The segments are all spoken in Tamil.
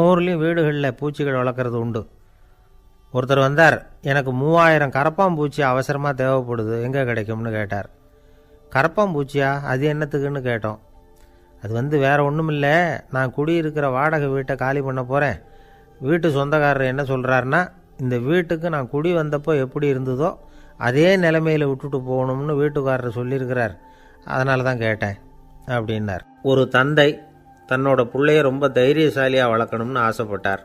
நம்ம ஊர்லேயும் வீடுகளில் பூச்சிகள் வளர்க்குறது உண்டு. ஒருத்தர் வந்தார், எனக்கு 3000 கரப்பாம்பூச்சி அவசரமாக தேவைப்படுது, எங்கே கிடைக்கும்னு கேட்டார். கரப்பாம்பூச்சியா, அது என்னத்துக்குன்னு கேட்டோம். அது வேறு ஒன்றும் இல்லை, நான் குடியிருக்கிற வாடகை வீட்டை காலி பண்ண போகிறேன். வீட்டு சொந்தக்காரர் என்ன சொல்கிறாருன்னா, இந்த வீட்டுக்கு நான் குடி வந்தப்போ எப்படி இருந்ததோ அதே நிலைமையில் விட்டுட்டு போகணும்னு வீட்டுக்காரர் சொல்லியிருக்கிறார், அதனால தான் கேட்டேன் அப்படின்னார். ஒரு தந்தை தன்னோட பிள்ளைய ரொம்ப தைரியசாலியாக வளர்க்கணும்னு ஆசைப்பட்டார்.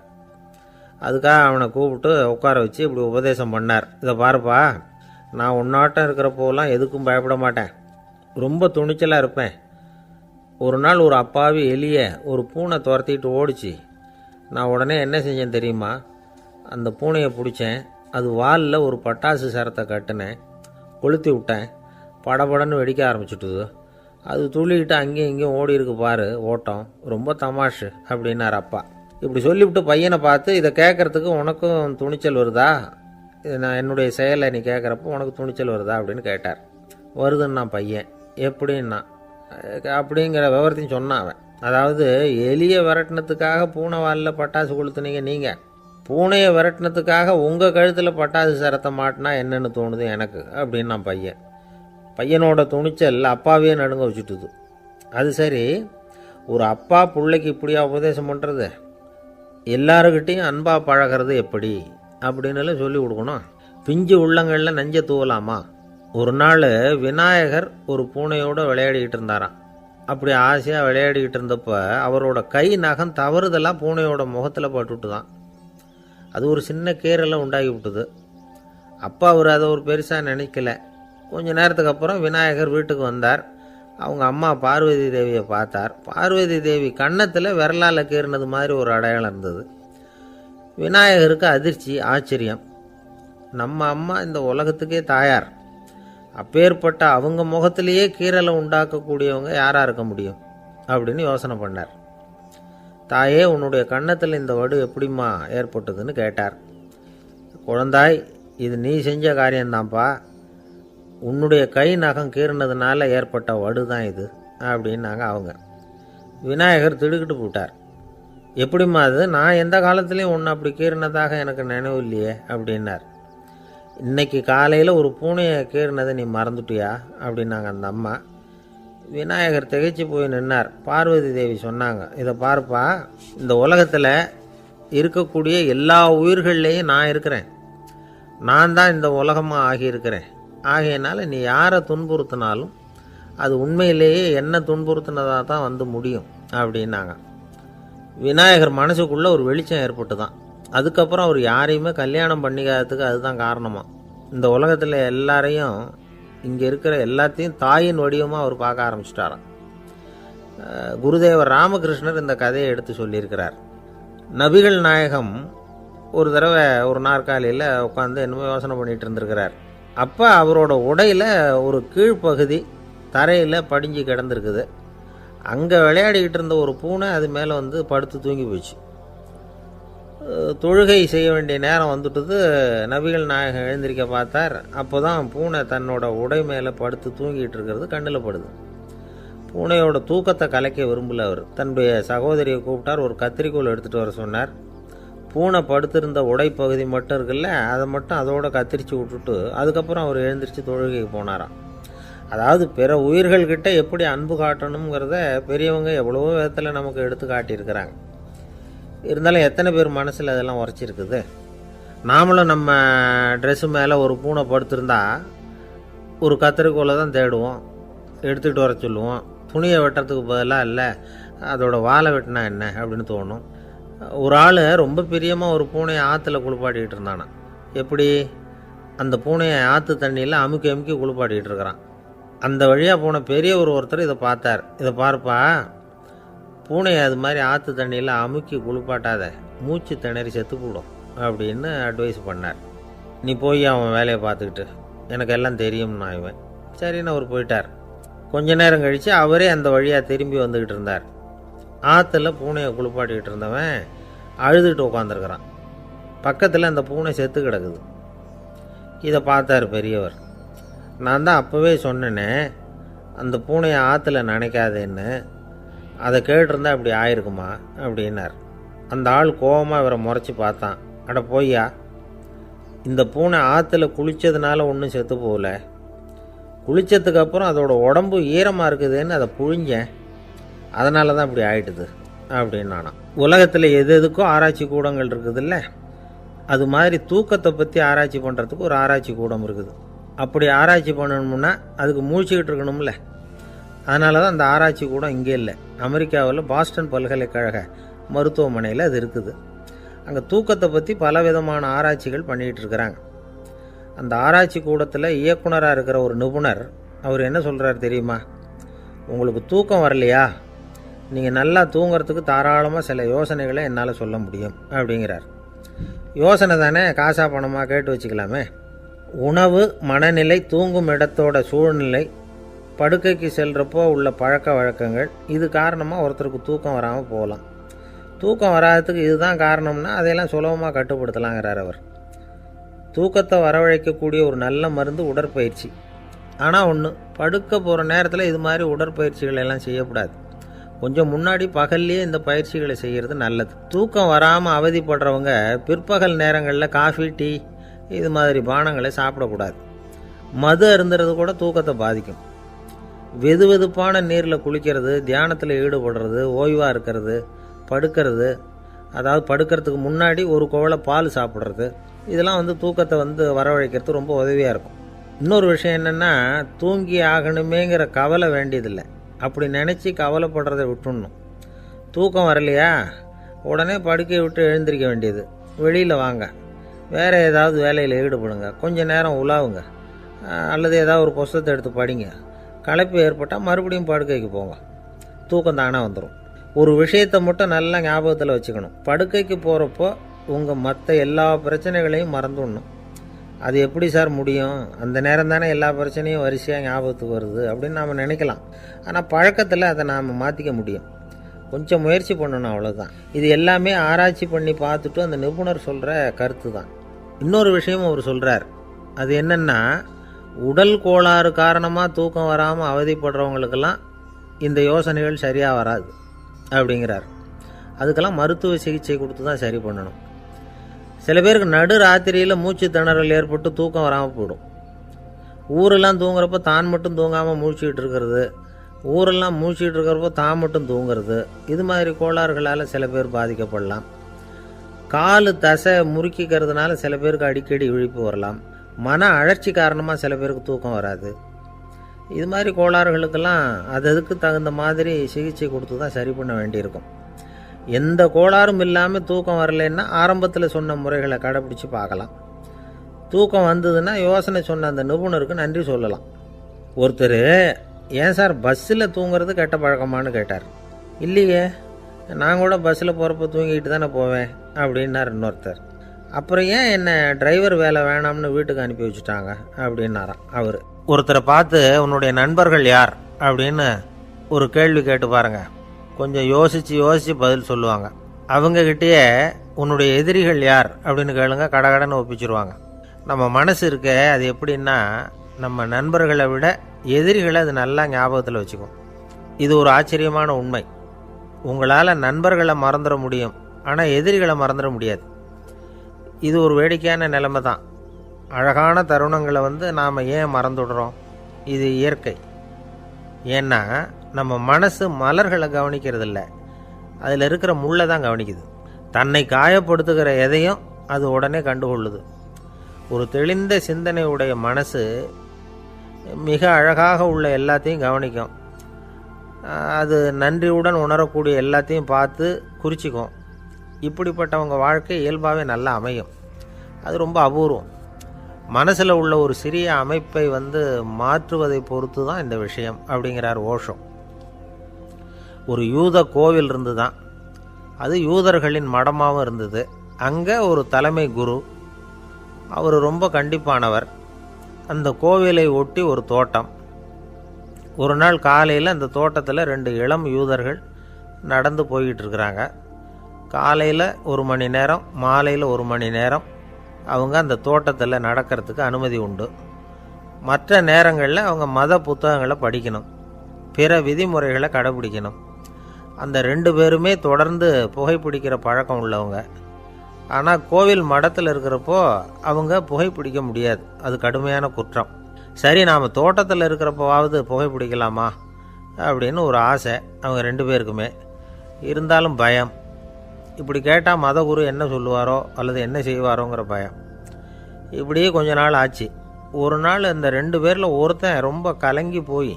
அதுக்காக அவனை கூப்பிட்டு உட்கார வச்சு இப்படி உபதேசம் பண்ணார். இதை பாருப்பா, நான் உன்னாட்டம் இருக்கிறப்போலாம் எதுக்கும் பயப்பட மாட்டேன், ரொம்ப துணிச்சலாக இருப்பேன். ஒரு நாள் ஒரு அப்பாவி எலிய ஒரு பூனை துரத்திட்டு ஓடிச்சு. நான் உடனே என்ன செஞ்சேன் தெரியுமா? அந்த பூனையை பிடிச்சேன், அது வாலில் ஒரு பட்டாசு சரத்தை கட்டினேன், கொளுத்தி விட்டேன், படபடன்னு வெடிக்க ஆரம்பிச்சுட்டுது. அது துள்ளிக்கிட்டு அங்கேயும் இங்கேயும் ஓடி இருக்கு பாரு ஓட்டம், ரொம்ப தமாஷு அப்படின்னார் அப்பா. இப்படி சொல்லிவிட்டு பையனை பார்த்து, இதை கேட்குறதுக்கு உனக்கும் துணிச்சல் வருதா? நான் என்னுடைய செயலை நீ கேட்குறப்போ உனக்கு துணிச்சல் வருதா அப்படின்னு கேட்டார். வருதுன்னா பையன். எப்படின்னா அப்படிங்கிற விவரத்தையும் சொன்னான் அவன். அதாவது எலியை விரட்டினத்துக்காக பூனை வாலில் பட்டாசு கொளுத்துனீங்க நீங்கள், பூனையை விரட்டினத்துக்காக உங்கள் கழுத்தில் பட்டாசு சரத்தை மாட்டினா என்னென்னு தோணுது எனக்கு அப்படின்னா பையன். பையனோட துணிச்சல் அப்பாவே நடுங்க வச்சுட்டுது. அது சரி, ஒரு அப்பா பிள்ளைக்கு இப்படியா உபதேசம் பண்ணுறது? எல்லாருக்கிட்டையும் அன்பாக பழகிறது எப்படி அப்படின்னு சொல்லி கொடுக்கணும். பிஞ்சு உள்ளங்களில் நஞ்சை தூவலாமா? ஒரு நாள் விநாயகர் ஒரு பூனையோடு விளையாடிக்கிட்டு இருந்தாராம். அப்படி ஆசையாக விளையாடிக்கிட்டு இருந்தப்போ அவரோட கை நகம் தவறுதெல்லாம் பூனையோட முகத்தில் பட்டுட்டு தான். அது ஒரு சின்ன கீரலை உண்டாகி விட்டுது. அப்பா அவர் அதை ஒரு பெருசாக நினைக்கல. கொஞ்ச நேரத்துக்கு அப்புறம் விநாயகர் வீட்டுக்கு வந்தார். அவங்க அம்மா பார்வதி தேவியை பார்த்தார். பார்வதி தேவி கன்னத்தில் விரலால் கீறினது மாதிரி ஒரு அடையாளம் இருந்தது. விநாயகருக்கு அதிர்ச்சி, ஆச்சரியம். நம்ம அம்மா இந்த உலகத்துக்கே தாயார், அப்பேற்பட்ட அவங்க முகத்திலேயே கீரலை உண்டாக்கக்கூடியவங்க யாராக இருக்க முடியும் அப்படின்னு யோசனை பண்ணார். தாயே, உன்னுடைய கன்னத்தில் இந்த வடு எப்படிம்மா ஏற்பட்டதுன்னு கேட்டார். குழந்தாய், இது நீ செஞ்ச காரியம்தான்ப்பா, உன்னுடைய கை நகம் கீறினதுனால ஏற்பட்ட வடு தான் இது அப்படின்னாங்க அவங்க. விநாயகர் திடுக்கிட்டு போட்டார். எப்படிம்மா அது? நான் எந்த காலத்துலேயும் ஒன்று அப்படி கீறினதாக எனக்கு நினைவு இல்லையே அப்படின்னார். இன்னைக்கு காலையில் ஒரு பூனையை கீறினதை நீ மறந்துட்டியா அப்படின்னாங்க அந்த அம்மா. விநாயகர் திகைச்சு போய் நின்னார். பார்வதி தேவி சொன்னாங்க, இதை பார்ப்பா, இந்த உலகத்தில் இருக்கக்கூடிய எல்லா உயிர்கள்லேயும் நான் இருக்கிறேன், நான் தான் இந்த உலகமாக ஆகியிருக்கிறேன். ஆகையினால நீ யாரை துன்புறுத்தினாலும் அது உண்மையிலேயே என்ன துன்புறுத்தினதாக தான் வந்து முடியும் அப்படின்னாங்க. விநாயகர் மனசுக்குள்ளே ஒரு வெளிச்சம் ஏற்பட்டு தான். அதுக்கப்புறம் அவர் யாரையுமே கல்யாணம் பண்ணிக்காததுக்கு அதுதான் காரணமாக. இந்த உலகத்தில் எல்லாரையும், இங்கே இருக்கிற எல்லாத்தையும் தாயின் வடிவமாக அவர் பார்க்க ஆரம்பிச்சிட்டாராம். குருதேவர் ராமகிருஷ்ணர் இந்த கதையை எடுத்து சொல்லியிருக்கிறார். நபிகள் நாயகம் ஒரு தடவை ஒரு நாற்காலியில் உட்காந்து என்னமோ யோசனை பண்ணிகிட்டு இருந்திருக்கிறார். அப்போ அவரோட உடையில் ஒரு கீழ்ப்பகுதி தரையில் படிஞ்சு கிடந்திருக்குது. அங்கே விளையாடிக்கிட்டு இருந்த ஒரு பூனை அது மேலே வந்து படுத்து தூங்கி போச்சு. தொழுகை செய்ய வேண்டிய நேரம் வந்துட்டது. நபிகள் நாயகம் எழுந்திருக்க பார்த்தார். அப்போ தான் பூனை தன்னோட உடை மேலே படுத்து தூங்கிட்டு இருக்கிறது கண்ணில் படுது. பூனையோட தூக்கத்தை கலைக்க விரும்பல அவர். தன்னுடைய சகோதரியை கூப்பிட்டார். ஒரு கத்திரிக்கோள் எடுத்துகிட்டு வர சொன்னார். பூனை படுத்திருந்த உடை பகுதி மட்டும் இருக்குல்ல, அதை மட்டும் அதோட கத்திரிச்சு விட்டுட்டு அதுக்கப்புறம் அவர் எழுந்திரிச்சு தொழுகைக்கு போனாராம். அதாவது பிற உயிர்கள்கிட்ட எப்படி அன்பு காட்டணுங்கிறத பெரியவங்க எவ்வளவோ விதத்தில் நமக்கு எடுத்து காட்டியிருக்கிறாங்க. இருந்தாலும் எத்தனை பேர் மனசில் அதெல்லாம் உரைச்சிருக்குது? நாமளும் நம்ம ட்ரெஸ்ஸு மேலே ஒரு பூனை படுத்திருந்தா ஒரு கத்திரிக்கோலை தான் தேடுவோம், எடுத்துகிட்டு வர சொல்லுவோம். துணியை வெட்டுறதுக்கு பதிலாக இல்லை அதோட வாழை வெட்டினா என்ன அப்படின்னு தோணும். ஒரு ஆள் ரொம்ப பிரியமாக ஒரு பூனையை ஆற்றுல குளிப்பாட்டிக்கிட்டு இருந்தானா. எப்படி? அந்த பூனையை ஆற்று தண்ணியில் அமுக்கி அமுக்கி குளிப்பாட்டிக்கிட்டு இருக்கிறான். அந்த வழியாக போன பெரியவர் ஒருத்தர் இதை பார்த்தார். இதை பார்ப்பா, பூனையை அது மாதிரி ஆற்று தண்ணியில் அமுக்கி குளிப்பாட்டாத, மூச்சு திணறி செத்து போடும் அப்படின்னு அட்வைஸ் பண்ணார். நீ போய் அவன் வேலையை பார்த்துக்கிட்டு, எனக்கு எல்லாம் தெரியும்னா இவன். சரின்னு அவர் போயிட்டார். கொஞ்ச நேரம் கழித்து அவரே அந்த வழியாக திரும்பி வந்துக்கிட்டு இருந்தார். ஆற்றுல பூனையை குளிப்பாட்டிக்கிட்டு இருந்தவன் அழுதுகிட்டு உட்காந்துருக்கிறான். பக்கத்தில் அந்த பூனை செத்து கிடக்குது. இதை பார்த்தார் பெரியவர். நான் தான் அப்போவே சொன்னேனே அந்த பூனையை ஆற்றுல நினைக்காதேன்னு, அதை கேட்டிருந்தா அப்படி ஆயிருக்குமா அப்படின்னார். அந்த ஆள் கோபமாக இவரை முறைச்சி பார்த்தான். அட போய்யா, இந்த பூனை ஆற்றுல குளித்ததுனால ஒன்றும் செத்து போகல, குளித்ததுக்கு அப்புறம் அதோட உடம்பு ஈரமாக இருக்குதுன்னு அதை புழிஞ்சேன், அதனால தான் இப்படி ஆயிட்டுது அப்படின்னு நானாம். உலகத்தில் எது எதுக்கும் ஆராய்ச்சி கூடங்கள் இருக்குதுல்ல, அது மாதிரி தூக்கத்தை பற்றி ஆராய்ச்சி பண்ணுறதுக்கு ஒரு ஆராய்ச்சி கூடம் இருக்குது. அப்படி ஆராய்ச்சி பண்ணணும்னா அதுக்கு மூழ்கிக்கிட்டு இருக்கணும்ல. அதனால தான் அந்த ஆராய்ச்சி கூடம் இங்கே இல்லை. அமெரிக்காவில் பாஸ்டன் பல்கலைக்கழக மருத்துவமனையில் அது இருக்குது. அங்கே தூக்கத்தை பற்றி பலவிதமான ஆராய்ச்சிகள் பண்ணிகிட்டு இருக்கிறாங்க. அந்த ஆராய்ச்சி கூடத்தில் இயக்குனராக இருக்கிற ஒரு நிபுணர், அவர் என்ன சொல்கிறார் தெரியுமா? உங்களுக்கு தூக்கம் வரலையா, நீங்கள் நல்லா தூங்கிறதுக்கு தாராளமாக சில யோசனைகளை என்னால் சொல்ல முடியும் அப்படிங்கிறார். யோசனை தானே, காசா பணமாக கேட்டு வச்சுக்கலாமே. உணவு, மனநிலை, தூங்கும் இடத்தோட சூழ்நிலை, படுக்கைக்கு செல்கிறப்போ உள்ள பழக்க வழக்கங்கள், இது காரணமாக ஒருத்தருக்கு தூக்கம் வராமல் போகலாம். தூக்கம் வராததுக்கு இதுதான் காரணம்னா அதையெல்லாம் சுலபமாக கட்டுப்படுத்தலாங்கிறார் அவர். தூக்கத்தை வரவழைக்கக்கூடிய ஒரு நல்ல மருந்து உடற்பயிற்சி. ஆனால் ஒன்று, படுக்க போகிற நேரத்தில் இது மாதிரி உடற்பயிற்சிகள் எல்லாம் செய்யக்கூடாது. கொஞ்சம் முன்னாடி பகல்லையே இந்த பயிற்சிகளை செய்கிறது நல்லது. தூக்கம் வராமல் அவதிப்படுறவங்க பிற்பகல் நேரங்களில் காஃபி, டீ இது மாதிரி பானங்களை சாப்பிடக்கூடாது. மது அருந்துறது கூட தூக்கத்தை பாதிக்கும். வெது வெதுப்பான நீரில் குளிக்கிறது, தியானத்தில் ஈடுபடுறது, ஓய்வாக இருக்கிறது, படுக்கிறது, அதாவது படுக்கிறதுக்கு முன்னாடி ஒரு குவளை பால் சாப்பிட்றது, இதெல்லாம் தூக்கத்தை வரவழைக்கிறது ரொம்ப உதவியாக இருக்கும். இன்னொரு விஷயம் என்னென்னா, தூங்கி ஆகணுமேங்கிற கவலை வேண்டியதில்லை. அப்படி நினச்சி கவலைப்படுறதை விட்டுடணும். தூக்கம் வரலையா, உடனே படுக்கையை விட்டு எழுந்திருக்க வேண்டியது. வெளியில் வாங்க, வேறு ஏதாவது வேலையில் ஈடுபடுங்க, கொஞ்சம் நேரம் உலாவுங்க, அல்லது ஏதாவது ஒரு புஸ்தகத்தை எடுத்து படிங்க. களைப்பு ஏற்பட்டால் மறுபடியும் படுக்கைக்கு போங்க, தூக்கம் தானே வந்துடும். ஒரு விஷயத்தை மட்டும் நல்லா ஞாபகத்தில் வச்சுக்கணும். படுக்கைக்கு போகிறப்போ உங்கள் மற்ற எல்லா பிரச்சனைகளையும் மறந்துடணும். அது எப்படி சார் முடியும், அந்த நேரம் தானே எல்லா பிரச்சனையும் வரிசையாக ஞாபகத்துக்கு வருது அப்படின்னு நாம் நினைக்கலாம். ஆனால் பழக்கத்தில் அதை நாம் மாற்றிக்க முடியும். கொஞ்சம் முயற்சி பண்ணணும், அவ்வளோதான். இது எல்லாமே ஆராய்ச்சி பண்ணி பார்த்துட்டு அந்த நிபுணர் சொல்கிற கருத்து தான். இன்னொரு விஷயமும் அவர் சொல்கிறார். அது என்னென்னா, உடல் கோளாறு காரணமாக தூக்கம் வராமல் அவதிப்படுறவங்களுக்கெல்லாம் இந்த யோசனைகள் சரியாக வராது அப்படிங்கிறார். அதுக்கெல்லாம் மருத்துவ சிகிச்சை கொடுத்து தான் சரி பண்ணணும். சில பேருக்கு நடு ராத்திரியில் மூச்சு திணறல் ஏற்பட்டு தூக்கம் வராமல் போயிடும். ஊரெல்லாம் தூங்குறப்போ தான் மட்டும் தூங்காமல் மூழ்கிட்டு இருக்கிறது, ஊரெல்லாம் மூழ்கிட்டு இருக்கிறப்போ தான் மட்டும் தூங்குறது, இது மாதிரி கோளாறுகளால் சில பேர் பாதிக்கப்படலாம். காலு தசை முறுக்கிக்கிறதுனால சில பேருக்கு அடிக்கடி விழிப்பு வரலாம். மன அழற்சி காரணமாக சில பேருக்கு தூக்கம் வராது. இது மாதிரி கோளாறுகளுக்கெல்லாம் அதுக்கு தகுந்த மாதிரி சிகிச்சை கொடுத்து தான் சரி பண்ண வேண்டியிருக்கும். எந்த கோளாறும் இல்லாமல் தூக்கம் வரலைன்னா ஆரம்பத்தில் சொன்ன முறைகளை கடைப்பிடிச்சு பார்க்கலாம். தூக்கம் வந்ததுன்னா யோசனை சொன்ன அந்த நிபுணருக்கு நன்றி சொல்லலாம். ஒருத்தர், ஏன் சார் பஸ்ஸில் தூங்குறது கெட்ட பழக்கமானு கேட்டார். இல்லையே, நான் கூட பஸ்ஸில் போகிறப்ப தூங்கிட்டு தானே போவேன் அப்படின்னார் இன்னொருத்தர். அப்புறம் ஏன் என்ன டிரைவர் வேலை வேணாம்னு வீட்டுக்கு அனுப்பி வச்சுட்டாங்க அப்படின்னாராம் அவர். ஒருத்தரை பார்த்து உன்னுடைய நண்பர்கள் யார் அப்படின்னு ஒரு கேள்வி கேட்டு பாருங்க. கொஞ்சம் யோசித்து பதில் சொல்லுவாங்க. அவங்கக்கிட்டேயே உன்னுடைய எதிரிகள் யார் அப்படின்னு கேளுங்க, கடகடன்னு ஒப்பிச்சிருவாங்க. நம்ம மனசு இருக்க, அது எப்படின்னா, நம்ம நண்பர்களை விட எதிரிகளை அது நல்லா ஞாபகத்தில் வச்சுக்கும். இது ஒரு ஆச்சரியமான உண்மை. உங்களால் நண்பர்களை மறந்துட முடியும், ஆனால் எதிரிகளை மறந்துட முடியாது. இது ஒரு வேடிக்கையான நிலைமை தான். அழகான தருணங்களை நாம் ஏன் மறந்துடுறோம்? இது இயற்கை. ஏன்னா நம்ம மனசு மலர்களை கவனிக்கிறதில்ல, அதில் இருக்கிற முள்ளை தான் கவனிக்குது. தன்னை காயப்படுத்துகிற எதையும் அது உடனே கண்டுகொள்ளுது. ஒரு தெளிந்த சிந்தனையுடைய மனசு மிக அழகாக உள்ள எல்லாத்தையும் கவனிக்கும். அது நன்றியுடன் உணரக்கூடிய எல்லாத்தையும் பார்த்து குறிச்சிக்கும். இப்படிப்பட்டவங்க வாழ்க்கை இயல்பாகவே நல்லா அமையும். அது ரொம்ப அபூர்வம். மனசில் உள்ள ஒரு சிறிய அமைப்பை மாற்றுவதை பொறுத்து தான் இந்த விஷயம் அப்படிங்கிறார் ஓஷோ. ஒரு யூத கோவில் இருந்து தான், அது யூதர்களின் மடமாகவும் இருந்தது. அங்கே ஒரு தலைமை குரு, அவர் ரொம்ப கண்டிப்பானவர். அந்த கோவிலை ஒட்டி ஒரு தோட்டம். ஒரு நாள் காலையில் அந்த தோட்டத்தில் 2 இளம் யூதர்கள் நடந்து போய்கிட்டு இருக்கிறாங்க. காலையில் 1 மணி நேரம், மாலையில் 1 மணி நேரம் அவங்க அந்த தோட்டத்தில் நடக்கிறதுக்கு அனுமதி உண்டு. மற்ற நேரங்களில் அவங்க மத புத்தகங்களை படிக்கணும், பிற விதிமுறைகளை கடைபிடிக்கணும். அந்த 2 பேருமே தொடர்ந்து புகைப்பிடிக்கிற பழக்கம் உள்ளவங்க. ஆனால் கோவில் மடத்தில் இருக்கிறப்போ அவங்க புகைப்பிடிக்க முடியாது, அது கடுமையான குற்றம். சரி, நாம் தோட்டத்தில் இருக்கிறப்போவாவது புகைப்பிடிக்கலாமா அப்படின்னு ஒரு ஆசை அவங்க 2 பேருக்குமே. இருந்தாலும் பயம். இப்படி கேட்டால் மதகுரு என்ன சொல்லுவாரோ அல்லது என்ன செய்வாரோங்கிற பயம். இப்படியே கொஞ்ச நாள் ஆச்சு. ஒரு நாள் இந்த 2 பேரில் ஒருத்தன் ரொம்ப கலங்கி போய்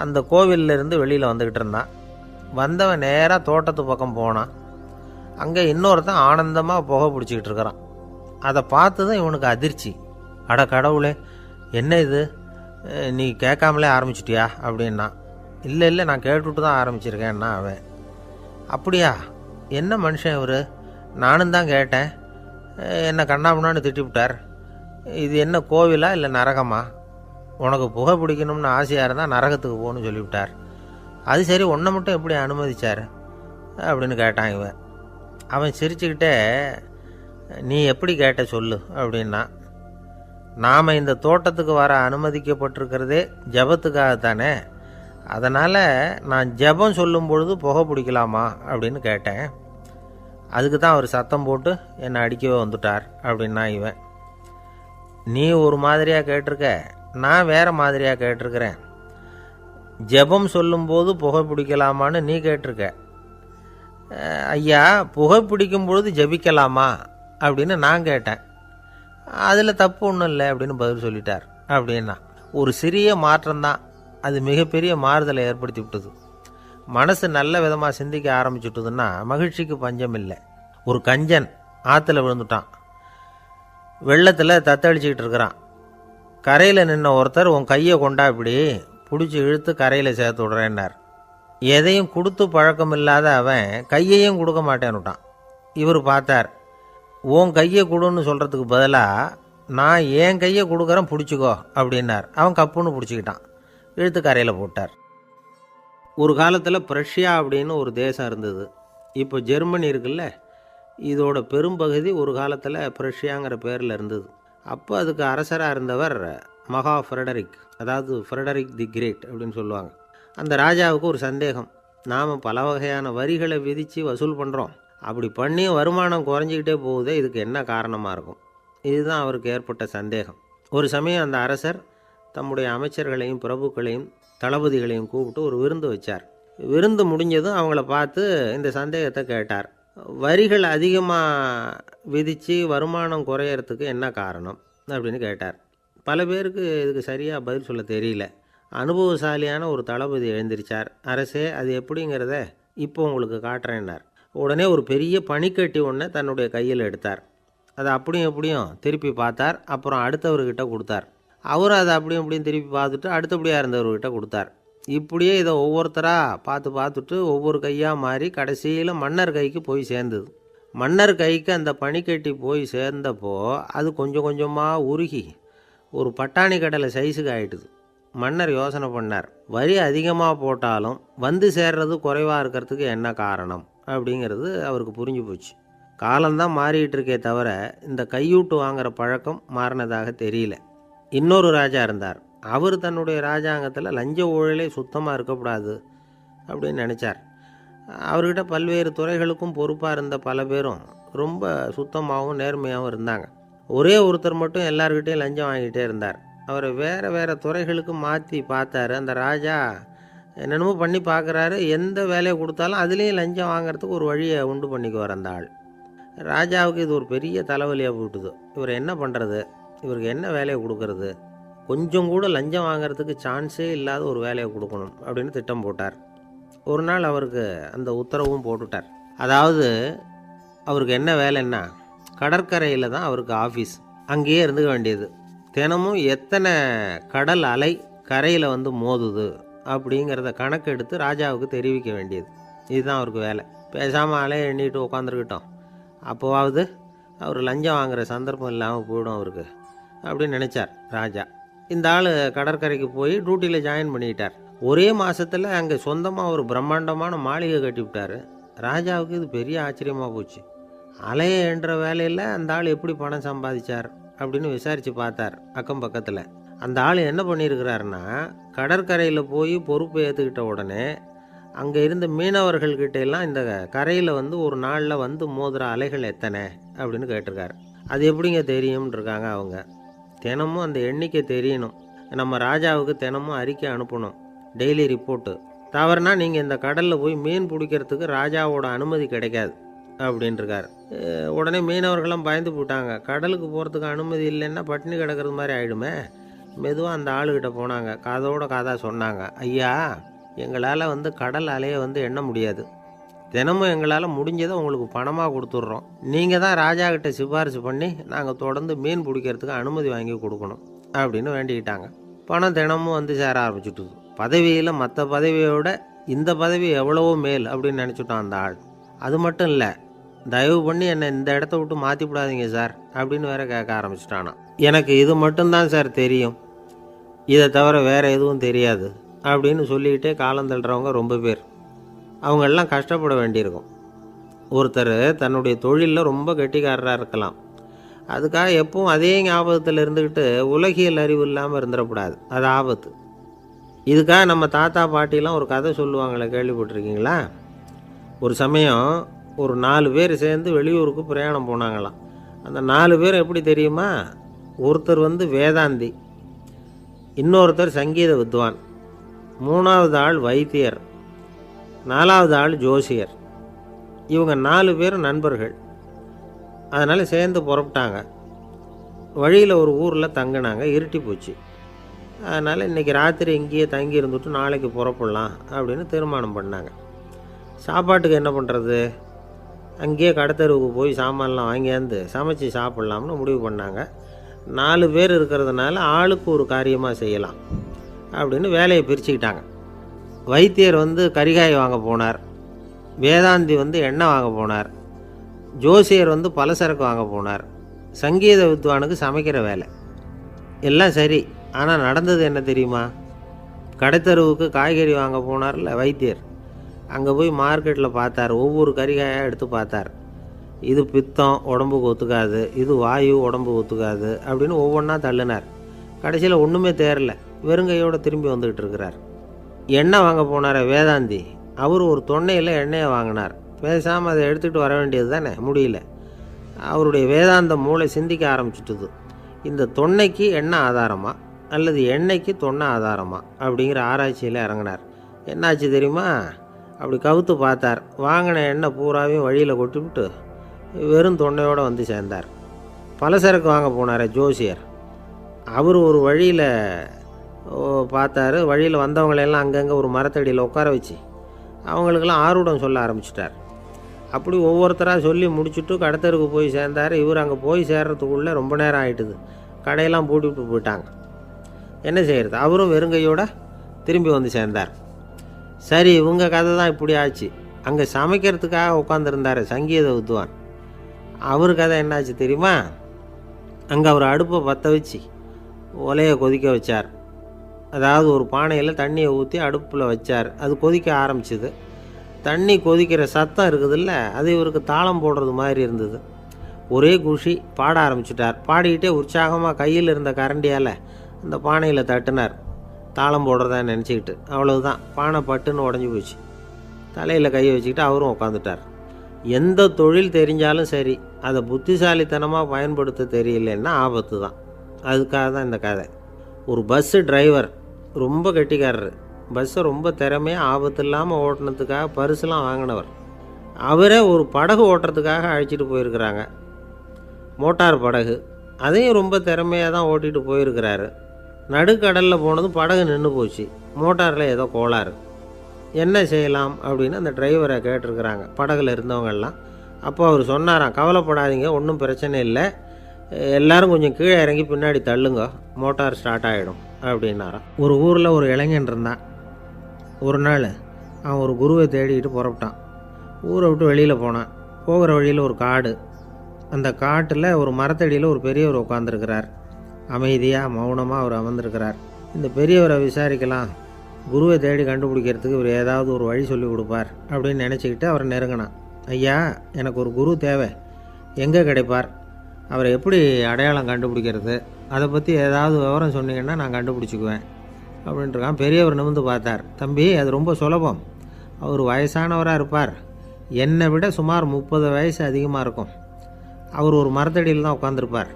அந்த கோவிலிருந்து வெளியில் வந்துக்கிட்டு இருந்தான். வந்தவன் நேராக தோட்டத்து பக்கம் போனான். அங்கே இன்னொருத்தன் ஆனந்தமாக புகை பிடிச்சிக்கிட்டு இருக்கிறான். அதை பார்த்து தான் இவனுக்கு அதிர்ச்சி. அட கடவுளே, என்ன இது, நீ கேட்காமலே ஆரம்பிச்சிட்டியா அப்படின்னா. இல்லை இல்லை, நான் கேட்டுவிட்டு தான் ஆரம்பிச்சிருக்கேன்னா அவன். அப்படியா, என்ன மனுஷன் இவர், நானும் தான் கேட்டேன், என்னை கண்ணாபுண்ணான்னு திட்டிவிட்டார். இது என்ன கோவிலா இல்லை நரகமா? உனக்கு புகை பிடிக்கணும்னு ஆசையாக இருந்தால் நரகத்துக்கு போகணும்னு சொல்லிவிட்டார். அது சரி, உன்னை மட்டும் எப்படி அனுமதிச்சார் அப்படின்னு கேட்டான் இவன். அவன் சிரிச்சுக்கிட்டே, நீ எப்படி கேட்ட சொல்லு அப்படின்னா. நாம் இந்த தோட்டத்துக்கு வர அனுமதிக்கப்பட்டிருக்கிறதே ஜபத்துக்காகத்தானே, அதனால் நான் ஜபம் சொல்லும் பொழுது புகை பிடிக்கலாமா அப்படின்னு கேட்டேன். அதுக்கு தான் அவர் சத்தம் போட்டு என்னை அடிக்கவே வந்துட்டார் அப்படின்னா இவன். நீ ஒரு மாதிரியாக கேட்டிருக்க, நான் வேறு மாதிரியாக கேட்டிருக்கிறேன். ஜெபம் சொல்லும்போது புகை பிடிக்கலாமான்னு நீ கேட்டிருக்க. ஐயா, புகை பிடிக்கும் பொழுது ஜபிக்கலாமா அப்படின்னு நான் கேட்டேன். அதில் தப்பு ஒன்றும் இல்லை அப்படின்னு பதில் சொல்லிட்டார் அப்படின்னா. ஒரு சிறிய மாற்றம்தான் அது மிகப்பெரிய மாறுதலை ஏற்படுத்தி விட்டது. மனசு நல்ல விதமாக சிந்திக்க ஆரம்பிச்சுட்டுதுன்னா மகிழ்ச்சிக்கு பஞ்சம் இல்லை. ஒரு கஞ்சன் ஆற்றுல விழுந்துட்டான். வெள்ளத்தில் தத்தளிச்சிக்கிட்டு இருக்கிறான். கரையில் நின்ன ஒருத்தர், உன் கையை கொண்டா இப்படி பிடிச்சி இழுத்து கரையில் சேர்த்து விடுறேன்னார். எதையும் கொடுத்து பழக்கம் இல்லாத அவன் கையையும் கொடுக்க மாட்டேன்னுட்டான். இவர் பார்த்தார். உன் கையை கொடுன்னு சொல்கிறதுக்கு பதிலாக நான் என் கையை கொடுக்குறேன் பிடிச்சிக்கோ அப்படின்னார். அவன் கப்புன்னு பிடிச்சிக்கிட்டான், இழுத்து கரையில் போட்டார். ஒரு காலத்தில் பிரஷ்யா அப்படின்னு ஒரு தேசம் இருந்தது. இப்போ ஜெர்மனி இருக்குல்ல, இதோட பெரும்பகுதி ஒரு காலத்தில் பிரஷ்யாங்கிற பேரில் இருந்தது. அப்போ அதுக்கு அரசராக இருந்தவர் மகா ஃப்ரெடரிக், அதாவது ஃப்ரெடரிக் தி கிரேட் அப்படின்னு சொல்லுவாங்க. அந்த ராஜாவுக்கு ஒரு சந்தேகம். நாம் பல வகையான வரிகளை விதித்து வசூல் பண்ணுறோம், அப்படி பண்ணி வருமானம் குறைஞ்சிக்கிட்டே போகுதே, இதுக்கு என்ன காரணமாக இருக்கும்? இதுதான் அவருக்கு ஏற்பட்ட சந்தேகம். ஒரு சமயம் அந்த அரசர் தம்முடைய அமைச்சர்களையும் பிரபுக்களையும் தளபதிகளையும் கூப்பிட்டு ஒரு விருந்து வச்சார். விருந்து முடிஞ்சதும் அவங்கள பார்த்து இந்த சந்தேகத்தை கேட்டார். வரிகள் அதிகமாக விதித்து வருமானம் குறையறதுக்கு என்ன காரணம் அப்படின்னு கேட்டார். பல பேருக்கு இதுக்கு சரியாக பதில் சொல்ல தெரியல. அனுபவசாலியான ஒரு தளபதி எழுந்திருச்சார். அரசே, அது எப்படிங்கிறத இப்போ உங்களுக்கு காட்டுறேன்னார். உடனே ஒரு பெரிய பனிக்கட்டி ஒன்றை தன்னுடைய கையில் எடுத்தார். அதை அப்படியும் எப்படியும் திருப்பி பார்த்தார். அப்புறம் அடுத்தவர்கிட்ட கொடுத்தார். அவரும் அதை அப்படியும் இப்படியும் திருப்பி பார்த்துட்டு அடுத்தபடியாக இருந்தவர்கிட்ட கொடுத்தார். இப்படியே இதை ஒவ்வொருத்தராக பார்த்துட்டு ஒவ்வொரு கையாக மாறி கடைசியில் மன்னர் கைக்கு போய் சேர்ந்தது. மன்னர் கைக்கு அந்த பனிக்கட்டி போய் சேர்ந்தப்போ அது கொஞ்சம் கொஞ்சமாக உருகி ஒரு பட்டாணி கடலை சைஸுக்கு ஆகிட்டுது. மன்னர் யோசனை பண்ணார். வரி அதிகமாக போட்டாலும் வந்து சேர்றது குறைவாக இருக்கிறதுக்கு என்ன காரணம் அப்படிங்கிறது அவருக்கு புரிஞ்சு போச்சு. காலம்தான் மாறிட்டு இருக்கே தவிர இந்த கையூட்டு வாங்குகிற பழக்கம் மாறினதாக தெரியல. இன்னொரு ராஜா இருந்தார். அவர் தன்னுடைய ராஜாங்கத்தில் லஞ்ச ஊழலே சுத்தமாக இருக்கக்கூடாது அப்படின்னு நினச்சார். அவர்கிட்ட பல்வேறு துறைகளுக்கும் பொறுப்பாக இருந்த பல பேரும் ரொம்ப சுத்தமாகவும் நேர்மையாகவும் இருந்தாங்க. ஒரே ஒருத்தர் மட்டும் எல்லார்கிட்டையும் லஞ்சம் வாங்கிட்டே இருந்தார். அவரை வேறு வேறு துறைகளுக்கு மாற்றி பார்த்தாரு. அந்த ராஜா என்னென்னமோ பண்ணி பார்க்குறாரு. எந்த வேலையை கொடுத்தாலும் அதுலேயும் லஞ்சம் வாங்கிறதுக்கு ஒரு வழியை உண்டு பண்ணிக்குவார் அந்த ஆள். ராஜாவுக்கு இது ஒரு பெரிய தலைவலியாக போட்டுது. இவர் என்ன பண்ணுறது, இவருக்கு என்ன வேலையை கொடுக்கறது, கொஞ்சம் கூட லஞ்சம் வாங்கிறதுக்கு சான்ஸே இல்லாத ஒரு வேலையை கொடுக்கணும் அப்படின்னு திட்டம் போட்டார். ஒரு நாள் அவருக்கு அந்த உத்தரவும் போட்டுட்டார். அதாவது அவருக்கு என்ன வேலைன்னா, கடற்கரையில் தான் அவருக்கு ஆஃபீஸ். அங்கேயே இருந்துக்க வேண்டியது. தினமும் எத்தனை கடல் அலை கரையில் வந்து மோதுது அப்படிங்கிறத கணக்கெடுத்து ராஜாவுக்கு தெரிவிக்க வேண்டியது. இதுதான் அவருக்கு வேலை. பேசாமல் அலையை எண்ணிட்டு உட்காந்துருக்கிட்டோம், அப்போவாவது அவர் லஞ்சம் வாங்குகிற சந்தர்ப்பம் இல்லாமல் போயிடும் அவருக்கு அப்படின்னு நினச்சார் ராஜா. இந்த ஆள் கடற்கரைக்கு போய் டியூட்டியில் ஜாயின் பண்ணிக்கிட்டார். ஒரே மாதத்தில் அங்கே சொந்தமாக ஒரு பிரம்மாண்டமான மாளிகை கட்டிவிட்டார். ராஜாவுக்கு இது பெரிய ஆச்சரியமாக போச்சு. அலையை என்ற வேலையில் அந்த ஆள் எப்படி பணம் சம்பாதிச்சார் அப்படின்னு விசாரித்து பார்த்தார் அக்கம் பக்கத்தில். அந்த ஆள் என்ன பண்ணியிருக்கிறாருன்னா, கடற்கரையில் போய் பொறுப்பு ஏற்றுக்கிட்ட உடனே அங்கே இருந்த மீனவர்கள்கிட்ட எல்லாம் இந்த கரையில் வந்து ஒரு நாளில் வந்து மோதுற அலைகள் எத்தனை அப்படின்னு கேட்டிருக்காரு. அது எப்படிங்க தெரியும்னு இருக்காங்க அவங்க. தினமும் அந்த எண்ணிக்கை தெரியணும். நம்ம ராஜாவுக்கு தினமும் அறிக்கை அனுப்பணும், டெய்லி ரிப்போர்ட்டு. தவறுனா நீங்கள் இந்த கடலில் போய் மீன் பிடிக்கிறதுக்கு ராஜாவோட அனுமதி கிடைக்காது அப்படின்ட்டுருக்காரு. உடனே மீனவர்கள்லாம் பயந்து போட்டாங்க. கடலுக்கு போகிறதுக்கு அனுமதி இல்லைன்னா பட்டினி கிடக்கிறது மாதிரி ஆகிடுமே. மெதுவாக அந்த ஆளுகிட்ட போனாங்க, காதோட காதாக சொன்னாங்க, ஐயா எங்களால் வந்து கடல் அலையை வந்து எண்ண முடியாது. தினமும் எங்களால் முடிஞ்சதை உங்களுக்கு பணமாக கொடுத்துட்றோம். நீங்கள் தான் ராஜா கிட்ட சிபாரிசு பண்ணி நாங்கள் தொடர்ந்து மீன் பிடிக்கிறதுக்கு அனுமதி வாங்கி கொடுக்கணும் அப்படின்னு வேண்டிக்கிட்டாங்க. பணம் தினமும் வந்து சேர ஆரம்பிச்சுட்டுது. பதவியில் மற்ற பதவியோட இந்த பதவி எவ்வளவோ மேல் அப்படின்னு நினச்சிட்டான் அந்த ஆள். அது மட்டும் இல்லை, தயவு பண்ணி என்னை இந்த இடத்த விட்டு மாற்றி விடாதீங்க சார் அப்படின்னு வேற கேட்க ஆரம்பிச்சிட்டானா. எனக்கு இது மட்டும்தான் சார் தெரியும், இதை தவிர வேறு எதுவும் தெரியாது அப்படின்னு சொல்லிக்கிட்டே காலம் தள்ளுறவங்க ரொம்ப பேர். அவங்கெல்லாம் கஷ்டப்பட வேண்டியிருக்கும். ஒருத்தர் தன்னுடைய தொழிலில் ரொம்ப கெட்டிக்காரராக இருக்கலாம். அதுக்காக எப்பவும் அதே ஞாபகத்தில் இருந்துக்கிட்டு உலகியல் அறிவு இல்லாமல் இருந்துடக்கூடாது, அது ஆபத்து. இதுக்காக நம்ம தாத்தா பாட்டிலாம் ஒரு கதை சொல்லுவாங்களே, கேள்விப்பட்டிருக்கீங்களா? ஒரு சமயம் ஒரு 4 பேர் சேர்ந்து வெளியூருக்கு பிரயாணம் போனாங்களாம். அந்த 4 பேர் எப்படி தெரியுமா? ஒருத்தர் வந்து வேதாந்தி, இன்னொருத்தர் சங்கீத வித்வான், 3வது ஆள் வைத்தியர், 4வது ஆள் ஜோசியர். இவங்க 4 பேரும் நண்பர்கள். அதனால் சேர்ந்து புறப்பட்டாங்க. வழியில் ஒரு ஊரில் தங்கினாங்க. இருட்டி போச்சு. அதனால் இன்றைக்கி ராத்திரி இங்கேயே தங்கி இருந்துட்டு நாளைக்கு புறப்படலாம் அப்படின்னு தீர்மானம் பண்ணாங்க. சாப்பாட்டுக்கு என்ன பண்ணுறது? அங்கேயே கடத்தெருவுக்கு போய் சாமான்லாம் வாங்கியாந்து சமைச்சு சாப்பிட்லாம்னு முடிவு பண்ணாங்க. 4 பேர் இருக்கிறதுனால ஆளுக்கு ஒரு காரியமாக செய்யலாம் அப்படின்னு வேலையை பிரிச்சுக்கிட்டாங்க. வைத்தியர் வந்து கரிகாய் வாங்க போனார், வேதாந்தி வந்து எண்ணெய் வாங்க போனார், ஜோசியர் வந்து பலசரக்கு வாங்க போனார், சங்கீத வித்வானுக்கு சமைக்கிற வேலை. எல்லாம் சரி, ஆனால் நடந்தது என்ன தெரியுமா? கடைத்தெருவுக்கு காய்கறி வாங்க போனார்ல வைத்தியர், அங்கே போய் மார்க்கெட்டில் பார்த்தார். ஒவ்வொரு கறிகாயாக எடுத்து பார்த்தார். இது பித்தம், உடம்புக்கு ஒத்துக்காது, இது வாயு, உடம்பு ஒத்துக்காது அப்படின்னு ஒவ்வொன்றா தள்ளினார். கடைசியில் ஒன்றுமே தேரல, வெறுங்கையோடு திரும்பி வந்துக்கிட்டு இருக்கிறார். எண்ணெய் வாங்க போனார் வேதாந்தி, அவர் ஒரு தொன்னையில் எண்ணெயை வாங்கினார். பேசாமல் அதை எடுத்துகிட்டு வர வேண்டியது தானே, முடியல. அவருடைய வேதாந்த மூளை சிந்திக்க ஆரம்பிச்சுட்டுது. இந்த தொன்னைக்கு எண்ணெய் ஆதாரமா அல்லது எண்ணெய்க்கு தொன்னை ஆதாரமா அப்படிங்கிற ஆராய்ச்சியில் இறங்கினார். என்னாச்சு தெரியுமா? அப்படி கவுத்து பார்த்தார். வாங்கின எண்ணெய் பூராவையும் வழியில் கொட்டிவிட்டு வெறும் தொன்னையோடு வந்து சேர்ந்தார். பலசரக்கு வாங்க போனார் ஜோசியர், அவர் ஒரு வழியில் பார்த்தாரு. வழியில் வந்தவங்களெல்லாம் அங்கங்கே ஒரு மரத்தடியில் உட்கார வச்சு அவங்களுக்கெல்லாம் ஆர்வம் சொல்ல ஆரம்பிச்சிட்டார். அப்படி ஒவ்வொருத்தராக சொல்லி முடிச்சுட்டு கடத்தருக்கு போய் சேர்ந்தார். இவர் அங்கே போய் சேர்றதுக்குள்ளே ரொம்ப நேரம் ஆகிட்டுது. கடையெல்லாம் பூட்டிவிட்டு போயிட்டாங்க. என்ன செய்கிறது? அவரும் வெறுங்கையோடு திரும்பி வந்து சேர்ந்தார். சரி, இவங்க கதை தான் இப்படி ஆச்சு. அங்கே சமைக்கிறதுக்காக உட்காந்துருந்தார் சங்கீத வித்வான், அவர் கதை என்னாச்சு தெரியுமா? அங்கே அவர் அடுப்பை பற்ற வச்சு ஒலையை கொதிக்க வச்சார். அதாவது ஒரு பானையில் தண்ணியை ஊற்றி அடுப்பில் வச்சார். அது கொதிக்க ஆரம்பிச்சிது. தண்ணி கொதிக்கிற சத்தம் இருக்குதுல்ல, அது இவருக்கு தாளம் போடுறது மாதிரி இருந்தது. ஒரே குஷி, பாட ஆரம்பிச்சிட்டார். பாடிக்கிட்டே உற்சாகமாக கையில் இருந்த கரண்டியால் அந்த பானையில் தட்டினார், தாளம் போடுறதா நினச்சிக்கிட்டு. அவ்வளவுதான், பானை பட்டுன்னு உடஞ்சி போச்சு. தலையில் கையை வச்சுக்கிட்டு அவரும் உட்காந்துட்டார். எந்த தொழில் தெரிஞ்சாலும் சரி, அதை புத்திசாலித்தனமாக பயன்படுத்த தெரியலன்னா ஆபத்து தான். அதுக்காக தான் இந்த கதை. ஒரு பஸ்ஸு டிரைவர் ரொம்ப கெட்டிக்காரரு. பஸ்ஸை ரொம்ப திறமையாக ஆபத்து இல்லாமல் ஓட்டினதுக்காக பரிசுலாம் வாங்கினவர். அவரே ஒரு படகு ஓட்டுறதுக்காக அழைச்சிட்டு போயிருக்கிறாங்க, மோட்டார் படகு. அதையும் ரொம்ப திறமையாக தான் ஓட்டிகிட்டு போயிருக்கிறாரு. நடுக்கடலில் போனதும் படகு நின்று போச்சு. மோட்டாரில் ஏதோ கோளாறு. என்ன செய்யலாம் அப்படின்னு அந்த டிரைவரை கேட்டிருக்கிறாங்க படகுல இருந்தவங்கெல்லாம். அப்போ அவர் சொன்னாராம், கவலைப்படாதீங்க, ஒன்றும் பிரச்சனை இல்லை, எல்லோரும் கொஞ்சம் கீழே இறங்கி பின்னாடி தள்ளுங்க, மோட்டார் ஸ்டார்ட் ஆகிடும் அப்படின்னாராம். ஒரு ஊரில் ஒரு இளைஞன் இருந்தான். ஒரு நாள் அவன் ஒரு குருவை தேடிக்கிட்டு புறப்பட்டான். ஊரை விட்டு வெளியில் போனான். போகிற வழியில் ஒரு காடு. அந்த காட்டில் ஒரு மரத்தடியில் ஒரு பெரியவர் உட்காந்துருக்கிறார். அமைதியாக மௌனமாக அவர் அமர்ந்திருக்கிறார். இந்த பெரியவரை விசாரிக்கலாம், குருவை தேடி கண்டுபிடிக்கிறதுக்கு இவர் ஏதாவது ஒரு வழி சொல்லி கொடுப்பார் அப்படின்னு நினச்சிக்கிட்டு அவரை நெருங்கினான். ஐயா, எனக்கு ஒரு குரு தேவை, எங்கே கிடைப்பார்? அவரை எப்படி அடையாளம் கண்டுபிடிக்கிறது? அதை பற்றி ஏதாவது விவரம் சொன்னீங்கன்னா நான் கண்டுபிடிச்சிக்குவேன் அப்படின்ட்டுருக்கான். பெரியவர் நிமிர்ந்து பார்த்தார். தம்பி, அது ரொம்ப சுலபம். அவர் வயசானவராக இருப்பார், என்னை விட சுமார் 30 வயசு அதிகமாக இருக்கும். அவர் ஒரு மரத்தடியில் தான் உட்காந்துருப்பார்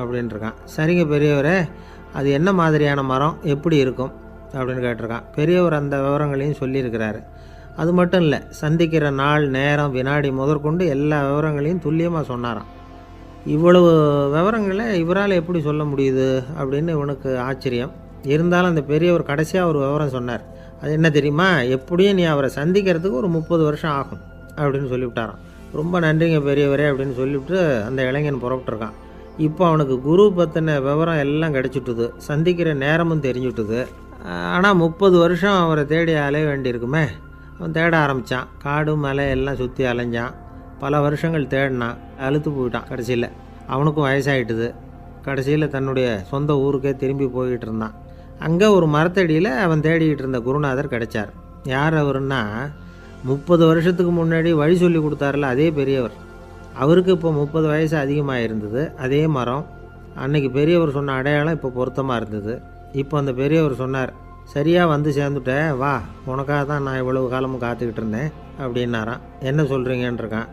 அப்படின்ட்டுருக்கான். சரிங்க பெரியவரே, அது என்ன மாதிரியான மரம், எப்படி இருக்கும் அப்படின்னு கேட்டிருக்கான். பெரியவர் அந்த விவரங்களையும் சொல்லியிருக்கிறாரு. அது மட்டும் இல்லை, சந்திக்கிற நாள், நேரம், வினாடி முதற்கொண்டு எல்லா விவரங்களையும் துல்லியமாக சொன்னாராம். இவ்வளவு விவரங்களை இவரால் எப்படி சொல்ல முடியுது அப்படின்னு இவனுக்கு ஆச்சரியம். இருந்தாலும் அந்த பெரியவர் கடைசியாக ஒரு விவரம் சொன்னார். அது என்ன தெரியுமா, எப்படியும் நீ அவரை சந்திக்கிறதுக்கு ஒரு 30 வருஷம் ஆகும் அப்படின்னு சொல்லிவிட்டாராம். ரொம்ப நன்றிங்க பெரியவரே அப்படின்னு சொல்லிவிட்டு அந்த இளைஞன் புறப்பட்டுருக்கான். இப்போ அவனுக்கு குரு பற்றின விவரம் எல்லாம் கிடச்சிட்டுது, சந்திக்கிற நேரமும் தெரிஞ்சுட்டுது. ஆனால் 30 வருஷம் அவரை தேடி அலைய வேண்டியிருக்குமே. அவன் தேட ஆரம்பித்தான். காடு மலை எல்லாம் சுற்றி அலைஞ்சான். பல வருஷங்கள் தேடினான், அழுத்து போயிட்டான். கடைசியில் அவனுக்கும் வயசாகிட்டுது. கடைசியில் தன்னுடைய சொந்த ஊருக்கே திரும்பி போய்கிட்டு இருந்தான். அங்கே ஒரு மரத்தடியில் அவன் தேடிக்கிட்டு இருந்த குருநாதர் கிடைச்சார். யார் அவருன்னா, 30 வருஷத்துக்கு முன்னாடி வழி சொல்லி கொடுத்தாருல அதே பெரியவர். அவருக்கு இப்போ 30 வயசு அதிகமாக இருந்தது. அதே மரம். அன்னைக்கு பெரியவர் சொன்ன அடையாளம் இப்போ பொருத்தமாக இருந்தது. இப்போ அந்த பெரியவர் சொன்னார், சரியாக வந்து சேர்ந்துட்டேன், வா, உனக்காக தான் நான் இவ்வளவு காலமும் காத்துக்கிட்டு இருந்தேன் அப்படின்னாரான். என்ன சொல்கிறீங்கன்னு இருக்கான்.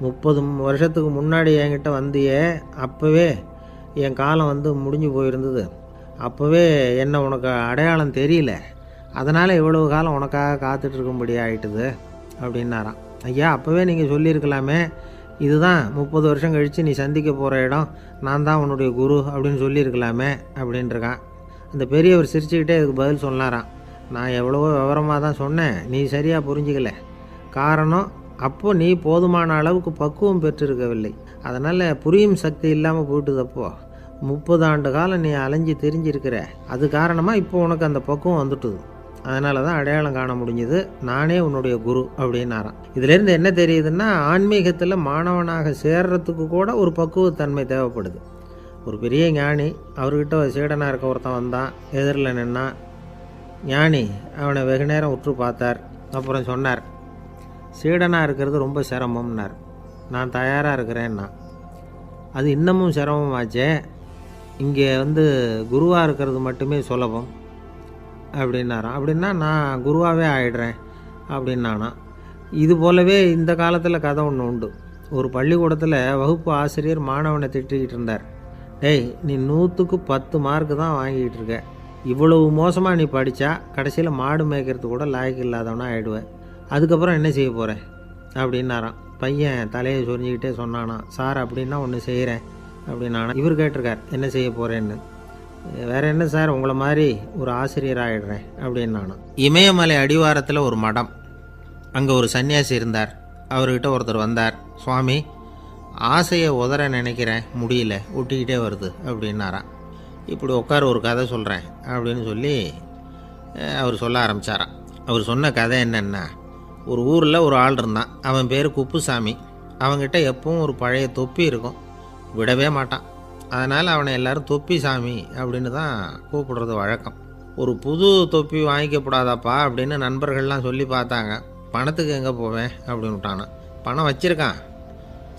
30 வருஷத்துக்கு முன்னாடி என்கிட்ட வந்தியே, அப்போவே என் காலம் வந்து முடிஞ்சு போயிருந்தது. அப்போவே என்ன உனக்கு அடையாளம் தெரியல, அதனால் இவ்வளவு காலம் உனக்காக காத்துட்ருக்கும்படி ஆகிட்டுது அப்படின்னாரான். ஐயா, அப்போவே நீங்கள் சொல்லியிருக்கலாமே, இதுதான் 30 வருஷம் கழித்து நீ சந்திக்க போகிற இடம், நான் தான் உன்னுடைய குரு அப்படின்னு சொல்லியிருக்கலாமே அப்படின்ட்டுருக்கான். அந்த பெரியவர் சிரிச்சுக்கிட்டே இதுக்கு பதில் சொன்னாராம். நான் எவ்வளவோ விவரமாக தான் சொன்னேன், நீ சரியாக புரிஞ்சிக்கல. காரணம், அப்போது நீ போதுமான அளவுக்கு பக்குவம் பெற்றிருக்கவில்லை. அதனால் புரியும் சக்தி இல்லாமல் போயிட்டுதப்போ 30 ஆண்டு காலம் நீ அலைஞ்சி தெரிஞ்சிருக்கிற. அது காரணமாக இப்போ உனக்கு அந்த பக்குவம் வந்துட்டுது. அதனால தான் அடையாளம் காண முடிஞ்சுது, நானே உன்னுடைய குரு அப்படின்னாராம். இதிலேருந்து என்ன தெரியுதுன்னா, ஆன்மீகத்தில் மாணவனாக சேர்றதுக்கு கூட ஒரு பக்குவத்தன்மை தேவைப்படுது. ஒரு பெரிய ஞானி, அவர்கிட்ட சீடனாக இருக்க ஒருத்தன் வந்தான், எதிரில் நின்னான். ஞானி அவனை வெகு நேரம் உற்று பார்த்தார். அப்புறம் சொன்னார், சீடனாக இருக்கிறது ரொம்ப சிரமம்னார். நான் தயாராக இருக்கிறேன்னா. அது இன்னமும் சிரமமாச்சே, இங்கே வந்து குருவாக இருக்கிறது மட்டுமே சுலபம் அப்படின்னாராம். அப்படின்னா நான் குருவாகவே ஆயிடுறேன் அப்படின்னானா. இது போலவே இந்த காலத்தில் கதை ஒன்று உண்டு. ஒரு பள்ளிக்கூடத்தில் வகுப்பு ஆசிரியர் மாணவனை திட்டிக்கிட்டு இருந்தார். டேய், நீ 100க்கு 10 மார்க்கு தான் வாங்கிக்கிட்டு இருக்க. இவ்வளவு மோசமாக நீ படித்தா கடைசியில் மாடு மேய்க்கிறது கூட லாய்க்கு இல்லாதவனா ஆகிடுவேன். அதுக்கப்புறம் என்ன செய்ய போகிறேன் அப்படின்னாராம். பையன் தலையை சொரிஞ்சிக்கிட்டே சொன்னானா, சார் அப்படின்னா ஒன்று செய்கிறேன் அப்படின்னானா. இவர் கேட்டிருக்கார், என்ன செய்ய போகிறேன்னு. வேறு என்ன சார், உங்களை மாதிரி ஒரு ஆசிரியர் ஆகிடுறேன் அப்படின்னானா. இமயமலை அடிவாரத்தில் ஒரு மடம். அங்கே ஒரு சன்னியாசி இருந்தார். அவர்கிட்ட ஒருத்தர் வந்தார். சுவாமி, ஆசையை உதற நினைக்கிறேன், முடியல, ஒட்டிக்கிட்டே வருது அப்படின்னாராம். இப்படி உட்கார, ஒரு கதை சொல்கிறேன் அப்படின்னு சொல்லி அவர் சொல்ல ஆரம்பித்தாராம். அவர் சொன்ன கதை என்னென்னா, ஒரு ஊரில் ஒரு ஆள் இருந்தான். அவன் பேர் குப்புசாமி. அவன்கிட்ட எப்பவும் ஒரு பழைய தொப்பி இருக்கும், விடவே மாட்டான். அதனால் அவனை எல்லோரும் தொப்பி சாமி அப்படின்னு தான் கூப்பிடுறது வழக்கம். ஒரு புது தொப்பி வாங்கிக்கப்படாதாப்பா அப்படின்னு நண்பர்கள்லாம் சொல்லி பார்த்தாங்க. பணத்துக்கு எங்கே போவேன் அப்படின்னு விட்டானான். பணம் வச்சுருக்கான்,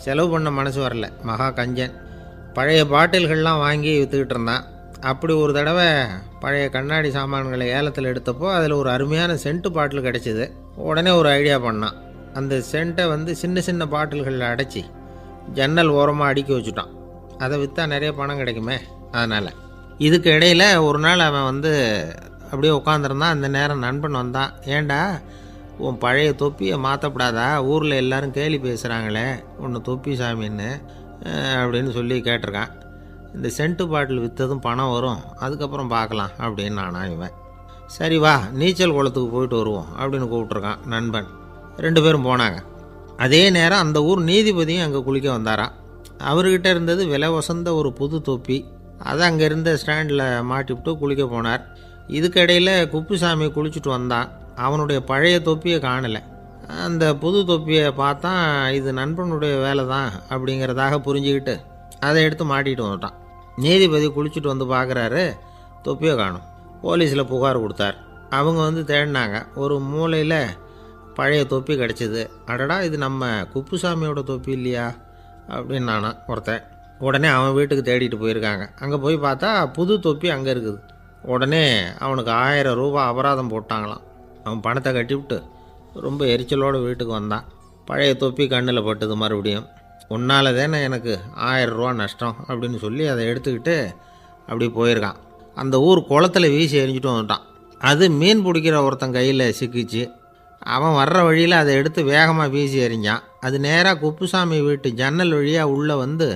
செலவு பண்ண மனசு வரல, மகா கஞ்சன். பழைய பாட்டில்கள்லாம் வாங்கி விற்றுக்கிட்டு இருந்தான். அப்படி ஒரு தடவை பழைய கண்ணாடி சாமான்களை ஏலத்தில் எடுத்தப்போ அதில் ஒரு அருமையான சென்ட்டு பாட்டில் கிடச்சிது. உடனே ஒரு ஐடியா பண்ணான். அந்த சென்ட்டை வந்து சின்ன சின்ன பாட்டில்களில் அடைச்சி ஜன்னல் ஓரமாக அடுக்கி வச்சுட்டான். அதை விற்றா நிறைய பணம் கிடைக்குமே. அதனால் இதுக்கு இடையில் ஒரு நாள் அவன் வந்து அப்படியே உட்காந்துருந்தான். அந்த நேரம் நண்பன் வந்தான். ஏண்டா, உன் பழைய தொப்பியை மாற்றப்படாதா, ஊரில் எல்லோரும் கேலி பேசுகிறாங்களே ஒன்று தொப்பி சாமின்னு அப்படின்னு சொல்லி கேட்டிருக்கான். இந்த சென்ட்டு பாட்டில் விற்றதும் பணம் வரும், அதுக்கப்புறம் பார்க்கலாம் அப்படின்னு நானா. இவன் சரி வா, நீச்சல் குளத்துக்கு போயிட்டு வருவோம் அப்படின்னு கூப்பிட்ருக்கான் நண்பன். 2 பேரும் போனாங்க. அதே நேரம் அந்த ஊர் நீதிபதியும் அங்கே குளிக்க வந்தாராம். அவர்கிட்ட இருந்தது விலை வசந்த ஒரு புது தொப்பி. அதை அங்கே இருந்த ஸ்டாண்டில் மாட்டிவிட்டு குளிக்க போனார். இதுக்கிடையில் குப்புசாமி குளிச்சுட்டு வந்தான். அவனுடைய பழைய தொப்பியை காணலை. அந்த புது தொப்பியை பார்த்தா இது நண்பனுடைய வேலை தான் அப்படிங்கிறதாக புரிஞ்சுக்கிட்டு அதை எடுத்து மாட்டிகிட்டு வந்துட்டான். நீதிபதி குளிச்சுட்டு வந்து பார்க்குறாரு, தொப்பியை காணும். போலீஸில் புகார் கொடுத்தார். அவங்க வந்து தேடினாங்க. ஒரு மூலையில் பழைய தொப்பி கிடச்சிது. அடடா, இது நம்ம குப்புசாமியோட தொப்பி இல்லையா அப்படின்னு நானா ஒருத்தன். உடனே அவன் வீட்டுக்கு தேடிட்டு போயிருக்காங்க. அங்கே போய் பார்த்தா புது தொப்பி அங்கே இருக்குது. உடனே அவனுக்கு 1000 ரூபாய் அபராதம் போட்டாங்களாம். அவன் பணத்தை கட்டிவிட்டு ரொம்ப எரிச்சலோடு வீட்டுக்கு வந்தான். பழைய தொப்பி கண்ணில் பட்டது. மறுபடியும் உன்னால் தானே எனக்கு 1000 ரூபா நஷ்டம் அப்படின்னு சொல்லி அதை எடுத்துக்கிட்டு அப்படி போயிருக்கான். அந்த ஊர் குளத்துல வீசி எரிஞ்சிட்டு வந்துட்டான். அது மீன் பிடிக்கிற ஒருத்தன் கையில் சிக்கிச்சு. அவன் வர்ற வழியில் அதை எடுத்து வேகமாக வீசி எறிஞ்சான். அது நேராக குப்புசாமி வீட்டு ஜன்னல் வழியாக உள்ளே வந்து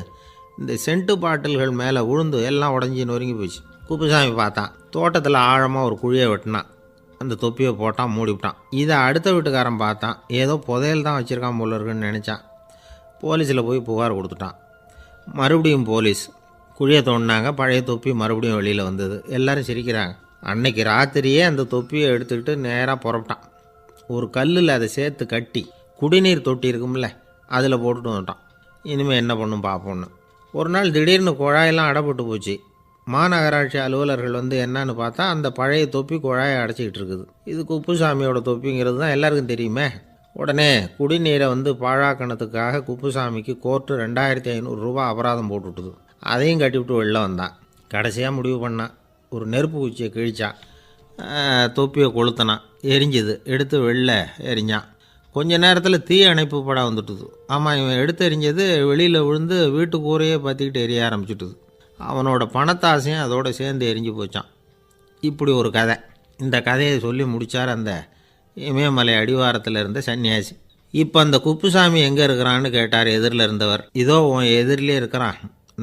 இந்த சென்ட்டு பாட்டில்கள் மேலே விழுந்து எல்லாம் உடஞ்சி நொறுங்கி போச்சு. குப்புசாமி பார்த்தான். தோட்டத்தில் ஆழமாக ஒரு குழியை வெட்டினான். அந்த தொப்பியை போட்டான், மூடிவிட்டான். இதை அடுத்த வீட்டுக்காரன் பார்த்தான். ஏதோ புதையல் தான் வச்சுருக்கான் போல இருக்குன்னு நினச்சான். போலீஸில் போய் புகார் கொடுத்துட்டான். மறுபடியும் போலீஸ் குழியை தோண்டினாங்க. பழைய தொப்பி மறுபடியும் வெளியில் வந்தது. எல்லோரும் சிரிக்கிறாங்க. அன்னைக்கு ராத்திரியே அந்த தொப்பியை எடுத்துக்கிட்டு நேராக புறப்பட்டான். ஒரு கல்லில் அதை சேர்த்து கட்டி குடிநீர் தொட்டி இருக்கும்ல, அதில் போட்டுட்டு வந்துட்டான். இனிமேல் என்ன பண்ணும் பார்ப்போன்னு. ஒரு நாள் திடீர்னு குழாயெல்லாம் அடைப்பட்டு போச்சு. மாநகராட்சி அலுவலர்கள் வந்து என்னன்னு பார்த்தா அந்த பழைய தொப்பி குழாயை அடைச்சிக்கிட்டு இருக்குது. இது குப்புசாமியோட தொப்பிங்கிறது தான் எல்லாருக்கும் தெரியுமே. உடனே குடிநீரை வந்து பாழாக்கணத்துக்காக குப்புசாமிக்கு கோர்ட்டு 2500 ரூபா அபராதம் போட்டுவிட்டுது. அதையும் கட்டிவிட்டு வெளில வந்தான். கடைசியாக முடிவு பண்ணான். ஒரு நெருப்பு குச்சியை கிழிச்சான். தொப்பியை கொளுத்தினான். எரிஞ்சுது. எடுத்து வெளில எரிஞ்சான். கொஞ்ச நேரத்தில் தீ அணைப்பு படம் வந்துட்டுது. ஆமாம், இவன் எடுத்து எரிஞ்சது வெளியில் விழுந்து வீட்டு கூரையே பற்றிக்கிட்டு எரிய ஆரம்பிச்சுட்டுது. அவனோட பணத்தாசையும் அதோடு சேர்ந்து எரிஞ்சு போச்சான். இப்படி ஒரு கதை. இந்த கதையை சொல்லி முடித்தார் அந்த இமயமலை அடிவாரத்தில் இருந்த சன்னியாசி. இப்போ அந்த குப்புசாமி எங்கே இருக்கிறான்னு கேட்டார் எதிரில் இருந்தவர். இதோ உன் எதிரிலே இருக்கிறான்,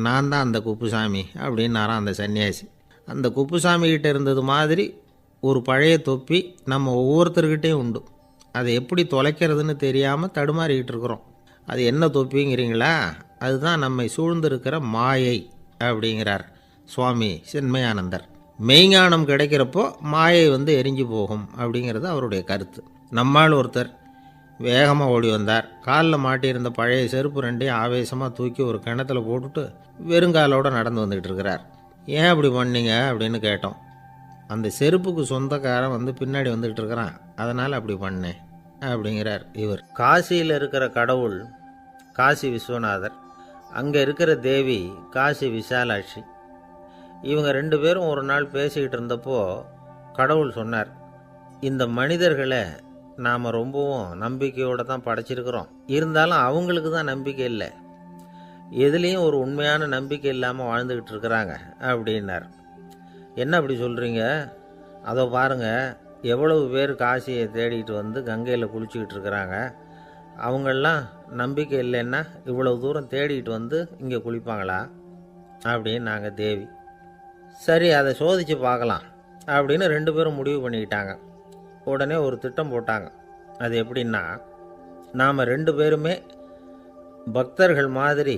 நான் தான் அந்த குப்புசாமி அப்படின்னாரான் அந்த சன்னியாசி. அந்த குப்புசாமி கிட்டே இருந்தது மாதிரி ஒரு பழைய தொப்பி நம்ம ஒவ்வொருத்தர்கிட்டையும் உண்டு. அதை எப்படி தொலைக்கிறதுன்னு தெரியாமல் தடுமாறிக்கிட்டு இருக்கிறோம். அது என்ன தொப்பிங்கிறீங்களா? அதுதான் நம்மை சூழ்ந்திருக்கிற மாயை அப்படிங்கிறார் சுவாமி சின்மயானந்தர். மெய்ஞானம் கிடைக்கிறப்போ மாயை வந்து எரிஞ்சு போகும் அப்படிங்கிறது அவருடைய கருத்து. நம்மால் ஒருத்தர் வேகமாக ஓடி வந்தார். காலில் மாட்டியிருந்த பழைய செருப்பு ரெண்டையும் ஆவேசமாக தூக்கி ஒரு கிணத்துல போட்டுட்டு வெறுங்காலோடு நடந்து வந்துக்கிட்டு இருக்கிறார். ஏன் அப்படி பண்ணீங்க அப்படின்னு கேட்டோம். அந்த செருப்புக்கு சொந்தக்காரன் வந்து பின்னாடி வந்துக்கிட்டு இருக்கிறான், அதனால் அப்படி பண்ணேன் அப்படிங்கிறார் இவர். காசியில் இருக்கிற கடவுள் காசி விஸ்வநாதர், அங்கே இருக்கிற தேவி காசி விசாலாட்சி. இவங்க 2 பேரும் ஒரு நாள் பேசிக்கிட்டு இருந்தப்போ கடவுள் சொன்னார், இந்த மனிதர்களை நாம் ரொம்பவும் நம்பிக்கையோடு தான் படைச்சிருக்கிறோம். இருந்தாலும் அவங்களுக்கு தான் நம்பிக்கை இல்லை, எதுலேயும் ஒரு உண்மையான நம்பிக்கை இல்லாமல் வாழ்ந்துக்கிட்டு இருக்கிறாங்க அப்படின்னார். என்ன அப்படி சொல்கிறீங்க? அதோ பாருங்கள், எவ்வளவு பேர் காசியை தேடிட்டு வந்து கங்கையில் குளிச்சுக்கிட்டு இருக்கிறாங்க. அவங்களெலாம் நம்பிக்கை இல்லைன்னா இவ்வளவு தூரம் தேடிட்டு வந்து இங்கே குளிப்பாங்களா அப்படின்னு நாங்கள் தேவி. சரி, அதை சோதித்து பார்க்கலாம் அப்படின்னு 2 பேரும் முடிவு பண்ணிக்கிட்டாங்க. உடனே ஒரு திட்டம் போட்டாங்க. அது எப்படின்னா, நாம் 2 பேருமே பக்தர்கள் மாதிரி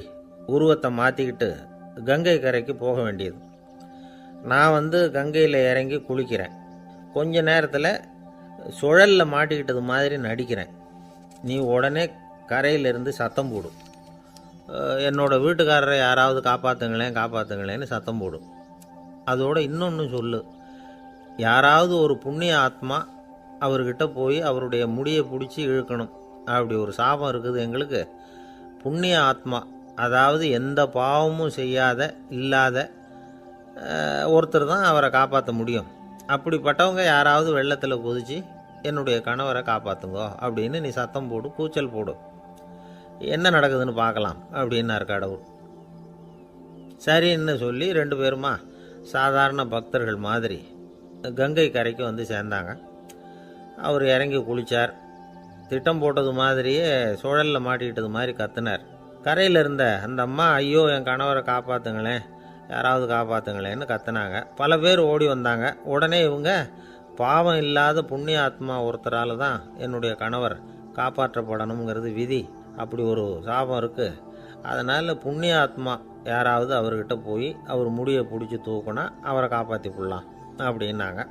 உருவத்தை மாற்றிக்கிட்டு கங்கை கரைக்கு போக வேண்டியது. நான் வந்து கங்கையில் இறங்கி குளிக்கிறேன். கொஞ்ச நேரத்தில் சுழலில் மாட்டிக்கிட்டது மாதிரி நடிக்கிறேன். நீ உடனே கரையிலிருந்து சத்தம் போடும், என்னோடய வீட்டுக்காரரை யாராவது காப்பாற்றுங்களேன்னு சத்தம் போடும். அதோடு இன்னொன்று சொல்லு, யாராவது ஒரு புண்ணிய ஆத்மா அவர்கிட்ட போய் அவருடைய முடியை பிடிச்சி இழுக்கணும். அப்படி ஒரு சாபம் இருக்குது எங்களுக்கு. புண்ணிய ஆத்மா, அதாவது எந்த பாவமும் செய்யாத இல்லாத ஒருத்தர் தான் அவரை காப்பாற்ற முடியும். அப்படிப்பட்டவங்க யாராவது வெள்ளத்தில் குதித்து என்னுடைய கணவரை காப்பாற்றுங்கோ அப்படின்னு நீ சத்தம் போடு, கூச்சல் போடு, என்ன நடக்குதுன்னு பார்க்கலாம் அப்படின்னார் கடவுள். சரின்னு சொல்லி 2 பேருமா சாதாரண பக்தர்கள் மாதிரி கங்கை கரைக்கு வந்து சேர்ந்தாங்க. அவர் இறங்கி குளித்தார். திட்டம் போட்டது மாதிரியே சுழலில் மாட்டிக்கிட்டது மாதிரி கத்துனார். கரையில் இருந்த அந்த அம்மா, ஐயோ என் கணவரை காப்பாற்றுங்களேன், யாராவது காப்பாற்றுங்களேன்னு கத்துனாங்க. பல பேர் ஓடி வந்தாங்க. உடனே இவங்க, பாவம் இல்லாத புண்ணிய ஆத்மா ஒருத்தரால் தான் என்னுடைய கணவர் காப்பாற்றப்படணுங்கிறது விதி, அப்படி ஒரு சாபம் இருக்குது, அதனால் புண்ணிய ஆத்மா யாராவது அவர்கிட்ட போய் அவர் முடியை பிடிச்சி தூக்குனா அவரை காப்பாற்றி போடலாம் அப்படின்னாங்க.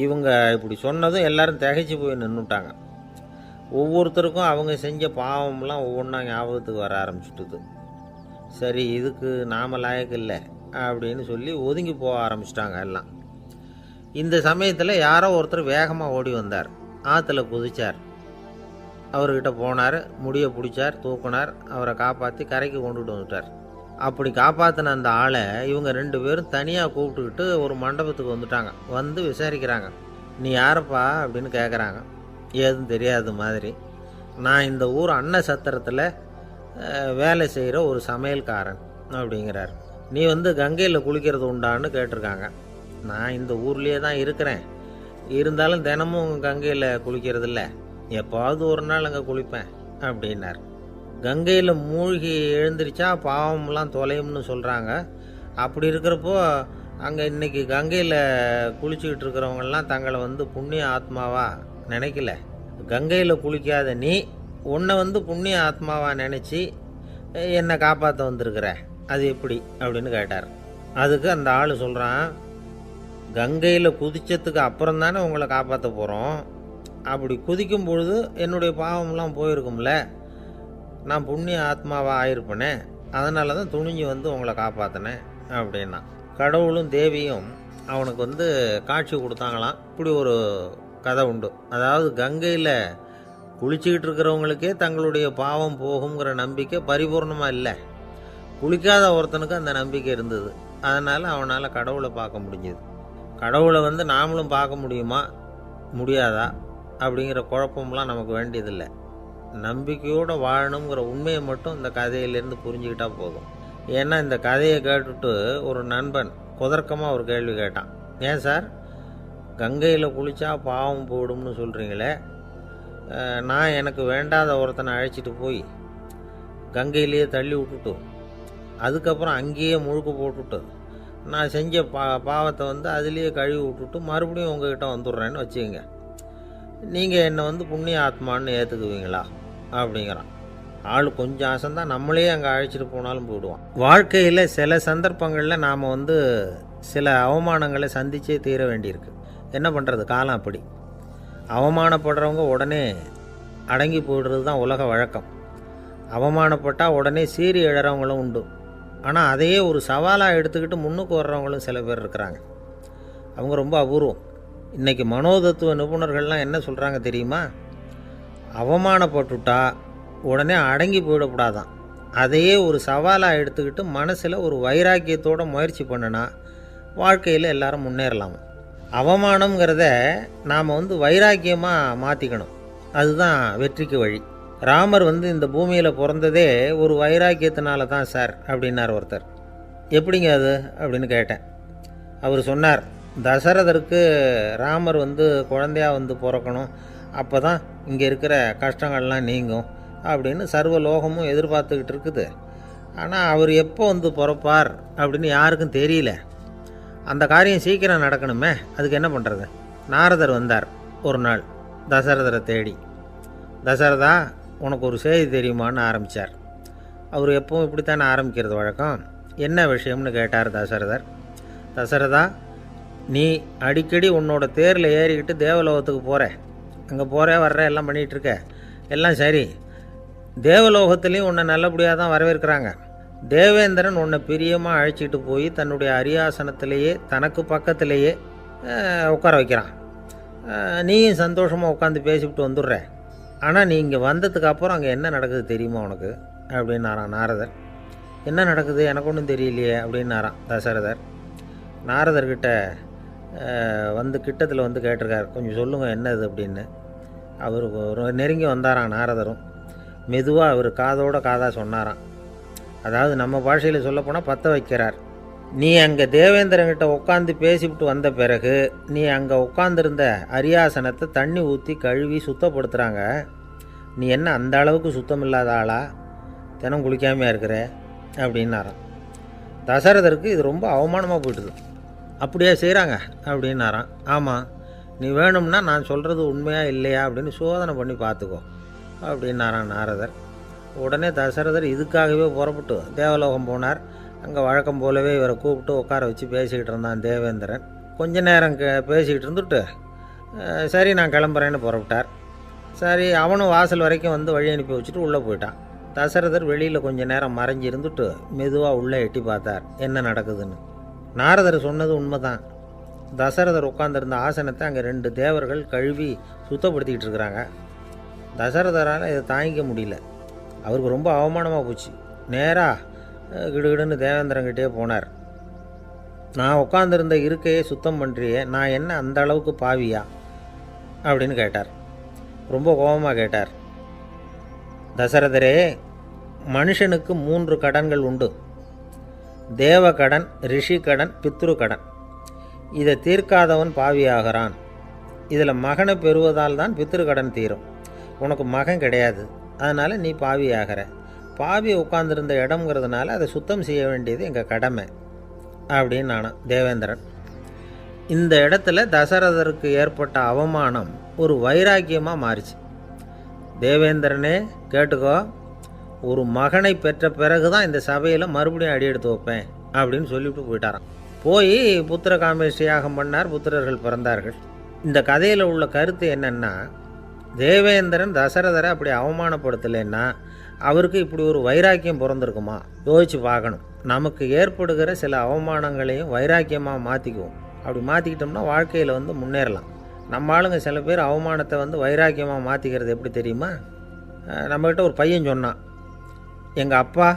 இவங்க இப்படி சொன்னதும் எல்லாரும் திகைச்சு போய் நின்றுட்டாங்க. ஒவ்வொருத்தருக்கும் அவங்க செஞ்ச பாவம்லாம் ஒவ்வொன்றா ஞாபகத்துக்கு வர ஆரம்பிச்சுட்டுது. சரி, இதுக்கு நாம லாயக்கு இல்லை அப்படின்னு சொல்லி ஒதுங்கி போக ஆரம்பிச்சிட்டாங்க எல்லாம். இந்த சமயத்தில் யாரோ ஒருத்தர் வேகமாக ஓடி வந்தார். ஆற்றுல குதிச்சார். அவர்கிட்ட போனார், முடியை பிடிச்சார், தூக்குனார், அவரை காப்பாற்றி கரைக்கு கொண்டுட்டு வந்துட்டார். அப்படி காப்பாற்றின அந்த ஆளை இவங்க 2 பேரும் தனியாக கூப்பிட்டுக்கிட்டு ஒரு மண்டபத்துக்கு வந்துட்டாங்க. வந்து விசாரிக்கிறாங்க. நீ யாரப்பா அப்படின்னு கேட்குறாங்க. ஏதும் தெரியாத மாதிரி. நான் இந்த ஊர் அன்ன சத்திரத்தில் வேலை செய்கிற ஒரு சமையல்காரன் அப்படிங்கிறார். நீ கங்கையில் குளிக்கிறது உண்டான்னு கேட்டிருக்காங்க. நான் இந்த ஊர்லேயே தான் இருக்கிறேன், இருந்தாலும் தினமும் கங்கையில் குளிக்கிறது இல்லை, எப்போவாவது ஒரு நாள் அங்கே குளிப்பேன் அப்படின்னார். கங்கையில் மூழ்கி எழுந்திரிச்சா பாவம்லாம் தொலையும்னு சொல்கிறாங்க. அப்படி இருக்கிறப்போ அங்கே இன்றைக்கி கங்கையில் குளிச்சுக்கிட்டு இருக்கிறவங்கெல்லாம் தங்களை புண்ணிய ஆத்மாவா நினைக்கல. கங்கையில் குளிக்காத நீ உன்னை புண்ணிய ஆத்மாவா நினச்சி என்னை காப்பாற்ற வந்திருக்கிற, அது எப்படி அப்படின்னு கேட்டார். அதுக்கு அந்த ஆள் சொல்கிறான், கங்கையில் குதிச்சதுக்கு அப்புறம் தானே உங்களை காப்பாற்ற போகிறோம். அப்படி குதிக்கும் பொழுது என்னுடைய பாவம்லாம் போயிருக்கும்ல, நான் புண்ணிய ஆத்மாவாக ஆயிருப்பேனே, அதனால தான் துணிஞ்சு உங்களை காப்பாற்றினேன் அப்படின்னா. கடவுளும் தேவியும் அவனுக்கு காட்சி கொடுத்தாங்களாம். இப்படி ஒரு கதை உண்டு. அதாவது கங்கையில் குளிச்சுக்கிட்டு இருக்கிறவங்களுக்கே தங்களுடைய பாவம் போகுங்கிற நம்பிக்கை பரிபூர்ணமாக இல்லை. குளிக்காத ஒருத்தனுக்கு அந்த நம்பிக்கை இருந்தது. அதனால் அவனால் கடவுளை பார்க்க முடிஞ்சது. கடவுளை நாமளும் பார்க்க முடியுமா முடியாதா அப்படிங்கிற குழப்பம்லாம் நமக்கு வேண்டியதில்லை. நம்பிக்கையோடு வாழணுங்கிற உண்மையை மட்டும் இந்த கதையிலேருந்து புரிஞ்சுக்கிட்டா போதும். ஏன்னா இந்த கதையை கேட்டுட்டு ஒரு நண்பன் குதர்க்கமாக ஒரு கேள்வி கேட்டான். ஏன் சார், கங்கையில் குளித்தா பாவம் போடும்னு சொல்கிறீங்களே, நான் எனக்கு வேண்டாத ஒருத்தனை அழைச்சிட்டு போய் கங்கையிலேயே தள்ளி விட்டுட்டு அதுக்கப்புறம் அங்கேயே முழுக்க போட்டுட்டு நான் செஞ்ச பாவத்தை அதுலேயே கழுவி விட்டுட்டு மறுபடியும் உங்ககிட்ட வந்துடுறேன்னு வச்சுக்கோங்க, நீங்கள் என்னை புண்ணிய ஆத்மான்னு ஏற்றுக்குவீங்களா அப்படிங்கிறான். ஆள் கொஞ்சம் அசந்தான் நம்மளே அங்கே அழைச்சிட்டு போனாலும் போயிடுவான். வாழ்க்கையில் சில சந்தர்ப்பங்களில் நாம் சில அவமானங்களை சந்திச்சே தீர வேண்டியிருக்கு. என்ன பண்ணுறது, காலம் அப்படி. அவமானப்படுறவங்க உடனே அடங்கி போயிடுறது தான் உலக வழக்கம். அவமானப்பட்டால் உடனே சீறி எழறவங்களும் உண்டு. ஆனால் அதையே ஒரு சவாலாக எடுத்துக்கிட்டு முன்னுக்கு வர்றவங்களும் சில பேர் இருக்கிறாங்க. அவங்க ரொம்ப அபூர்வம். இன்றைக்கி மனோதத்துவ நிபுணர்கள்லாம் என்ன சொல்கிறாங்க தெரியுமா? அவமானப்பட்டுட்டா உடனே அடங்கி போயிடக்கூடாதான், அதையே ஒரு சவாலாக எடுத்துக்கிட்டு மனசில் ஒரு வைராக்கியத்தோடு முயற்சி பண்ணினா வாழ்க்கையில் எல்லாரும் முன்னேறலாம். அவமானங்கிறத நாம் வைராக்கியமாக மாற்றிக்கணும். அதுதான் வெற்றிக்கு வழி. ராமர் இந்த பூமியில் பிறந்ததே ஒரு வைராக்கியத்தினால தான் சார் அப்படின்னார் ஒருத்தர். எப்படிங்க அது அப்படின்னு கேட்டேன். அவர் சொன்னார், தசரதருக்கு ராமர் குழந்தையாக பிறக்கணும், அப்போ தான் இங்கே இருக்கிற கஷ்டங்கள்லாம் நீங்கும் அப்படின்னு சர்வ லோகமும் எதிர்பார்த்துக்கிட்டு இருக்குது. ஆனால் அவர் எப்போ பிறப்பார் அப்படின்னு யாருக்கும் தெரியல. அந்த காரியம் சீக்கிரம் நடக்கணுமே, அதுக்கு என்ன பண்ணுறது? நாரதர் வந்தார் ஒரு நாள் தசரதரை தேடி. தசரதா, உனக்கு ஒரு செய்தி தெரியுமான்னு ஆரம்பித்தார். அவர் எப்பவும் இப்படித்தானே ஆரம்பிக்கிறது வழக்கம். என்ன விஷயம்னு கேட்டார் தசரதர். தசரதா, நீ அடிக்கடி உன்னோட தேரில் ஏறிக்கிட்டு தேவலோகத்துக்கு போகிற, அங்கே போகிற வர்ற எல்லாம் பண்ணிகிட்ருக்க, எல்லாம் சரி. தேவலோகத்துலேயும் உன்னை நல்லபடியாக தான் வரவேற்கிறாங்க. தேவேந்திரன் உன்னை பிரியமாக அழைச்சிட்டு போய் தன்னுடைய அரியாசனத்திலேயே தனக்கு பக்கத்திலேயே உட்கார வைக்கிறான். நீயும் சந்தோஷமாக உட்காந்து பேசிவிட்டு வந்துடுற. ஆனால் நீ இங்கே வந்ததுக்கு அப்புறம் அங்கே என்ன நடக்குது தெரியுமா உனக்கு அப்படின்னாரான் நாரதர். என்ன நடக்குது எனக்கு ஒன்றும் தெரியலையே அப்படின்னாரான் தசரதர். நாரதர்கிட்ட கிட்டத்தில் கேட்டிருக்கார், கொஞ்சம் சொல்லுங்கள் என்னது அப்படின்னு. அவர் நெருங்கி வந்தாரான் நாரதரும். மெதுவாக அவர் காதோட காதாக சொன்னாராம். அதாவது நம்ம பாஷையில் சொல்லப்போனால் பற்ற வைக்கிறார். நீ அங்கே தேவேந்திரங்கிட்ட உட்காந்து பேசிவிட்டு வந்த பிறகு நீ அங்கே உட்காந்துருந்த அரியாசனத்தை தண்ணி ஊற்றி கழுவி சுத்தப்படுத்துகிறாங்க. நீ என்ன அந்த அளவுக்கு சுத்தம் இல்லாத ஆளா, தினம் குளிக்காமையாக இருக்கிற அப்படின்னாராம். தசரதருக்கு இது ரொம்ப அவமானமாக போயிட்டுது. அப்படியே செய்கிறாங்க அப்படின்னாராம். ஆமாம், நீ வேணும்னா நான் சொல்கிறது உண்மையாக இல்லையா அப்படின்னு சோதனை பண்ணி பார்த்துக்கோ அப்படின்னாரான் நாரதர். உடனே தசரதர் இதுக்காகவே புறப்பட்டு தேவலோகம் போனார். அங்கே வழக்கம் போலவே இவரை கூப்பிட்டு உட்கார வச்சு பேசிக்கிட்டு இருந்தான் தேவேந்திரன். கொஞ்ச நேரம் பேசிக்கிட்டு இருந்துட்டு சரி நான் கிளம்புறேன்னு புறப்பட்டார். சரி, அவனும் வாசல் வரைக்கும் வழி அனுப்பி வச்சுட்டு உள்ளே போயிட்டான். தசரதர் வெளியில் கொஞ்ச நேரம் மறைஞ்சி இருந்துட்டு மெதுவாக உள்ளே எட்டி பார்த்தார் என்ன நடக்குதுன்னு. நாரதர் சொன்னது உண்மைதான். தசரதர் உட்காந்துருந்த ஆசனத்தை அங்கே 2 தேவர்கள் கழுவி சுத்தப்படுத்திக்கிட்டு இருக்கிறாங்க. தசரதரால் இதை தாங்கிக்க முடியல. அவருக்கு ரொம்ப அவமானமாக போச்சு. நேராக கிடுகிடுன்னு தேவேந்திரங்கிட்டே போனார். நான் உட்காந்துருந்த இருக்கையே சுத்தம் பண்ணுறியே, நான் என்ன அந்த அளவுக்கு பாவியா அப்படின்னு கேட்டார். ரொம்ப கோபமாக கேட்டார். தசரதரே, மனுஷனுக்கு 3 கடன்கள் உண்டு. தேவ கடன், ரிஷி கடன், பித்ரு கடன். இதை தீர்க்காதவன் பாவியாகிறான். இதில் மகனை பெறுவதால் தான் பித்ரு கடன் தீரும். உனக்கு மகன் கிடையாது, அதனால் நீ பாவியாகிற. பாவி உட்கார்ந்துருந்த இடம்ங்கிறதுனால அதை சுத்தம் செய்ய வேண்டியது எங்கள் கடமை அப்படின்னு நானும் தேவேந்திரன். இந்த இடத்துல தசரதருக்கு ஏற்பட்ட அவமானம் ஒரு வைராக்கியமாக மாறிச்சு. தேவேந்திரனே கேட்டுக்கோ, ஒரு மகனை பெற்ற பிறகு தான் இந்த சபையில் மறுபடியும் அடி எடுத்து வைப்பேன் அப்படின்னு சொல்லிவிட்டு போயிட்டாராம். போய் புத்திர காமேஷ்டி யாகம் பண்ணார். புத்திரர்கள் பிறந்தார்கள். இந்த கதையில் உள்ள கருத்து என்னென்னா, தேவேந்திரன் தசரதரை அப்படி அவமானப்படுத்தலைன்னா அவருக்கு இப்படி ஒரு வைராக்கியம் பிறந்திருக்குமா? யோசிச்சு பார்க்கணும். நமக்கு ஏற்படுகிற சில அவமானங்களையும் வைராக்கியமாக மாற்றிக்குவோம். அப்படி மாற்றிக்கிட்டோம்னா வாழ்க்கையில் முன்னேறலாம். நம்ம ஆளுங்க சில பேர் அவமானத்தை வைராக்கியமாக மாற்றிக்கிறது எப்படி தெரியுமா? நம்மக்கிட்ட ஒரு பையன் சொன்னான், எங்கள் அப்பா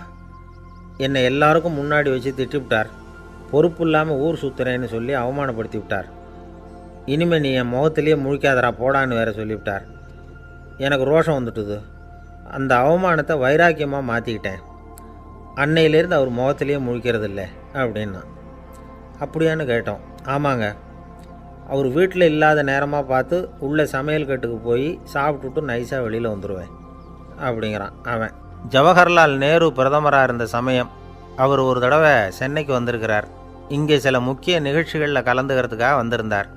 என்னை எல்லாருக்கும் முன்னாடி வச்சு திட்டிவிட்டார், பொறுப்பு இல்லாமல் ஊர் சுற்றுறேன்னு சொல்லி அவமானப்படுத்தி விட்டார். இனிமேல் நீ என் முகத்திலேயே முழிக்காதரா போடான்னு வேற சொல்லிவிட்டார். எனக்கு ரோஷம் வந்துட்டுது. அந்த அவமானத்தை வைராக்கியமாக மாற்றிக்கிட்டேன். அன்னையிலேருந்து அவர் முகத்திலேயே முழிக்கிறது இல்லை அப்படின்னா. அப்படியான்னு கேட்டோம். ஆமாங்க, அவர் வீட்டில் இல்லாத நேரமாக பார்த்து உள்ளே சமையல் கட்டுக்கு போய் சாப்பிட்டுட்டு நைஸாக வெளியில் வந்துடுவேன் அப்படிங்கிறான் அவன். ஜவஹர்லால் நேரு பிரதமராக இருந்த சமயம் அவர் ஒரு தடவை சென்னைக்கு வந்திருக்கிறார். இங்கே சில முக்கிய நிகழ்ச்சிகளில் கலந்துக்கிறதுக்காக வந்திருந்தார்.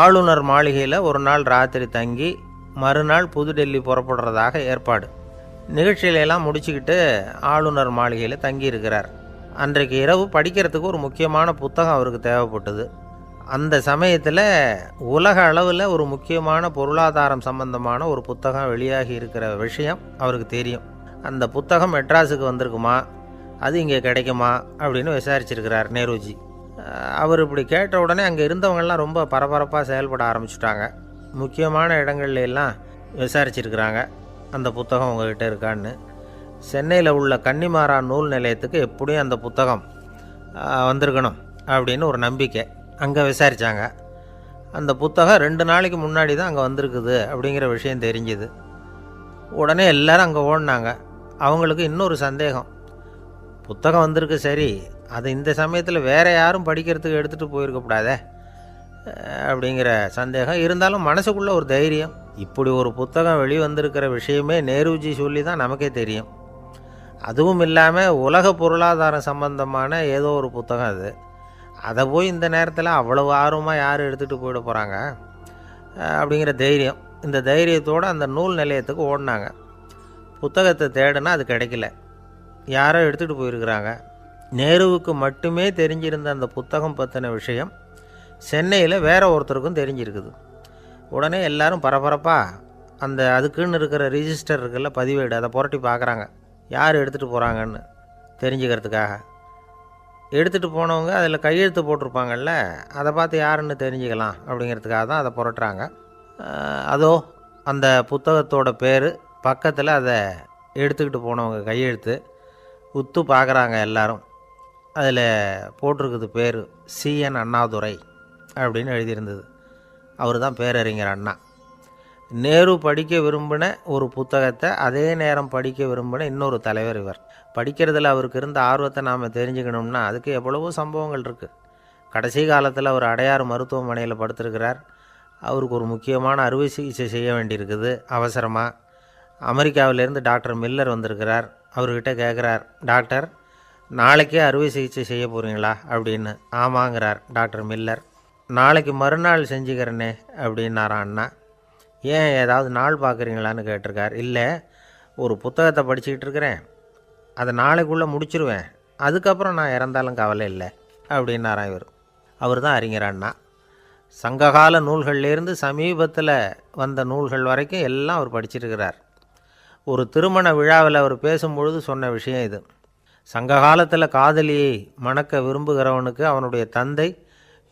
ஆளுநர் மாளிகையில் ஒரு நாள் ராத்திரி தங்கி மறுநாள் புதுடெல்லி புறப்படுறதாக ஏற்பாடு. நிகழ்ச்சியிலெல்லாம் முடிச்சுக்கிட்டு ஆளுநர் மாளிகையில் தங்கியிருக்கிறார். அன்றைக்கு இரவு படிக்கிறதுக்கு ஒரு முக்கியமான புத்தகம் அவருக்கு தேவைப்பட்டது. அந்த சமயத்தில் உலக அளவில் ஒரு முக்கியமான பொருளாதாரம் சம்பந்தமான ஒரு புத்தகம் வெளியாகி இருக்கிற விஷயம் அவருக்கு தெரியும். அந்த புத்தகம் மெட்ராஸுக்கு வந்திருக்குமா, அது இங்கே கிடைக்குமா அப்படின்னு விசாரிச்சிருக்கிறார் நேருஜி. அவர் இப்படி கேட்ட உடனே அங்கே இருந்தவங்கெல்லாம் ரொம்ப பரபரப்பாக செயல்பட ஆரம்பிச்சுட்டாங்க. முக்கியமான இடங்கள்ல எல்லாம் விசாரிச்சிருக்கிறாங்க அந்த புத்தகம் உங்கள்கிட்ட இருக்கான்னு. சென்னையில் உள்ள கன்னிமாரா நூல் நிலையத்துக்கு எப்படியும் அந்த புத்தகம் வந்திருக்கணும் அப்படின்னு ஒரு நம்பிக்கை. அங்கே விசாரித்தாங்க. அந்த புத்தகம் 2 நாளைக்கு முன்னாடி தான் அங்கே வந்திருக்குது அப்படிங்கிற விஷயம் தெரிஞ்சுது. உடனே எல்லோரும் அங்கே ஓடினாங்க. அவங்களுக்கு இன்னொரு சந்தேகம், புத்தகம் வந்திருக்கு சரி, அது இந்த சமயத்தில் வேறு யாரும் படிக்கிறதுக்கு எடுத்துகிட்டு போயிருக்கக்கூடாதே அப்படிங்கிற சந்தேகம் இருந்தாலும் மனசுக்குள்ளே ஒரு தைரியம். இப்படி ஒரு புத்தகம் வெளிவந்திருக்கிற விஷயமே நேருஜி சொல்லி தான் நமக்கே தெரியும். அதுவும் இல்லாமல் உலக பொருளாதாரம் சம்பந்தமான ஏதோ ஒரு புத்தகம் அது. அதை போய் இந்த நேரத்தில் அவ்வளவு ஆர்வமாக யார் எடுத்துகிட்டு போயிட போகிறாங்க அப்படிங்கிற தைரியம். இந்த தைரியத்தோடு அந்த நூல் நிலையத்துக்கு ஓடினாங்க. புத்தகத்தை தேடினா அது கிடைக்கல. யாரோ எடுத்துகிட்டு போயிருக்கிறாங்க. நேருவுக்கு மட்டுமே தெரிஞ்சிருந்த அந்த புத்தகம் பற்றின விஷயம் சென்னையில் வேற ஒருத்தருக்கும் தெரிஞ்சிருக்குது. உடனே எல்லாரும் பரபரப்பாக அந்த அதுக்குன்னு இருக்கிற ரிஜிஸ்டர் இருக்குல்ல, பதிவேடு, அதை புரட்டி பார்க்குறாங்க யார் எடுத்துகிட்டு போகிறாங்கன்னு தெரிஞ்சுக்கிறதுக்காக. எடுத்துகிட்டு போனவங்க அதில் கையெழுத்து போட்டிருப்பாங்கல்ல, அதை பார்த்து யாருன்னு தெரிஞ்சுக்கலாம் அப்படிங்கிறதுக்காக தான் அதை புரட்டுறாங்க. அதோ அந்த புத்தகத்தோட பேர் பக்கத்தில் அதை எடுத்துக்கிட்டு போனவங்க கையெழுத்து உத்து பார்க்குறாங்க எல்லாரும். அதில் போட்டிருக்குது பேர் CN அண்ணாதுரை அப்படின்னு எழுதியிருந்தது. அவர் தான் பேரறிஞர் அண்ணா. நேரு படிக்க விரும்பின ஒரு புத்தகத்தை அதே நேரம் படிக்க விரும்பின இன்னொரு தலைவர் இவர். படிக்கிறதுல அவருக்கு இருந்த ஆர்வத்தை நாம் தெரிஞ்சுக்கணும்னா அதுக்கு எவ்வளவோ சம்பவங்கள் இருக்குது. கடைசி காலத்தில் அவர் அடையாறு மருத்துவமனையில் படுத்திருக்கிறார். அவருக்கு ஒரு முக்கியமான அறுவை சிகிச்சை செய்ய வேண்டியிருக்குது அவசரமாக. அமெரிக்காவிலேருந்து டாக்டர் மில்லர் வந்திருக்கிறார். அவர்கிட்ட கேட்குறார், டாக்டர் நாளைக்கே அறுவை சிகிச்சை செய்ய போகிறீங்களா அப்படின்னு. ஆமாங்கிறார் டாக்டர் மில்லர். நாளைக்கு மறுநாள் செஞ்சுக்கிறேனே அப்படின்னாரான் அண்ணா. ஏன் ஏதாவது நாள் பார்க்குறீங்களான்னு கேட்டிருக்கார். இல்லை, ஒரு புத்தகத்தை படிச்சுக்கிட்டு இருக்கிறேன், அதை நாளைக்குள்ளே முடிச்சிருவேன், அதுக்கப்புறம் நான் இறந்தாலும் கவலை இல்லை அப்படின்னாரான் இவர். அவர் தான் அறிஞர் அண்ணா. சங்ககால நூல்கள்லேருந்து சமீபத்தில் வந்த நூல்கள் வரைக்கும் எல்லாம் அவர் படிச்சிருக்கிறார். ஒரு திருமண விழாவில் அவர் பேசும்பொழுது சொன்ன விஷயம் இது. சங்க காலத்தில் காதலியை மணக்க விரும்புகிறவனுக்கு அவனுடைய தந்தை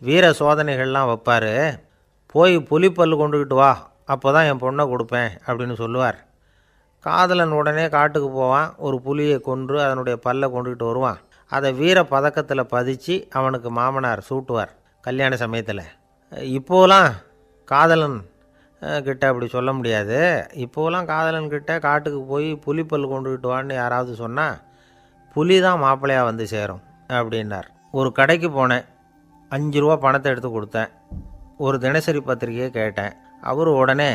வீர சோதனைகள்லாம் வைப்பார். போய் புலிப்பல் கொண்டுக்கிட்டு வா, அப்போ தான் என் பொண்ணை கொடுப்பேன் அப்படின்னு சொல்லுவார். காதலன் உடனே காட்டுக்கு போவான், ஒரு புலியை கொன்று அதனுடைய பல்லை கொண்டுக்கிட்டு வருவான். அதை வீர பதக்கத்தில் பதிச்சு அவனுக்கு மாமனார் சூட்டுவார் கல்யாண சமயத்தில். இப்போலாம் காதலன் கிட்ட அப்படி சொல்ல முடியாது. இப்போலாம் காதலன்கிட்ட காட்டுக்கு போய் புலிப்பல் கொண்டுக்கிட்டு வான்னு யாராவது சொன்னால் புலி தான் மாப்பிள்ளையாக வந்து சேரும் அப்படின்னார். ஒரு கடைக்கு போனேன். 5 ரூபா பணத்தை எடுத்து கொடுத்தேன். ஒரு தினசரி பத்திரிகையை கேட்டேன். அவர் உடனே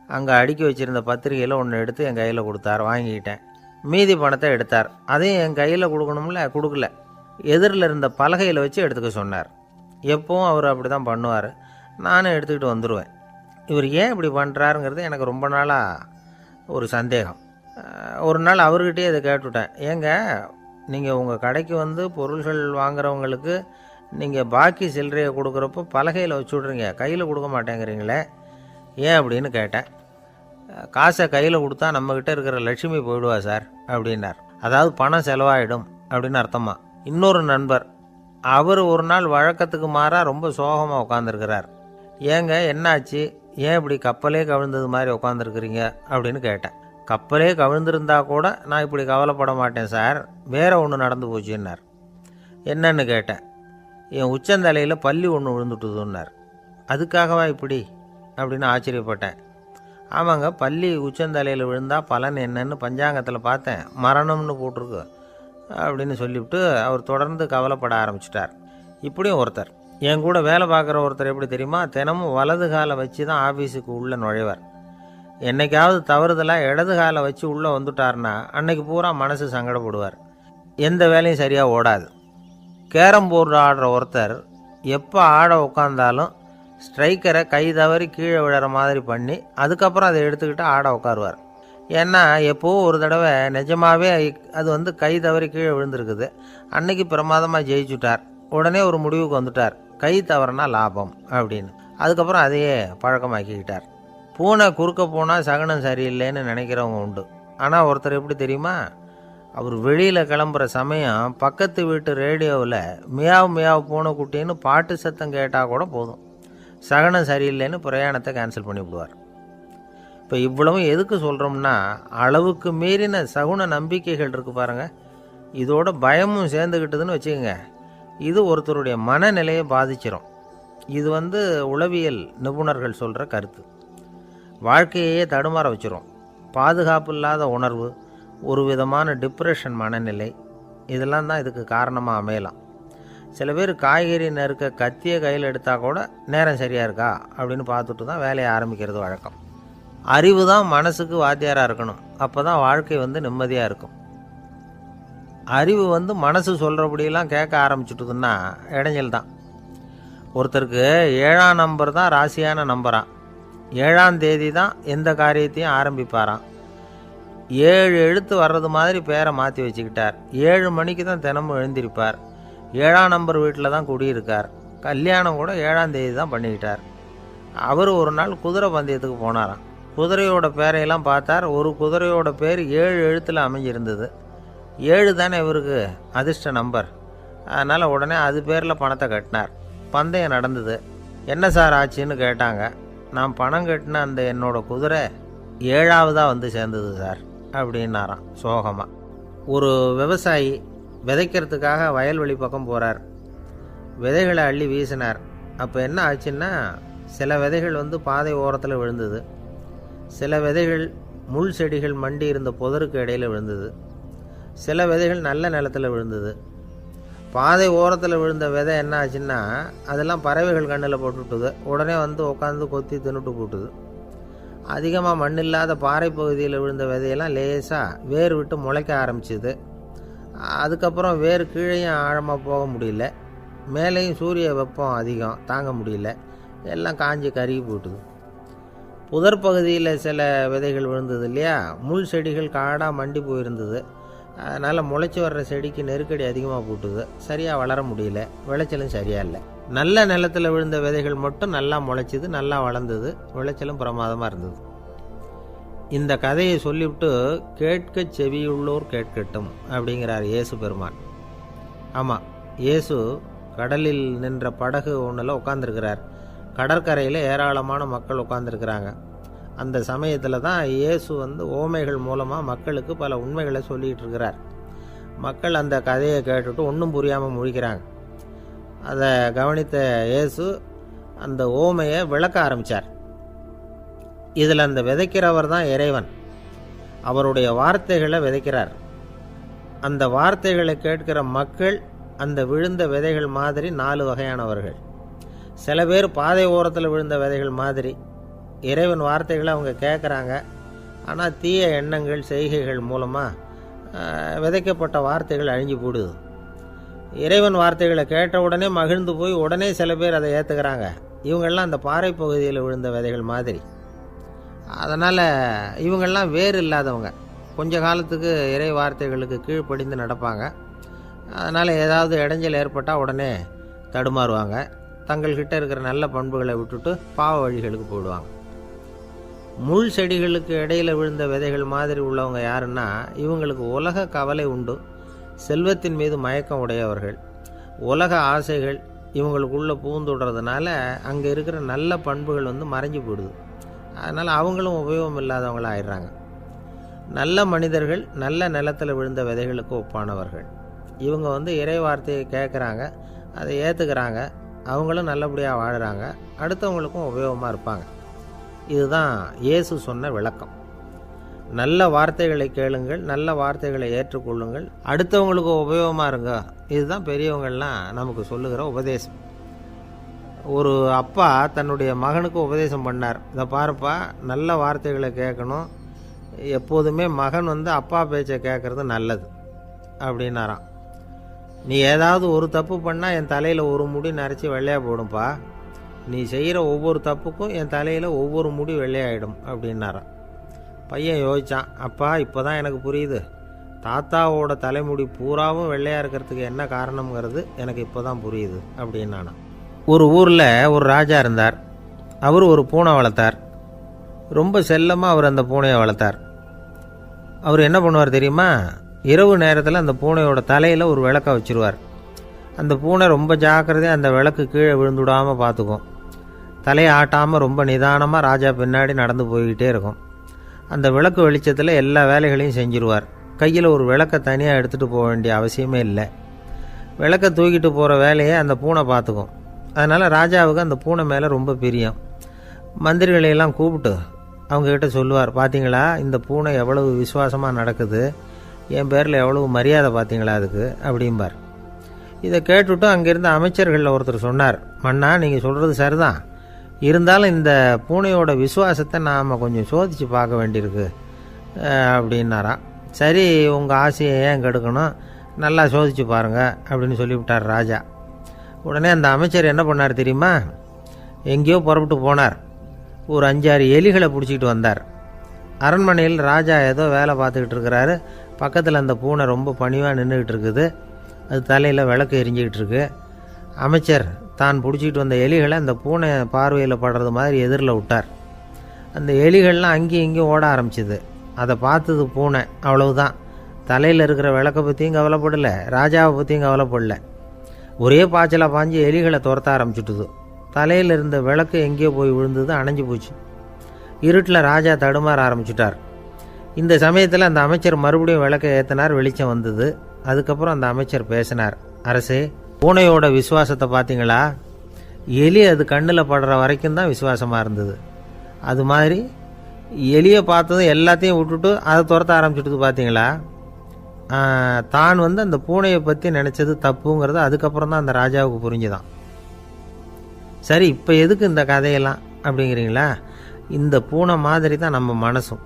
அங்கே அடுக்கி வச்சுருந்த பத்திரிகையில் ஒன்று எடுத்து என் கையில் கொடுத்தார். வாங்கிக்கிட்டேன். மீதி பணத்தை எடுத்தார். அதையும் என் கையில் கொடுக்கணும்ல, கொடுக்கல. எதிரில் இருந்த பலகையில் வச்சு எடுத்துக்க சொன்னார். எப்போவும் அவர் அப்படி தான் பண்ணுவார். நானும் எடுத்துக்கிட்டு வந்துடுவேன். இவர் ஏன் இப்படி பண்ணுறாருங்கிறது எனக்கு ரொம்ப நாளாக ஒரு சந்தேகம். ஒரு நாள் அவர்கிட்டயே இதை கேட்டுவிட்டேன். ஏங்க, நீங்கள் உங்கள் கடைக்கு வந்து பொருள்கள் வாங்குறவங்களுக்கு நீங்கள் பாக்கி சில்லறையை கொடுக்குறப்போ பலகையில் வச்சு விட்றீங்க, கையில் கொடுக்க மாட்டேங்கிறீங்களே, ஏன் அப்படின்னு கேட்டேன். காசை கையில் கொடுத்தா நம்மக்கிட்ட இருக்கிற லட்சுமி போயிடுவா சார் அப்படின்னார். அதாவது பணம் செலவாயிடும் அப்படின்னு அர்த்தமா. இன்னொரு நண்பர், அவர் ஒரு நாள் வழக்கத்துக்கு மாறாக ரொம்ப சோகமாக உட்காந்துருக்கிறார். ஏங்க என்னாச்சு, ஏன் இப்படி கப்பலே கவிழ்ந்தது மாதிரி உட்காந்துருக்குறீங்க அப்படின்னு கேட்டேன். கப்பலே கவிழ்ந்திருந்தா கூட நான் இப்படி கவலைப்பட மாட்டேன் சார், வேறு ஒன்று நடந்து போச்சுன்னார். என்னன்னு கேட்டேன். என் உச்சந்தலையில் பல்லி ஒன்று விழுந்துட்டுதுன்னார். அதுக்காகவா இப்படி அப்படின்னு ஆச்சரியப்பட்டேன். ஆமாங்க, பல்லி உச்சந்தலையில் விழுந்தால் பலன் என்னன்னு பஞ்சாங்கத்தில் பார்த்தேன், மரணம்னு போட்டிருக்கு அப்படின்னு சொல்லிவிட்டு அவர் தொடர்ந்து கவலைப்பட ஆரம்பிச்சிட்டார். இப்படியும் ஒருத்தர், என் கூட வேலை பார்க்குற ஒருத்தர் எப்படி தெரியுமா, தினமும் வலது காலை வச்சு தான் ஆஃபீஸுக்கு உள்ளே நுழைவார். என்னைக்காவது தவறுதலாக இடது காலை வச்சு உள்ளே வந்துட்டார்னா அன்னைக்கு பூரா மனசு சங்கடப்படுவார். எந்த வேலையும் சரியாக ஓடாது. கேரம் போர்டு ஆடுற ஒருத்தர் எப்போ ஆட உட்காந்தாலும் ஸ்ட்ரைக்கரை கை தவறி கீழே விழுற மாதிரி பண்ணி அதுக்கப்புறம் அதை எடுத்துக்கிட்டு ஆட உட்காருவார். ஏன்னா எப்போவோ ஒரு தடவை நிஜமாகவே அது வந்து கை தவறி கீழே விழுந்திருக்குது. அன்னைக்கு பிரமாதமாக ஜெயிச்சுட்டார். உடனே ஒரு முடிவுக்கு வந்துட்டார், கை தவறுனா லாபம் அப்படின்னு. அதுக்கப்புறம் அதையே பழக்கமாக்கிக்கிட்டார். பூனை குறுக்க போனால் சகனம் சரியில்லைன்னு நினைக்கிறவங்க உண்டு. ஆனால் ஒருத்தர் எப்படி தெரியுமா, அவர் வெளியில் கிளம்புற சமயம் பக்கத்து வீட்டு ரேடியோவில் மியாவ் மியாவ் பூனைக்குட்டின்னு பாட்டு சத்தம் கேட்டால் கூட போதும், சகனம் சரியில்லைன்னு பிரயாணத்தை கேன்சல் பண்ணிவிடுவார். இப்போ இவ்வளவும் எதுக்கு சொல்கிறோம்னா, அளவுக்கு மீறின சகுன நம்பிக்கைகள் இருக்குது பாருங்கள், இதோட பயமும் சேர்ந்துக்கிட்டதுன்னு வச்சுக்கோங்க, இது ஒருத்தருடைய மனநிலையை பாதிச்சிடும். இது வந்து உளவியல் நிபுணர்கள் சொல்கிற கருத்து. வாழ்க்கையே தடுமாற வச்சிரும். பாதுகாப்பு இல்லாத உணர்வு, ஒரு விதமான டிப்ரெஷன் மனநிலை, இதெல்லாம் தான் இதுக்கு காரணமாக அமையலாம். சில பேர் காய்கறி நறுக்க கத்தியை கையில் எடுத்தால் கூட நேரம் சரியாக இருக்கா அப்படின்னு பார்த்துட்டு தான் வேலையை ஆரம்பிக்கிறது வழக்கம். அறிவு தான் மனசுக்கு வாத்தியாராக இருக்கணும். அப்போ தான் வாழ்க்கை வந்து நிம்மதியாக இருக்கும். அறிவு வந்து மனசு சொல்கிறபடியெல்லாம் கேட்க ஆரம்பிச்சுட்டுதுன்னா இடைஞ்சல் தான். ஒருத்தருக்கு 7ஆம் நம்பர் தான் ராசியான நம்பரான். 7ஆம் தேதி தான் எந்த காரியத்தையும் ஆரம்பிப்பாராம். 7 எழுத்து வர்றது மாதிரி பேரை மாற்றி வச்சுக்கிட்டார். 7 மணிக்கு தான் தினமும் எழுந்திருப்பார். 7ஆம் நம்பர் வீட்டில் தான் குடியிருக்கார். கல்யாணம் கூட 7ஆம் தேதி தான் பண்ணிக்கிட்டார். அவர் ஒரு நாள் குதிரை பந்தயத்துக்கு போனாராம். குதிரையோட பேரையெல்லாம் பார்த்தார். ஒரு குதிரையோட பேர் 7 எழுத்தில் அமைஞ்சிருந்தது. 7 தானே இவருக்கு அதிர்ஷ்ட நம்பர். அதனால் உடனே அது பேரில் பணத்தை கட்டினார். பந்தயம் நடந்தது. என்ன சார் ஆச்சுன்னு கேட்டாங்க. நான் பணம் கட்டின அந்த என்னோட குதிரை 7ஆவதாக வந்து சேர்ந்தது சார் அப்படின்னாராம் சோகமாக. ஒரு விவசாயி விதைக்கிறதுக்காக வயல்வெளி பக்கம் போகிறார். விதைகளை அள்ளி வீசினார். அப்போ என்ன ஆச்சுன்னா, சில விதைகள் வந்து பாதை ஓரத்தில் விழுந்தது. சில விதைகள் முள் செடிகள் மண்டி இருந்த புதருக்கு இடையில் விழுந்தது. சில விதைகள் நல்ல நிலத்தில் விழுந்தது. பாதை ஓரத்தில் விழுந்த விதை என்ன ஆச்சுன்னா, அதெல்லாம் பறவைகள் கண்ணில் போட்டுவிட்டுது. உடனே வந்து உட்காந்து கொத்தி தின்னுட்டு போட்டுது. அதிகமாக மண் இல்லாத பாறை பகுதியில் விழுந்த விதையெல்லாம் லேசாக வேர் விட்டு முளைக்க ஆரம்பிச்சுது. அதுக்கப்புறம் வேர் கீழேயும் ஆழமாக போக முடியல, மேலேயும் சூரிய வெப்பம் அதிகம் தாங்க முடியல, எல்லாம் காஞ்சி கருகி போட்டுது. புதர் பகுதியில் சில விதைகள் விழுந்தது இல்லையா, முள் செடிகள் காடாக மண்டி போயிருந்தது. அதனால் முளைச்சி வர்ற செடிக்கு நெருக்கடி அதிகமாக போட்டுது, சரியாக வளர முடியல, விளைச்சலும் சரியாக இல்லை. நல்ல நிலத்தில் விழுந்த விதைகள் மட்டும் நல்லா முளைச்சிது, நல்லா வளர்ந்தது, விளைச்சலும் பிரமாதமாக இருந்தது. இந்த கதையை சொல்லிவிட்டு கேட்க செவியுள்ளோர் கேட்கட்டும் அப்படிங்கிறார் இயேசு பெருமான். ஆமாம், இயேசு கடலில் நின்ற படகு ஒன்றில் உட்காந்துருக்கிறார். கடற்கரையில் ஏராளமான மக்கள் உட்காந்துருக்கிறாங்க. அந்த சமயத்தில் தான் இயேசு வந்து ஓமைகள் மூலமாக மக்களுக்கு பல உண்மைகளை சொல்லிகிட்டு இருக்கிறார். மக்கள் அந்த கதையை கேட்டுட்டு ஒன்றும் புரியாமல் முழிக்கிறாங்க. அதை கவனித்த இயேசு அந்த ஓமையை விளக்க ஆரம்பித்தார். இதில் அந்த விதைக்கிறவர் தான் இறைவன். அவருடைய வார்த்தைகளை விதைக்கிறார். அந்த வார்த்தைகளை கேட்கிற மக்கள் அந்த விழுந்த விதைகள் மாதிரி 4 வகையானவர்கள். சில பேர் பாதை ஓரத்தில் விழுந்த விதைகள் மாதிரி. இறைவன் வார்த்தைகளை அவங்க கேட்குறாங்க, ஆனால் தீய எண்ணங்கள் செய்கைகள் மூலமாக விதைக்கப்பட்ட வார்த்தைகள் அழிஞ்சு போடுது. இறைவன் வார்த்தைகளை கேட்ட உடனே மகிழ்ந்து போய் உடனே சில பேர் அதை ஏற்றுக்கிறாங்க. இவங்கெல்லாம் அந்த பாறை பகுதியில் விழுந்த விதைகள் மாதிரி. அதனால் இவங்கெல்லாம் வேறு இல்லாதவங்க. கொஞ்ச காலத்துக்கு இறை வார்த்தைகளுக்கு கீழ்ப்படிந்து நடப்பாங்க. அதனால் ஏதாவது இடைஞ்சல் ஏற்பட்டால் உடனே தடுமாறுவாங்க. தங்கள்கிட்ட இருக்கிற நல்ல பண்புகளை விட்டுட்டு பாவ வழிகளுக்கு போயிடுவாங்க. முள் செடிகளுக்கு இடையில் விழுந்த விதைகள் மாதிரி உள்ளவங்க யாருன்னா, இவங்களுக்கு உலக கவலை உண்டு, செல்வத்தின் மீது மயக்கம் உடையவர்கள். உலக ஆசைகள் இவங்களுக்குள்ளே பூந்துடுறதுனால அங்கே இருக்கிற நல்ல பண்புகள் மறைஞ்சு போயிடுது. அதனால் அவங்களும் உபயோகம் இல்லாதவங்களாக ஆயிடுறாங்க. நல்ல மனிதர்கள் நல்ல நிலத்தில் விழுந்த விதைகளுக்கு ஒப்பானவர்கள். இவங்க இறை வார்த்தையை கேட்குறாங்க, அதை ஏற்றுக்கிறாங்க, அவங்களும் நல்லபடியாக வாழுறாங்க, அடுத்தவங்களுக்கும் உபயோகமாக இருப்பாங்க. இதுதான் இயேசு சொன்ன விளக்கம். நல்ல வார்த்தைகளை கேளுங்கள், நல்ல வார்த்தைகளை ஏற்றுக்கொள்ளுங்கள், அடுத்தவங்களுக்கு உபயோகமாக இருங்க. இதுதான் பெரியவங்கள்லாம் நமக்கு சொல்லுகிற உபதேசம். ஒரு அப்பா தன்னுடைய மகனுக்கு உபதேசம் பண்ணார். இதை பாருப்பா, நல்ல வார்த்தைகளை கேட்கணும், எப்போதுமே மகன் அப்பா பேச்சை கேட்குறது நல்லது அப்படின்னாராம். நீ ஏதாவது ஒரு தப்பு பண்ணால் என் தலையில் ஒரு முடி நரைச்சி வெள்ளையாக போடும்பா, நீ செய்கிற ஒவ்வொரு தப்புக்கும் என் தலையில் ஒவ்வொரு முடி வெள்ளையாயிடும் அப்படின்னாராம். பையன் யோசித்தான், அப்பா இப்போ தான் எனக்கு புரியுது, தாத்தாவோட தலைமுடி பூராவும் வெள்ளையாக இருக்கிறதுக்கு என்ன காரணம்ங்கிறது எனக்கு இப்போ தான் புரியுது அப்படின்னானா. ஒரு ஊரில் ஒரு ராஜா இருந்தார். அவர் ஒரு பூனை வளர்த்தார். ரொம்ப செல்லமாக அவர் அந்த பூனையை வளர்த்தார். அவர் என்ன பண்ணுவார் தெரியுமா? இரவு நேரத்தில் அந்த பூனையோட தலையில் ஒரு விளக்கை வச்சுருவார். அந்த பூனை ரொம்ப ஜாக்கிரதையாக அந்த விளக்கு கீழே விழுந்துடாமல் பார்த்துக்கும். தலையை ஆட்டாமல் ரொம்ப நிதானமாக ராஜா பின்னாடி நடந்து போய்கிட்டே இருக்கும். அந்த விளக்கு வெளிச்சத்தில் எல்லா வேலைகளையும் செஞ்சிருவார். கையில் ஒரு விளக்கை தனியாக எடுத்துகிட்டு போக வேண்டிய அவசியமே இல்லை. விளக்கை தூக்கிட்டு போகிற வேலையை அந்த பூனை பார்த்துக்கும். அதனால் ராஜாவுக்கு அந்த பூனை மேலே ரொம்ப பிரியம். மந்திரிகளையெல்லாம் கூப்பிட்டு அவங்கக்கிட்ட சொல்லுவார், பார்த்தீங்களா இந்த பூனை எவ்வளவு விசுவாசமாக நடக்குது, என் பேரில் எவ்வளவு மரியாதை பார்த்தீங்களா அதுக்கு அப்படிம்பார். இதை கேட்டுவிட்டு அங்கேருந்து அமைச்சர்களில் ஒருத்தர் சொன்னார், மன்னா நீங்கள் சொல்கிறது சரிதான், இருந்தாலும் இந்த பூனையோட விசுவாசத்தை நாம் கொஞ்சம் சோதித்து பார்க்க வேண்டியிருக்கு அப்படின்னாராம். சரி, உங்கள் ஆசையை ஏன் கெடுக்கணும், நல்லா சோதித்து பாருங்கள் அப்படின்னு சொல்லிவிட்டார் ராஜா. உடனே அந்த அமைச்சர் என்ன பண்ணார் தெரியுமா? எங்கேயோ புறப்பட்டு போனார். ஒரு 5-6 எலிகளை பிடிச்சிக்கிட்டு வந்தார். அரண்மனையில் ராஜா ஏதோ வேலை பார்த்துக்கிட்டு இருக்கிறாரு. பக்கத்தில் அந்த பூனை ரொம்ப பணிவாக நின்றுக்கிட்டு இருக்குது. அது தலையில் விளக்கு எரிஞ்சிக்கிட்டு இருக்கு. அமைச்சர் தான் பிடிச்சிக்கிட்டு வந்த எலிகளை அந்த பூனை பார்வையில் படுறது மாதிரி எதிரில் விட்டார். அந்த எலிகள்லாம் அங்கேயும் இங்கேயும் ஓட ஆரம்பிச்சிது. அதை பார்த்தது பூனை, அவ்வளவுதான். தலையில் இருக்கிற விளக்கை பற்றியும் கவலைப்படலை, ராஜாவை பற்றியும் கவலைப்படலை. ஒரே பாய்ச்சலாக பாஞ்சு எலிகளை துரத்த ஆரம்பிச்சுட்டுது. தலையில் இருந்த விளக்கு எங்கேயோ போய் விழுந்தது, அணைஞ்சு போச்சு. இருட்டில் ராஜா தடுமாற ஆரம்பிச்சுட்டார். இந்த சமயத்தில் அந்த அமைச்சர் மறுபடியும் விளக்கை ஏற்றினார். வெளிச்சம் வந்தது. அதுக்கப்புறம் அந்த அமைச்சர் பேசினார், அரசே, பூனையோட விசுவாசத்தை பார்த்தீங்களா? எலி அது கண்ணில் படுற வரைக்கும் தான் விசுவாசமாக இருந்தது. அது மாதிரி எலியை பார்த்ததும் எல்லாத்தையும் விட்டுட்டு அதை துரத்த ஆரம்பிச்சுட்டு பார்த்தீங்களா? தான் அந்த பூனையை பற்றி நினச்சது தப்புங்கிறது அதுக்கப்புறம் தான் அந்த ராஜாவுக்கு புரிஞ்சுதான். சரி, இப்போ எதுக்கு இந்த கதையெல்லாம் அப்படிங்கிறீங்களா? இந்த பூனை மாதிரி தான் நம்ம மனசும்.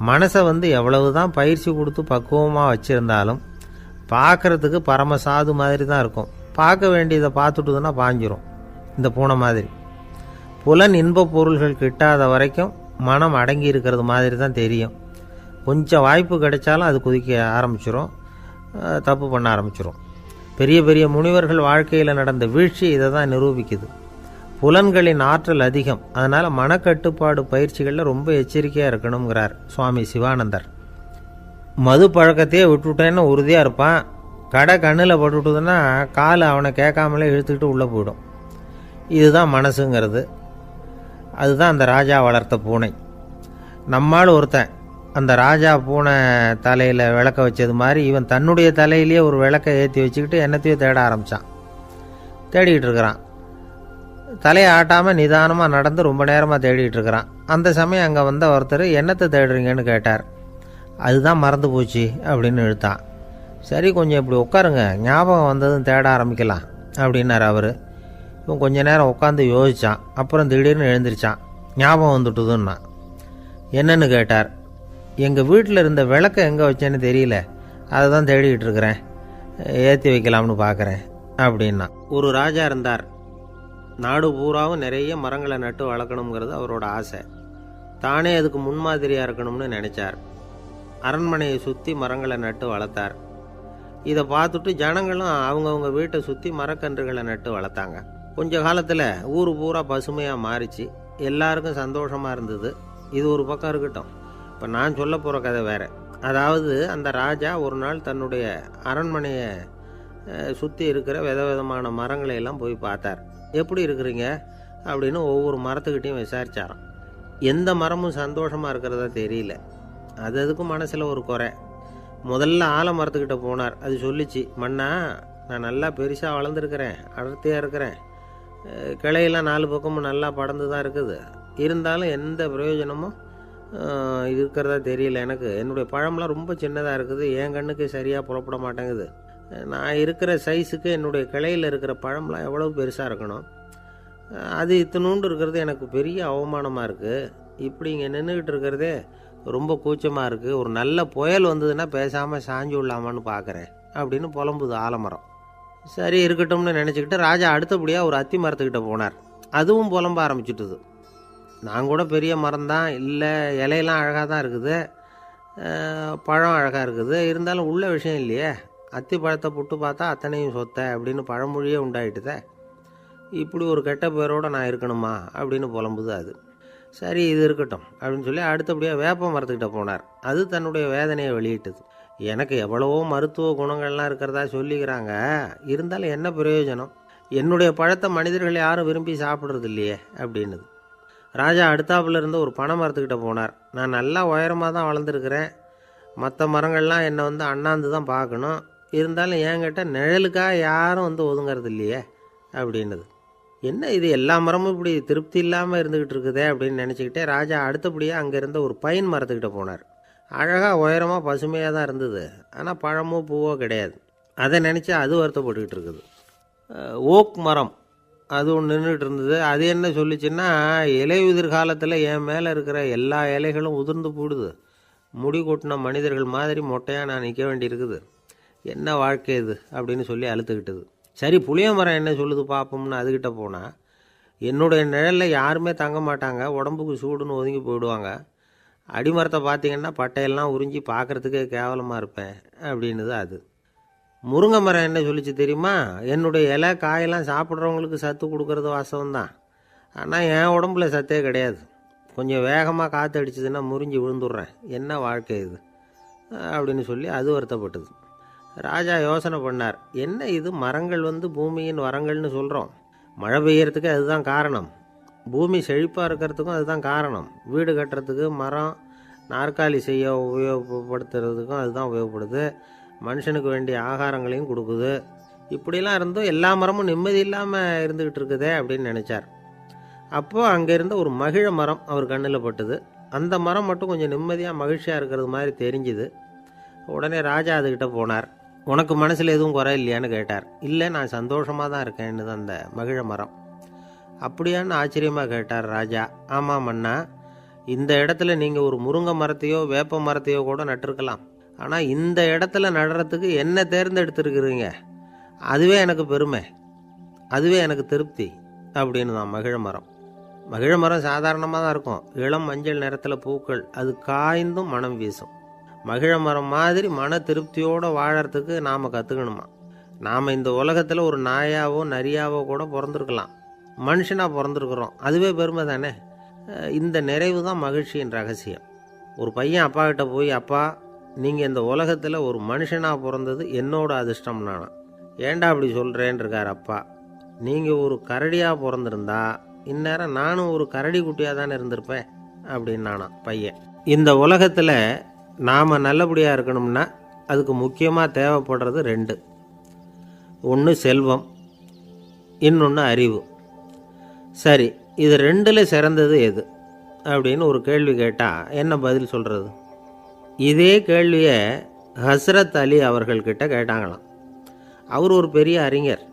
மனசை எவ்வளவு தான் பயிற்சி கொடுத்து பக்குவமாக வச்சுருந்தாலும் பார்க்குறதுக்கு பரமசாது மாதிரி தான் இருக்கும். பார்க்க வேண்டியதை பார்த்துட்டுதுன்னா பாஞ்சிரும். இந்த பூனை மாதிரி புலன் இன்ப பொருள்கள் கிட்டாத வரைக்கும் மனம் அடங்கி இருக்கிறது மாதிரி தான் தெரியும். கொஞ்சம் வாய்ப்பு கிடைச்சாலும் அது குதிக்க ஆரம்பிச்சிடும், தப்பு பண்ண ஆரம்பிச்சிடும். பெரிய பெரிய முனிவர்கள் வாழ்க்கையில் நடந்த வீழ்ச்சி இதை தான் நிரூபிக்குது. புலன்களின் ஆற்றல் அதிகம். அதனால் மனக்கட்டுப்பாடு பயிற்சிகளில் ரொம்ப எச்சரிக்கையாக இருக்கணுங்கிறார் சுவாமி சிவானந்தர். மது பழக்கத்தையே விட்டுவிட்டேன்னு உறுதியாக இருப்பான். கடை கண்ணில் பட்டுவிட்டதுன்னா கால் அவனை கேட்காமலே இழுத்துக்கிட்டு உள்ளே போயிடும். இதுதான் மனசுங்கிறது. அதுதான் அந்த ராஜா வளர்த்த பூனை. நம்மால் ஒருத்தன் அந்த ராஜா பூனை தலையில் விளக்க வச்சது மாதிரி இவன் தன்னுடைய தலையிலேயே ஒரு விளக்கை ஏற்றி வச்சுக்கிட்டு என்னத்தையோ தேட ஆரம்பித்தான். தேடிக்கிட்டு இருக்கிறான். தலையை ஆட்டாமல் நிதானமாக நடந்து ரொம்ப நேரமாக தேடிட்டு இருக்கிறான். அந்த சமயம் அங்கே வந்த ஒருத்தர் என்னத்தை தேடுறீங்கன்னு கேட்டார். அதுதான் மறந்து போச்சு அப்படின்னு இழுத்தான். சரி, கொஞ்சம் இப்படி உட்காருங்க, ஞாபகம் வந்ததும் தேட ஆரம்பிக்கலாம் அப்படின்னார் அவர். இவன் கொஞ்ச நேரம் உட்காந்து யோசித்தான். அப்புறம் திடீர்னு எழுந்திரிச்சான். ஞாபகம் வந்துட்டுதுன்னா. என்னன்னு கேட்டார். எங்கள் வீட்டில் இருந்த விளக்கை எங்கே வச்சேன்னு தெரியல, அதை தான் தேடிக்கிட்டு இருக்கிறேன், ஏற்றி வைக்கலாம்னு பார்க்குறேன் அப்படின்னா. ஒரு ராஜா இருந்தார். நாடு பூராவும் நிறைய மரங்களை நட்டு வளர்க்கணுங்கிறது அவரோட ஆசை. தானே அதுக்கு முன்மாதிரியாக இருக்கணும்னு நினச்சார். அரண்மனையை சுற்றி மரங்களை நட்டு வளர்த்தார். இதை பார்த்துட்டு ஜனங்களும் அவங்கவுங்க வீட்டை சுற்றி மரக்கன்றுகளை நட்டு வளர்த்தாங்க. கொஞ்ச காலத்தில் ஊர் பூரா பசுமையாக மாறிச்சு. எல்லாருக்கும் சந்தோஷமாக இருந்தது. இது ஒரு பக்கம் இருக்கட்டும். இப்போ நான் சொல்ல போகிற கதை வேறு. அதாவது, அந்த ராஜா ஒரு நாள் தன்னுடைய அரண்மனையை சுற்றி இருக்கிற விதவிதமான மரங்களை எல்லாம் போய் பார்த்தார். எப்படி இருக்கிறீங்க அப்படின்னு ஒவ்வொரு மரத்துக்கிட்டையும் விசாரிச்சாராம். எந்த மரமும் சந்தோஷமாக இருக்கிறதா தெரியல. அதுக்கும் மனசில் ஒரு குறை. முதல்ல ஆலமரத்துக்கிட்ட போனார். அது சொல்லிச்சு, மண்ணா, நான் நல்லா பெருசாக வளர்ந்துருக்கிறேன், அடர்த்தியாக இருக்கிறேன், கிளையெல்லாம் 4 பக்கமும் நல்லா படர்ந்து தான் இருக்குது, இருந்தாலும் எந்த பிரயோஜனமும் இருக்கிறதா தெரியல. எனக்கு என்னுடைய பழம்லாம் ரொம்ப சின்னதாக இருக்குது, என் கண்ணுக்கு சரியாக புறப்பட மாட்டேங்குது. நான் இருக்கிற சைஸுக்கு என்னுடைய கிளையில் இருக்கிற பழம்லாம் எவ்வளோ பெருசாக இருக்கணும், அது இத்தினூண்டு இருக்கிறது எனக்கு பெரிய அவமானமாக இருக்குது. இப்படி இங்கே நின்றுக்கிட்டு இருக்கிறதே ரொம்ப கூச்சமாக இருக்குது. ஒரு நல்ல புயல் வந்ததுன்னா பேசாமல் சாஞ்சு விடலாமான்னு பார்க்குறேன் அப்படின்னு புலம்புது ஆலமரம். சரி, இருக்கட்டும்னு நினச்சிக்கிட்டு ராஜா அடுத்தபடியாக ஒரு அத்தி மரத்துக்கிட்ட போனார். அதுவும் புலம்ப ஆரம்பிச்சுட்டுது. நான் கூட பெரிய மரம்தான், இல்லை இலையெல்லாம் அழகாக தான் இருக்குது, பழம் அழகாக இருக்குது, இருந்தாலும் உள்ள விஷயம் இல்லையே, அத்தி பழத்தை புட்டு பார்த்தா அத்தனையும் சொத்தை அப்படின்னு பழமொழியே உண்டாயிட்டுதே, இப்படி ஒரு கெட்ட பேரோடு நான் இருக்கணுமா அப்படின்னு புலம்புது அது. சரி, இது இருக்கட்டும் அப்படின்னு சொல்லி அடுத்தபடியாக வேப்ப மரத்துக்கிட்ட போனார். அது தன்னுடைய வேதனையை வெளியிட்டது. எனக்கு எவ்வளவோ மருத்துவ குணங்கள்லாம் இருக்கிறதா சொல்லிக்கிறாங்க, இருந்தாலும் என்ன பிரயோஜனம், என்னுடைய பழத்தை மனிதர்கள் யாரும் விரும்பி சாப்பிட்றது இல்லையே அப்படின்னுது. ராஜா அடுத்தாப்புல இருந்து ஒரு பனை மரத்துக்கிட்ட போனார். நான் நல்லா உயரமாக தான் வளர்ந்துருக்கிறேன், மற்ற மரங்கள்லாம் என்னை அண்ணாந்து தான் பார்க்கணும், இருந்தாலும் என்கிட்ட நிழலுக்காக யாரும் ஒதுங்கிறது இல்லையே அப்படின்னுது. என்ன இது, எல்லா மரமும் இப்படி திருப்தி இல்லாமல் இருந்துக்கிட்டு இருக்குதே அப்படின்னு நினச்சிக்கிட்டே ராஜா அடுத்தபடியாக அங்கே இருந்த ஒரு பைன் மரத்துக்கிட்ட போனார். அழகாக உயரமாக பசுமையாக தான் இருந்தது, ஆனால் பழமோ பூவோ கிடையாது. அதை நினச்சி அது வருத்தப்பட்டுக்கிட்டு இருக்குது. ஓக் மரம் அது ஒன்று நின்றுட்டு இருந்தது. அது என்ன சொல்லிச்சுன்னா, இலையுதிர் காலத்தில் என் மேலே இருக்கிற எல்லா இலைகளும் உதிர்ந்து போடுது, முடி கொட்டின மனிதர்கள் மாதிரி மொட்டையாக நான் நிற்க வேண்டியிருக்குது, என்ன வாழ்க்கை இது அப்படின்னு சொல்லி அழுத்துக்கிட்டது. சரி, புளிய மரம் என்ன சொல்லுது பார்ப்போம்னு அதுக்கிட்ட போனால், என்னுடைய நிழலில் யாருமே தங்க மாட்டாங்க, உடம்புக்கு சூடுன்னு ஒதுங்கி போயிடுவாங்க, அடிமரத்தை பார்த்தீங்கன்னா பட்டையெல்லாம் உறிஞ்சி பார்க்குறதுக்கே கேவலமாக இருப்பேன் அப்படின்னுது அது. முருங்கை மரம் என்ன சொல்லிச்சு தெரியுமா, என்னுடைய இலை காயெல்லாம் சாப்பிட்றவங்களுக்கு சத்து கொடுக்கறது வாசம்தான், ஆனால் என் உடம்புல சத்தே கிடையாது, கொஞ்சம் வேகமாக காற்று அடிச்சதுன்னா முறிஞ்சி விழுந்துடுறேன், என்ன வாழ்க்கை இது அப்படின்னு சொல்லி அது வருத்தப்பட்டது. ராஜா யோசனை பண்ணார். என்ன இது, மரங்கள் பூமியின் வரங்கள்னு சொல்கிறோம், மழை பெய்யறதுக்கு அதுதான் காரணம், பூமி செழிப்பாக இருக்கிறதுக்கும் அதுதான் காரணம், வீடு கட்டுறதுக்கு மரம், நாற்காலி செய்ய உபயோகப்படுத்துறதுக்கும் அதுதான் உபயோகப்படுது, மனுஷனுக்கு வேண்டிய ஆகாரங்களையும் கொடுக்குது, இப்படிலாம் இருந்தும் எல்லா மரமும் நிம்மதி இல்லாமல் இருந்துக்கிட்டு இருக்குதே அப்படின்னு நினச்சார். அப்போது அங்கே இருந்த ஒரு மகிழ மரம் அவர் கண்ணில் பட்டுது. அந்த மரம் மட்டும் கொஞ்சம் நிம்மதியாக மகிழ்ச்சியாக இருக்கிறது மாதிரி தெரிஞ்சுது. உடனே ராஜா அதுக்கிட்ட போனார். உனக்கு மனசில் எதுவும் குறை இல்லையான்னு கேட்டார். இல்லை, நான் சந்தோஷமாக தான் இருக்கேன்னு அந்த மகிழ மரம். அப்படியான்னு ஆச்சரியமாக கேட்டார் ராஜா. ஆமாம் மன்னா, இந்த இடத்துல நீங்கள் ஒரு முருங்கை மரத்தையோ வேப்ப மரத்தையோ கூட நட்டிருக்கலாம், ஆனால் இந்த இடத்துல நடுறதுக்கு என்ன தேர்ந்தெடுத்துருக்குறீங்க, அதுவே எனக்கு பெருமை, அதுவே எனக்கு திருப்தி அப்படின்னு தான் மகிழ மரம். மகிழ மரம் சாதாரணமாக தான் இருக்கும், இளம் மஞ்சள் நிறத்தில் பூக்கள், அது காய்ந்தும் மனம் வீசும். மகிழ மரம் மாதிரி மன திருப்தியோடு வாழறதுக்கு நாம் கற்றுக்கணுமா. நாம் இந்த உலகத்தில் ஒரு நாயாவோ நரியாவோ கூட பிறந்திருக்கலாம், மனுஷனாக பிறந்திருக்கிறோம், அதுவே பெருமை தானே. இந்த நிறைவு தான் மகிழ்ச்சியின் ரகசியம். ஒரு பையன் அப்பா கிட்ட போய், அப்பா, நீங்கள் இந்த உலகத்தில் ஒரு மனுஷனாக பிறந்தது என்னோட அதிர்ஷ்டம் நானா. ஏண்டா அப்படி சொல்கிறேன்னு இருக்கார் அப்பா. நீங்கள் ஒரு கரடியாக பிறந்திருந்தா இந்நேரம் நானும் ஒரு கரடி குட்டியாக தானே இருந்திருப்பேன் அப்படின்னு நானா பையன். இந்த உலகத்தில் நாம் நல்லபடியாக இருக்கணும்னா அதுக்கு முக்கியமாக தேவைப்படுறது 2. ஒன்று செல்வம், இன்னொன்று அறிவு. சரி, இது ரெண்டில் சிறந்தது எது அப்படின்னு ஒரு கேள்வி கேட்டால் என்ன பதில் சொல்கிறது? இதே கேள்வியை ஹஸ்ரத் அலி அவர்கள்கிட்ட கேட்டாங்களாம். அவர் ஒரு பெரிய அறிஞர்.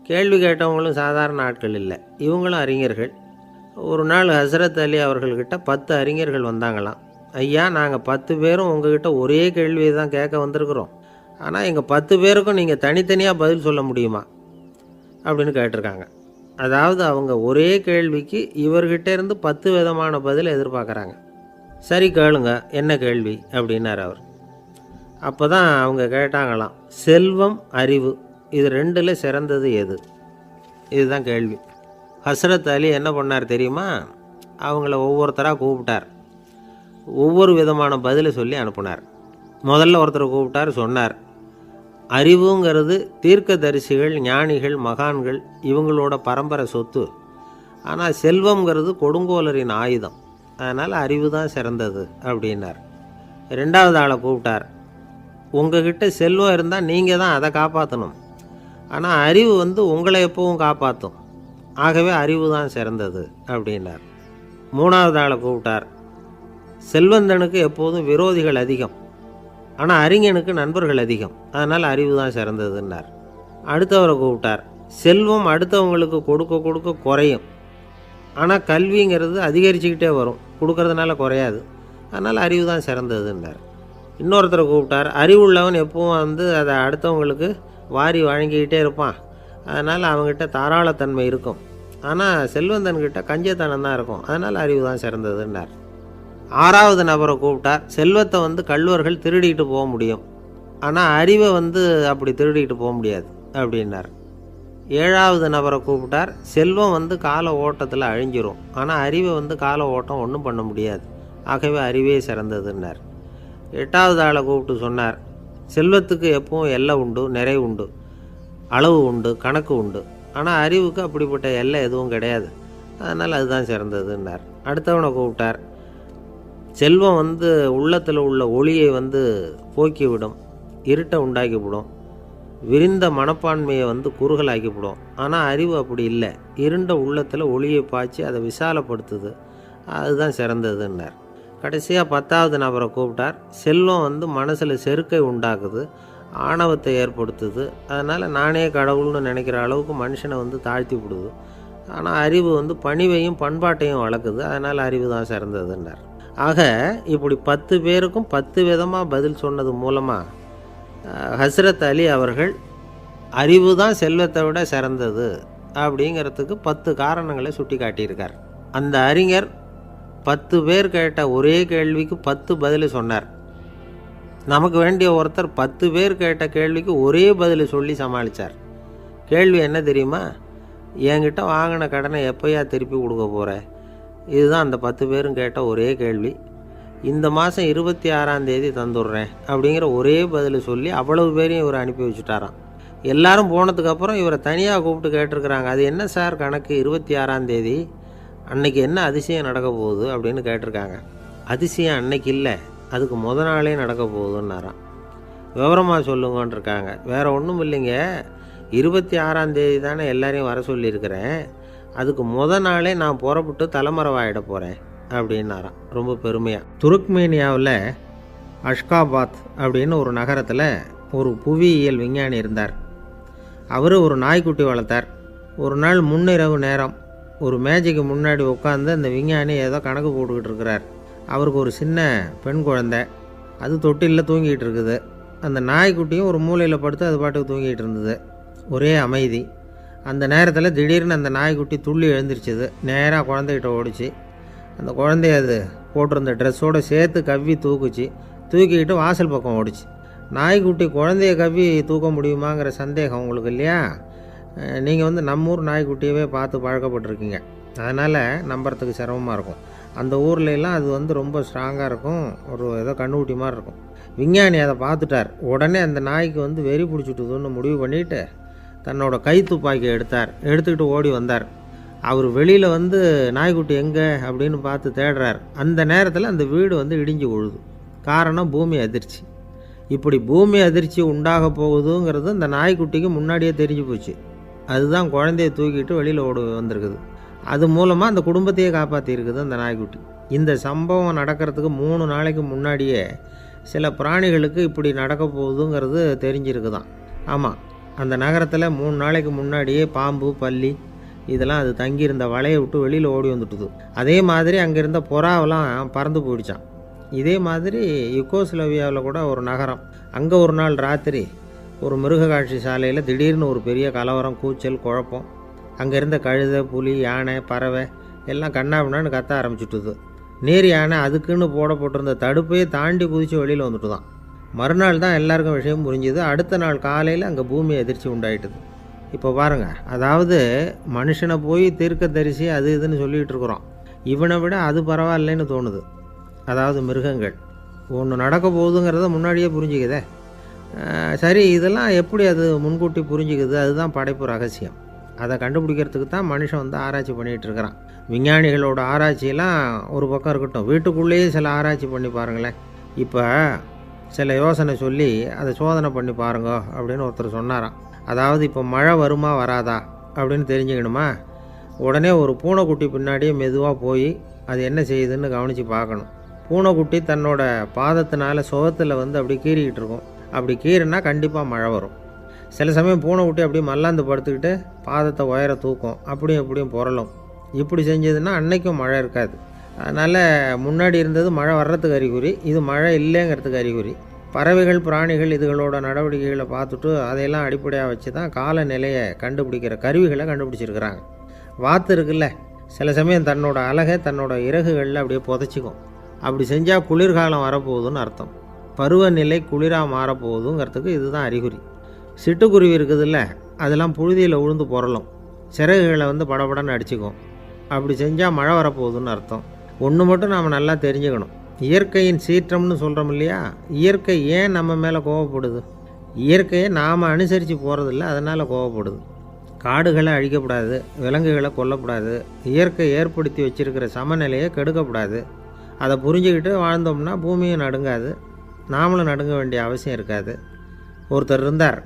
கேள்வி கேட்டவங்களும் சாதாரண ஆட்கள் இல்லை, இவங்களும் அறிஞர்கள். ஒரு நாள் ஹஸ்ரத் அலி அவர்கள்கிட்ட 10 அறிஞர்கள் வந்தாங்களாம். ஐயா, நாங்கள் 10 பேரும் உங்ககிட்ட ஒரே கேள்வியை தான் கேட்க வந்திருக்கிறோம். ஆனால் எங்கள் 10 பேருக்கும் நீங்கள் தனித்தனியாக பதில் சொல்ல முடியுமா அப்படின்னு கேட்டிருக்காங்க. அதாவது அவங்க ஒரே கேள்விக்கு இவர்கிட்ட இருந்து 10 விதமான பதில் எதிர்பார்க்குறாங்க. சரி கேளுங்க, என்ன கேள்வி அப்படின்னார் அவர். அப்போ தான் அவங்க கேட்டாங்களாம், செல்வம் அறிவு இது ரெண்டில் சிறந்தது எது? இதுதான் கேள்வி. ஹஸ்ரத் அலி என்ன பண்ணார் தெரியுமா? அவங்கள ஒவ்வொருத்தராக கூப்பிட்டார். ஒவ்வொரு விதமான பதிலை சொல்லி அனுப்புனார். முதல்ல ஒருத்தரை கூப்பிட்டார், சொன்னார், அறிவுங்கிறது தீர்க்கதரிசிகள், ஞானிகள், மகான்கள் இவங்களோட பரம்பரை சொத்து. ஆனால் செல்வம்ங்கிறது கொடுங்கோலரின் ஆயுதம். அதனால் அறிவு தான் சிறந்தது அப்படின்னார். ரெண்டாவது ஆளை கூப்பிட்டார். உங்ககிட்ட செல்வம் இருந்தால் நீங்கள் தான் அதை காப்பாற்றணும். ஆனால் அறிவு உங்களை எப்பவும் காப்பாற்றும். ஆகவே அறிவு தான் சிறந்தது அப்படின்னார். மூணாவது ஆளை கூப்பிட்டார். செல்வந்தனுக்கு எப்போதும் விரோதிகள் அதிகம், ஆனால் அறிஞனுக்கு நண்பர்கள் அதிகம். அதனால் அறிவு தான் சிறந்ததுன்னார். அடுத்தவரை கூப்பிட்டார். செல்வம் அடுத்தவங்களுக்கு கொடுக்க கொடுக்க குறையும், ஆனால் கல்விங்கிறது அதிகரிச்சுக்கிட்டே வரும், கொடுக்கறதுனால குறையாது. அதனால் அறிவு தான் சிறந்ததுன்னார். இன்னொருத்தரை கூப்பிட்டார். அறிவுள்ளவன் எப்பவும் அதை அடுத்தவங்களுக்கு வாரி வழங்கிக்கிட்டே இருப்பான். அதனால் அவங்ககிட்ட தாராளத்தன்மை இருக்கும். ஆனால் செல்வந்தன்கிட்ட கஞ்சத்தனம் தான் இருக்கும். அதனால் அறிவு தான் சிறந்ததுன்னார். ஆறாவது நபரை கூப்பிட்டார். செல்வத்தை கள்வர்கள் திருடிட்டு போக முடியும், ஆனால் அறிவை அப்படி திருடிட்டு போக முடியாது அப்படின்னார். ஏழாவது நபரை கூப்பிட்டார். செல்வம் கால ஓட்டத்தில் அழிஞ்சிரும், ஆனால் அறிவை கால ஓட்டம் ஒன்றும் பண்ண முடியாது. ஆகவே அறிவே சிறந்ததுன்னார். எட்டாவது ஆளை கூப்பிட்டு சொன்னார், செல்வத்துக்கு எப்பவும் எல்லை உண்டு, நிறை உண்டு, அளவு உண்டு, கணக்கு உண்டு. ஆனால் அறிவுக்கு அப்படிப்பட்ட எல்லை எதுவும் கிடையாது. அதனால் அதுதான் சிறந்ததுன்னார். அடுத்தவனை கூப்பிட்டார். செல்வம் உள்ளத்தில் உள்ள ஒளியை போக்கிவிடும், இருட்டை உண்டாக்கிவிடும், விரிந்த மனப்பான்மையை குறுகலாக்கிவிடும். ஆனால் அறிவு அப்படி இல்லை, இருண்ட உள்ளத்தில் ஒளியை பாய்ச்சி அதை விசாலப்படுத்துது. அதுதான் சிறந்ததுன்னார். கடைசியாக 10வது நபரை கூப்பிட்டார். செல்வம் மனசில் செருக்கை உண்டாக்குது, ஆணவத்தை ஏற்படுத்துது. அதனால் நானே கடவுள்னு நினைக்கிற அளவுக்கு மனுஷனை தாழ்த்தி விடுது. ஆனால் அறிவு பணிவையும் பண்பாட்டையும் வளர்க்குது. அதனால் அறிவு தான் சிறந்ததுன்னார். ஆக இப்படி 10 பேருக்கும் 10 விதமாக பதில் சொன்னது மூலமாக ஹஸ்ரத் அலி அவர்கள் அறிவு தான் செல்வத்தை விட சிறந்தது அப்படிங்கிறதுக்கு 10 காரணங்களை சுட்டி காட்டியிருக்கார். அந்த அறிஞர் 10 பேர் கேட்ட ஒரே கேள்விக்கு 10 பதில் சொன்னார். நமக்கு வேண்டிய ஒருத்தர் 10 பேர் கேட்ட கேள்விக்கு ஒரே பதில் சொல்லி சமாளித்தார். கேள்வி என்ன தெரியுமா? என்கிட்ட வாங்கின கடனை எப்போயா திருப்பி கொடுக்க போகிற? இதுதான் அந்த 10 பேரும் கேட்ட ஒரே கேள்வி. இந்த மாதம் 26ஆம் தேதி தந்துடுறேன் அப்படிங்கிற ஒரே பதில் சொல்லி அவ்வளவு பேரையும் இவர் அனுப்பி வச்சுட்டாராம். எல்லாரும் போனதுக்கப்புறம் இவரை தனியாக கூப்பிட்டு கேட்டிருக்கிறாங்க. அது என்ன சார் கணக்கு, 26ஆம் தேதி அன்னைக்கு என்ன அதிசயம் நடக்க போகுது அப்படின்னு கேட்டிருக்காங்க. அதிசயம் அன்னைக்கு இல்லை, அதுக்கு நாளே நடக்க போகுதுன்னாராம். விவரமாக சொல்லுங்கன்னு இருக்காங்க. வேறு ஒன்றும் இல்லைங்க, 26ஆம் தேதி தானே எல்லாரையும் வர சொல்லியிருக்கிறேன், அதுக்கு நாளே நான் புறப்பட்டு தலைமறைவாயிட போகிறேன் அப்படின்னாராம் ரொம்ப பெருமையாக. துருக்மேனியாவில் அஷ்காபாத் அப்படின்னு ஒரு நகரத்தில் ஒரு புவியியல் விஞ்ஞானி இருந்தார். அவர் ஒரு நாய்க்குட்டி வளர்த்தார். ஒரு நாள் முன்னிரவு நேரம் ஒரு மேஜைக்கு முன்னாடி உட்காந்து அந்த விஞ்ஞானி ஏதோ கணக்கு போட்டுக்கிட்டு இருக்கிறார். அவருக்கு ஒரு சின்ன பெண் குழந்தை, அது தொட்டிலில் தூங்கிட்டு இருக்குது. அந்த நாய்க்குட்டியும் ஒரு மூலையில் படுத்து அது பாட்டுக்கு தூங்கிட்டு இருந்தது. ஒரே அமைதி. அந்த நேரத்தில் திடீர்னு அந்த நாய்க்குட்டி துள்ளி எழுந்திரிச்சிது. நேராக குழந்தைகிட்ட ஓடிச்சு. அந்த குழந்தைய அது போட்டிருந்த ட்ரெஸ்ஸோடு சேர்த்து கவ்வி தூக்குச்சு. தூக்கிக்கிட்டு வாசல் பக்கம் ஓடிச்சு. நாய்க்குட்டி குழந்தைய கவ்வி தூக்க முடியுமாங்கிற சந்தேகம் உங்களுக்கு இல்லையா? நீங்கள் நம்ம ஊர் நாய்க்குட்டியவே பார்த்து பழக்கப்பட்டிருக்கீங்க, அதனால் நம்புறதுக்கு சிரமமாக இருக்கும். அந்த ஊர்லெலாம் அது ரொம்ப ஸ்ட்ராங்காக இருக்கும், ஒரு ஏதோ கண்ணுக்குட்டி மாதிரி இருக்கும். விஞ்ஞானி அதை பார்த்துட்டார். உடனே அந்த நாய்க்கு வெறி பிடிச்சிட்டுதுன்னு முடிவு பண்ணிவிட்டு தன்னோட கை துப்பாக்கி எடுத்துக்கிட்டு ஓடி வந்தார். அவர் வெளியில் நாய்க்குட்டி எங்கே அப்படின்னு பார்த்து தேடுறார். அந்த நேரத்தில் அந்த வீடு இடிஞ்சு விழுது. காரணம் பூமி அதிர்ச்சி. இப்படி பூமி அதிர்ச்சி உண்டாக போகுதுங்கிறது அந்த நாய்க்குட்டிக்கு முன்னாடியே தெரிஞ்சு போச்சு. அதுதான் குழந்தைய தூக்கிட்டு வெளியில் ஓடி வந்திருக்குது. அது மூலமாக அந்த குடும்பத்தையே காப்பாற்றிருக்குது அந்த நாய்க்குட்டி. இந்த சம்பவம் நடக்கிறதுக்கு 3 நாளைக்கு முன்னாடியே சில பிராணிகளுக்கு இப்படி நடக்க போகுதுங்கிறது தெரிஞ்சிருக்குதான். ஆமாம், அந்த நகரத்தில் 3 நாளைக்கு முன்னாடியே பாம்பு, பல்லி இதெல்லாம் அது தங்கியிருந்த வலையை விட்டு வெளியில் ஓடி வந்துட்டுது. அதே மாதிரி அங்கே இருந்த புறாவெல்லாம் பறந்து போயிடுச்சான். இதே மாதிரி யுகோஸ்லோவியாவில் கூட ஒரு நகரம், அங்கே ஒரு நாள் ராத்திரி ஒரு மிருக காட்சி சாலையில் திடீர்னு ஒரு பெரிய கலவரம், கூச்சல், குழப்பம். அங்கே இருந்த கழுதை, புலி, யானை, பறவை எல்லாம் கண்ணாபின்னான்னு கத்த ஆரம்பிச்சுட்டுது. நேர் யானை அதுக்குன்னு போடப்பட்டிருந்த தடுப்பையே தாண்டி குதித்து வெளியில் வந்துட்டு தான். மறுநாள் தான் எல்லாருக்கும் விஷயம் புரிஞ்சுது. அடுத்த நாள் காலையில் அங்கே பூமி எதிர்ச்சி உண்டாயிட்டுது. இப்போ பாருங்கள், அதாவது மனுஷனை போய் தீர்க்க தரிசி அது இதுன்னு சொல்லிகிட்டு இருக்கிறோம். இவனை விட அது பரவாயில்லைன்னு தோணுது. அதாவது மிருகங்கள் ஒன்று நடக்க போகுதுங்கிறத முன்னாடியே புரிஞ்சுக்குதே. சரி, இதெல்லாம் எப்படி அது முன்கூட்டி புரிஞ்சுக்குது? அதுதான் படைப்பு ரகசியம். அதை கண்டுபிடிக்கிறதுக்கு தான் மனுஷன் வந்து ஆராய்ச்சி பண்ணிகிட்டு இருக்கிறான். விஞ்ஞானிகளோட ஆராய்ச்சியெல்லாம் ஒரு பக்கம் இருக்கட்டும், வீட்டுக்குள்ளேயே சில ஆராய்ச்சி பண்ணி பாருங்களேன். இப்போ சில யோசனை சொல்லி அதை சோதனை பண்ணி பாருங்க அப்படின்னு ஒருத்தர் சொன்னாராம். அதாவது இப்போ மழை வருமா வராதா அப்படின்னு தெரிஞ்சுக்கணுமா, உடனே ஒரு பூனைக்குட்டி பின்னாடியே மெதுவாக போய் அது என்ன செய்யுதுன்னு கவனித்து பார்க்கணும். பூனைக்குட்டி தன்னோட பாதத்தினால சுகத்தில் வந்து அப்படி கீறிக்கிட்டு இருக்கும். அப்படி கீறினா கண்டிப்பாக மழை வரும். சில சமயம் பூனைக்குட்டி அப்படியே மல்லாந்து படுத்துக்கிட்டு பாதத்தை உயர தூக்கும், அப்படியும் எப்படியும் புரளும். இப்படி செஞ்சதுன்னா அன்னைக்கும் மழை இருக்காது. அதனால் முன்னாடி இருந்தது மழை வர்றதுக்கு அறிகுறி, இது மழை இல்லைங்கிறதுக்கு அறிகுறி. பறவைகள், பிராணிகள் இதுகளோட நடவடிக்கைகளை பார்த்துட்டு அதையெல்லாம் அடிப்படையாக வச்சு தான் காலநிலையை கண்டுபிடிக்கிற கருவிகளை கண்டுபிடிச்சிருக்கிறாங்க. வாத்து இருக்குல்ல, சில சமயம் தன்னோட அழகை தன்னோட இறகுகளில் அப்படியே புதைச்சிக்கும். அப்படி செஞ்சால் குளிர்காலம் வரப்போகுதுன்னு அர்த்தம். பருவநிலை குளிராக மாறப்போகுதுங்கிறதுக்கு இதுதான் அறிகுறி. சிட்டுக்குருவி இருக்குதுல்ல, அதெல்லாம் புழுதியில் உழுந்து புரளும், சிறகுகளை வந்து படபடன்னு அடிச்சுக்கும். அப்படி செஞ்சால் மழை வரப்போகுதுன்னு அர்த்தம். ஒன்று மட்டும் நாம் நல்லா தெரிஞ்சுக்கணும், இயற்கையின் சீற்றம்னு சொல்கிறோம் இல்லையா, இயற்கை ஏன் நம்ம மேலே கோவப்படுது? இயற்கையை நாம் அனுசரித்து போகிறதில்ல, அதனால் கோவப்படுது. காடுகளை அழிக்கக்கூடாது, விலங்குகளை கொல்லக்கூடாது, இயற்கை ஏற்படுத்தி வச்சுருக்கிற சமநிலையை கெடுக்கக்கூடாது. அதை புரிஞ்சுக்கிட்டு வாழ்ந்தோம்னா பூமியும் நடுங்காது, நாமளும் நடுங்க வேண்டிய அவசியம் இருக்காது. ஒருத்தர் இருந்தார்,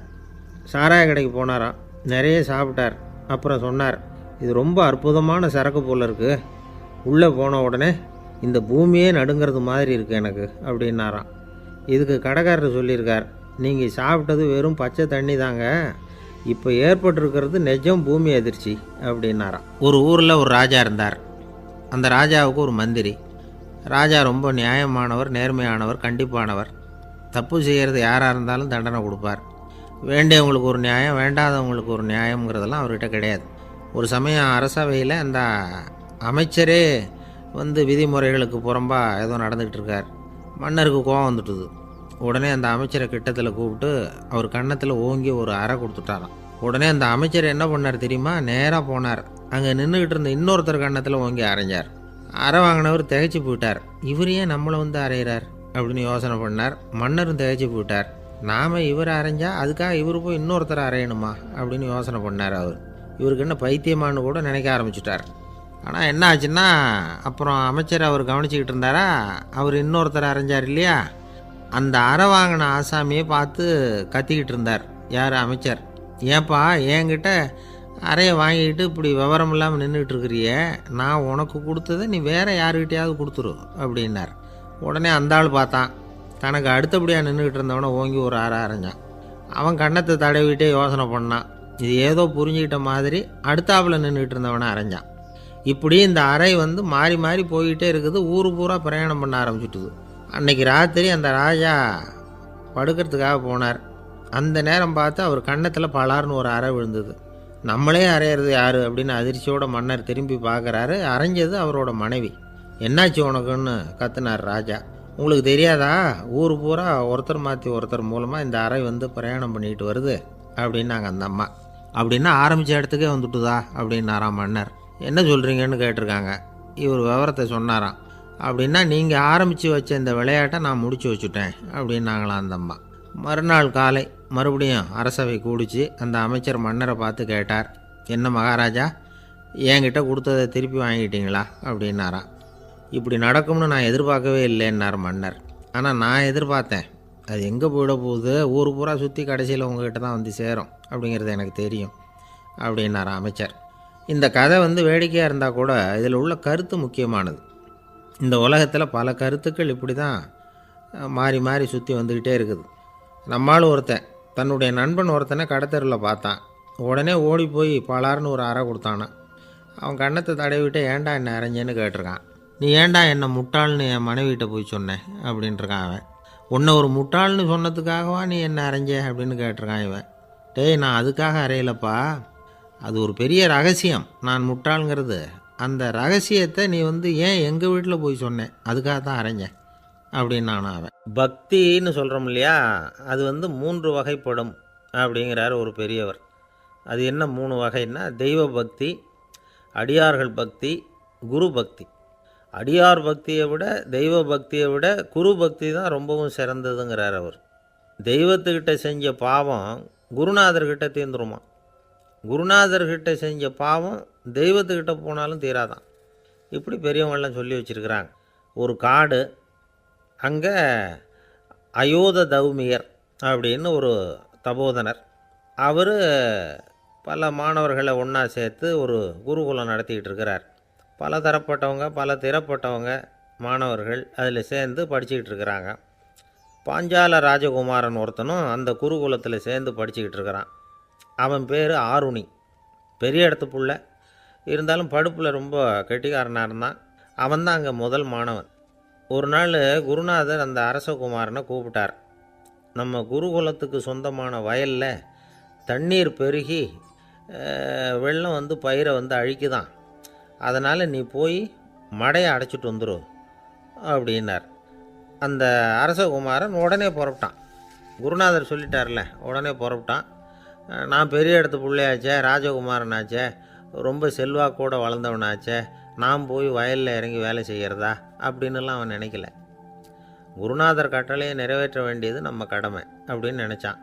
சாராய கடைக்கு போனாராம், நிறைய சாப்பிட்டார். அப்புறம் சொன்னார், இது ரொம்ப அற்புதமான சரக்கு போல் இருக்குது, உள்ளே போன உடனே இந்த பூமியே நடுங்கிறது மாதிரி இருக்குது எனக்கு அப்படின்னாராம். இதுக்கு கடைக்காரர் சொல்லியிருக்கார், நீங்கள் சாப்பிட்டது வெறும் பச்சை தண்ணி தாங்க, இப்போ ஏற்பட்டிருக்கிறது நிஜம் பூமி அதிர்ச்சி அப்படின்னாராம். ஒரு ஊரில் ஒரு ராஜா இருந்தார். அந்த ராஜாவுக்கு ஒரு மந்திரி. ராஜா ரொம்ப நியாயமானவர், நேர்மையானவர், கண்டிப்பானவர். தப்பு செய்கிறது யாராக இருந்தாலும் தண்டனை கொடுப்பார். வேண்டியவங்களுக்கு ஒரு நியாயம், வேண்டாதவங்களுக்கு ஒரு நியாயங்கிறதெல்லாம் அவர்கிட்ட கிடையாது. ஒரு சமயம் அரசவையில் அந்த அமைச்சரே வந்து விதிமுறைகளுக்கு புறம்பாக ஏதோ நடந்துக்கிட்டு இருக்கார். மன்னருக்கு கோபம் வந்துட்டுது. உடனே அந்த அமைச்சரை கிட்டத்தில் கூப்பிட்டு அவர் கன்னத்தில் ஓங்கி ஒரு அறை கொடுத்துட்டாராம். உடனே அந்த அமைச்சர் என்ன பண்ணார் தெரியுமா, நேராக போனார், அங்கே நின்றுக்கிட்டு இருந்த இன்னொருத்தர் கன்னத்தில் ஓங்கி அரைஞ்சார். அறை வாங்கினவர் திகைச்சு போயிட்டார். இவர் ஏன் நம்மளை வந்து அரைகிறார் அப்படின்னு யோசனை பண்ணார். மன்னரும் திகைச்சு போயிட்டார். நாம் இவர் அரைஞ்சா அதுக்காக இவர் போய் இன்னொருத்தரை அரையணுமா அப்படின்னு யோசனை பண்ணார். இவருக்கு என்ன பைத்தியமானு கூட நினைக்க ஆரம்பிச்சிட்டார். ஆனால் என்ன ஆச்சுன்னா, அப்புறம் அமைச்சர் அவர் கவனிச்சிக்கிட்டு இருந்தாரா, அவர் இன்னொருத்தர் அரைஞ்சார் இல்லையா, அந்த அறை வாங்கின ஆசாமியை பார்த்து கத்திக்கிட்டு இருந்தார். யார்? அமைச்சர். ஏன்பா என்கிட்ட அறையை வாங்கிக்கிட்டு இப்படி விவரம் இல்லாமல் நின்றுட்டு இருக்கிறிய, நான் உனக்கு கொடுத்ததை நீ வேறு யாருக்கிட்டையாவது கொடுத்துரு அப்படின்னார். உடனே அந்த ஆள் பார்த்தான், தனக்கு அடுத்தபடியாக நின்றுக்கிட்டு இருந்தவனை ஓங்கி ஒரு அறை அரைஞ்சான். அவன் கன்னத்தை தடவிட்டே யோசனை பண்ணான். இது ஏதோ புரிஞ்சுக்கிட்ட மாதிரி அடுத்தாப்பில் நின்றுக்கிட்டு இருந்தவனை அரைஞ்சான். இப்படி இந்த அறை வந்து மாறி மாறி போய்கிட்டே இருக்குது. ஊர் பூரா பிரயாணம் பண்ண ஆரம்பிச்சுட்டுது. அன்னைக்கு ராத்திரி அந்த ராஜா படுக்கிறதுக்காக போனார். அந்த நேரம் பார்த்து அவர் கன்னத்தில் பலார்னு ஒரு அறை விழுந்தது. நம்மளே அரையிறது யார் அப்படின்னு அதிர்ச்சியோட மன்னர் திரும்பி பார்க்குறாரு. அரைஞ்சது அவரோட மனைவி. என்னாச்சு உனக்குன்னு கத்துனார் ராஜா. உங்களுக்கு தெரியாதா, ஊர் பூரா ஒருத்தர் மாற்றி ஒருத்தர் மூலமாக இந்த அறை வந்து பிரயாணம் பண்ணிட்டு வருது அப்படின்னாங்க அந்த அம்மா. அப்படின்னா ஆரம்பித்த இடத்துக்கே வந்துட்டுதா அப்படின்னாராம் மன்னர். என்ன சொல்கிறீங்கன்னு கேட்டிருக்காங்க. இவர் விவரத்தை சொன்னாராம். அப்படின்னா நீங்கள் ஆரம்பித்து வச்ச இந்த விளையாட்டை நான் முடிச்சு வச்சுட்டேன் அப்படின்னாங்களாம் அந்த அம்மா. மறுநாள் காலை மறுபடியும் அரசவை கூடிச்சு அந்த அமைச்சர் மன்னரை பார்த்து கேட்டார், என்ன மகாராஜா, என்கிட்ட கொடுத்ததை திருப்பி வாங்கிட்டீங்களா அப்படின்னாராம். இப்படி நடக்கும்னு நான் எதிர்பார்க்கவே இல்லைன்னார் மன்னர். ஆனால் நான் எதிர்பார்த்தேன், அது எங்கே போயிட போகுது, ஊர் பூரா சுற்றி கடைசியில் உங்ககிட்ட தான் வந்து சேரும் அப்படிங்கிறது எனக்கு தெரியும் அப்படின்னார் அமைச்சர். இந்த கதை வேடிக்கையாக இருந்தால் கூட இதில் உள்ள கருத்து முக்கியமானது. இந்த உலகத்தில் பல கருத்துக்கள் இப்படி தான் மாறி மாறி சுற்றி வந்துக்கிட்டே இருக்குது. நம்மால் ஒருத்தன் தன்னுடைய நண்பன் ஒருத்தனை கடத்தெருவில் பார்த்தான். உடனே ஓடி போய் பலார்னு ஒரு அறை கொடுத்தானா. அவன் கண்ணத்தை தடவிட்டு ஏன்டா என்ன அரைஞ்சேன்னு கேட்டிருக்கான். நீ ஏன்டா என்னை முட்டாள்னு என் மனைவிட்ட போய் சொன்னேன் அப்படின்ட்டுருக்கான் அவன். உன்னை ஒரு முட்டாள்னு சொன்னதுக்காகவா நீ என்ன அரைஞ்ச அப்படின்னு கேட்டிருக்கான் இவன். டேய், நான் அதுக்காக அறையலப்பா, அது ஒரு பெரிய ரகசியம். நான் முட்டாளுங்கிறது அந்த ரகசியத்தை நீ ஏன் எங்கள் வீட்டில் போய் சொன்னேன், அதுக்காக தான் அரைஞ்சேன் அப்படின்னானா அவன். பக்தின்னு சொல்கிறோம் இல்லையா, அது 3 வகைப்படும் அப்படிங்கிறார் ஒரு பெரியவர். அது என்ன 3 வகைன்னா, தெய்வ பக்தி, அடியார்கள் பக்தி, குரு பக்தி. அடியார் பக்தியை விட தெய்வ பக்தியை விட குரு பக்தி தான் ரொம்பவும் சிறந்ததுங்கிறார் அவர். தெய்வத்துக்கிட்ட செஞ்ச பாவம் குருநாதர்கிட்ட தீர்ந்துருமா, குருநாதர்கிட்ட செஞ்ச பாவம் தெய்வத்துக்கிட்ட போனாலும் தீராதான். இப்படி பெரியவங்களாம் சொல்லி வச்சுருக்கிறாங்க. ஒரு காடு, அங்கே அயோத தௌமியர் அப்படின்னு ஒரு தபோதனர். அவர் பல மாணவர்களை ஒன்றா சேர்த்து ஒரு குருகுலம் நடத்திக்கிட்டு இருக்கிறார். பல தரப்பட்டவங்க பல திறப்பட்டவங்க மாணவர்கள் அதில் சேர்ந்து படிச்சுக்கிட்டு இருக்கிறாங்க. பாஞ்சால ராஜகுமாரன் ஒருத்தனும் அந்த குருகுலத்தில் சேர்ந்து படிச்சுக்கிட்டு இருக்கிறான். அவன் பேர் ஆருணி. பெரிய இடத்து புள்ள, இருந்தாலும் படுப்பில் ரொம்ப கெட்டிக்காரனாக இருந்தான். அவன் தான் அங்கே முதல் மாணவன். ஒரு நாள் குருநாதர் அந்த அரசகுமாரனை கூப்பிட்டார். நம்ம குருகுலத்துக்கு சொந்தமான வயலில் தண்ணீர் பெருகி வெள்ளம் பயிரை அழிக்குதான், அதனால் நீ போய் மடையை அடைச்சிட்டு வந்துரு அப்படின்னார். அந்த அரசகுமாரன் உடனே புறப்பட்டான். குருநாதர் சொல்லிட்டார்ல, உடனே புறப்பட்டான். நான் பெரிய இடத்து பிள்ளையாச்சே, ராஜகுமாரனாச்சே, ரொம்ப செல்வாக்கூட வளர்ந்தவனாச்சே, நான் போய் வயலில் இறங்கி வேலை செய்கிறதா அப்படின்னுலாம் அவன் நினைக்கல. குருநாதர் கட்டளையை நிறைவேற்ற வேண்டியது நம்ம கடமை அப்படின்னு நினச்சான்.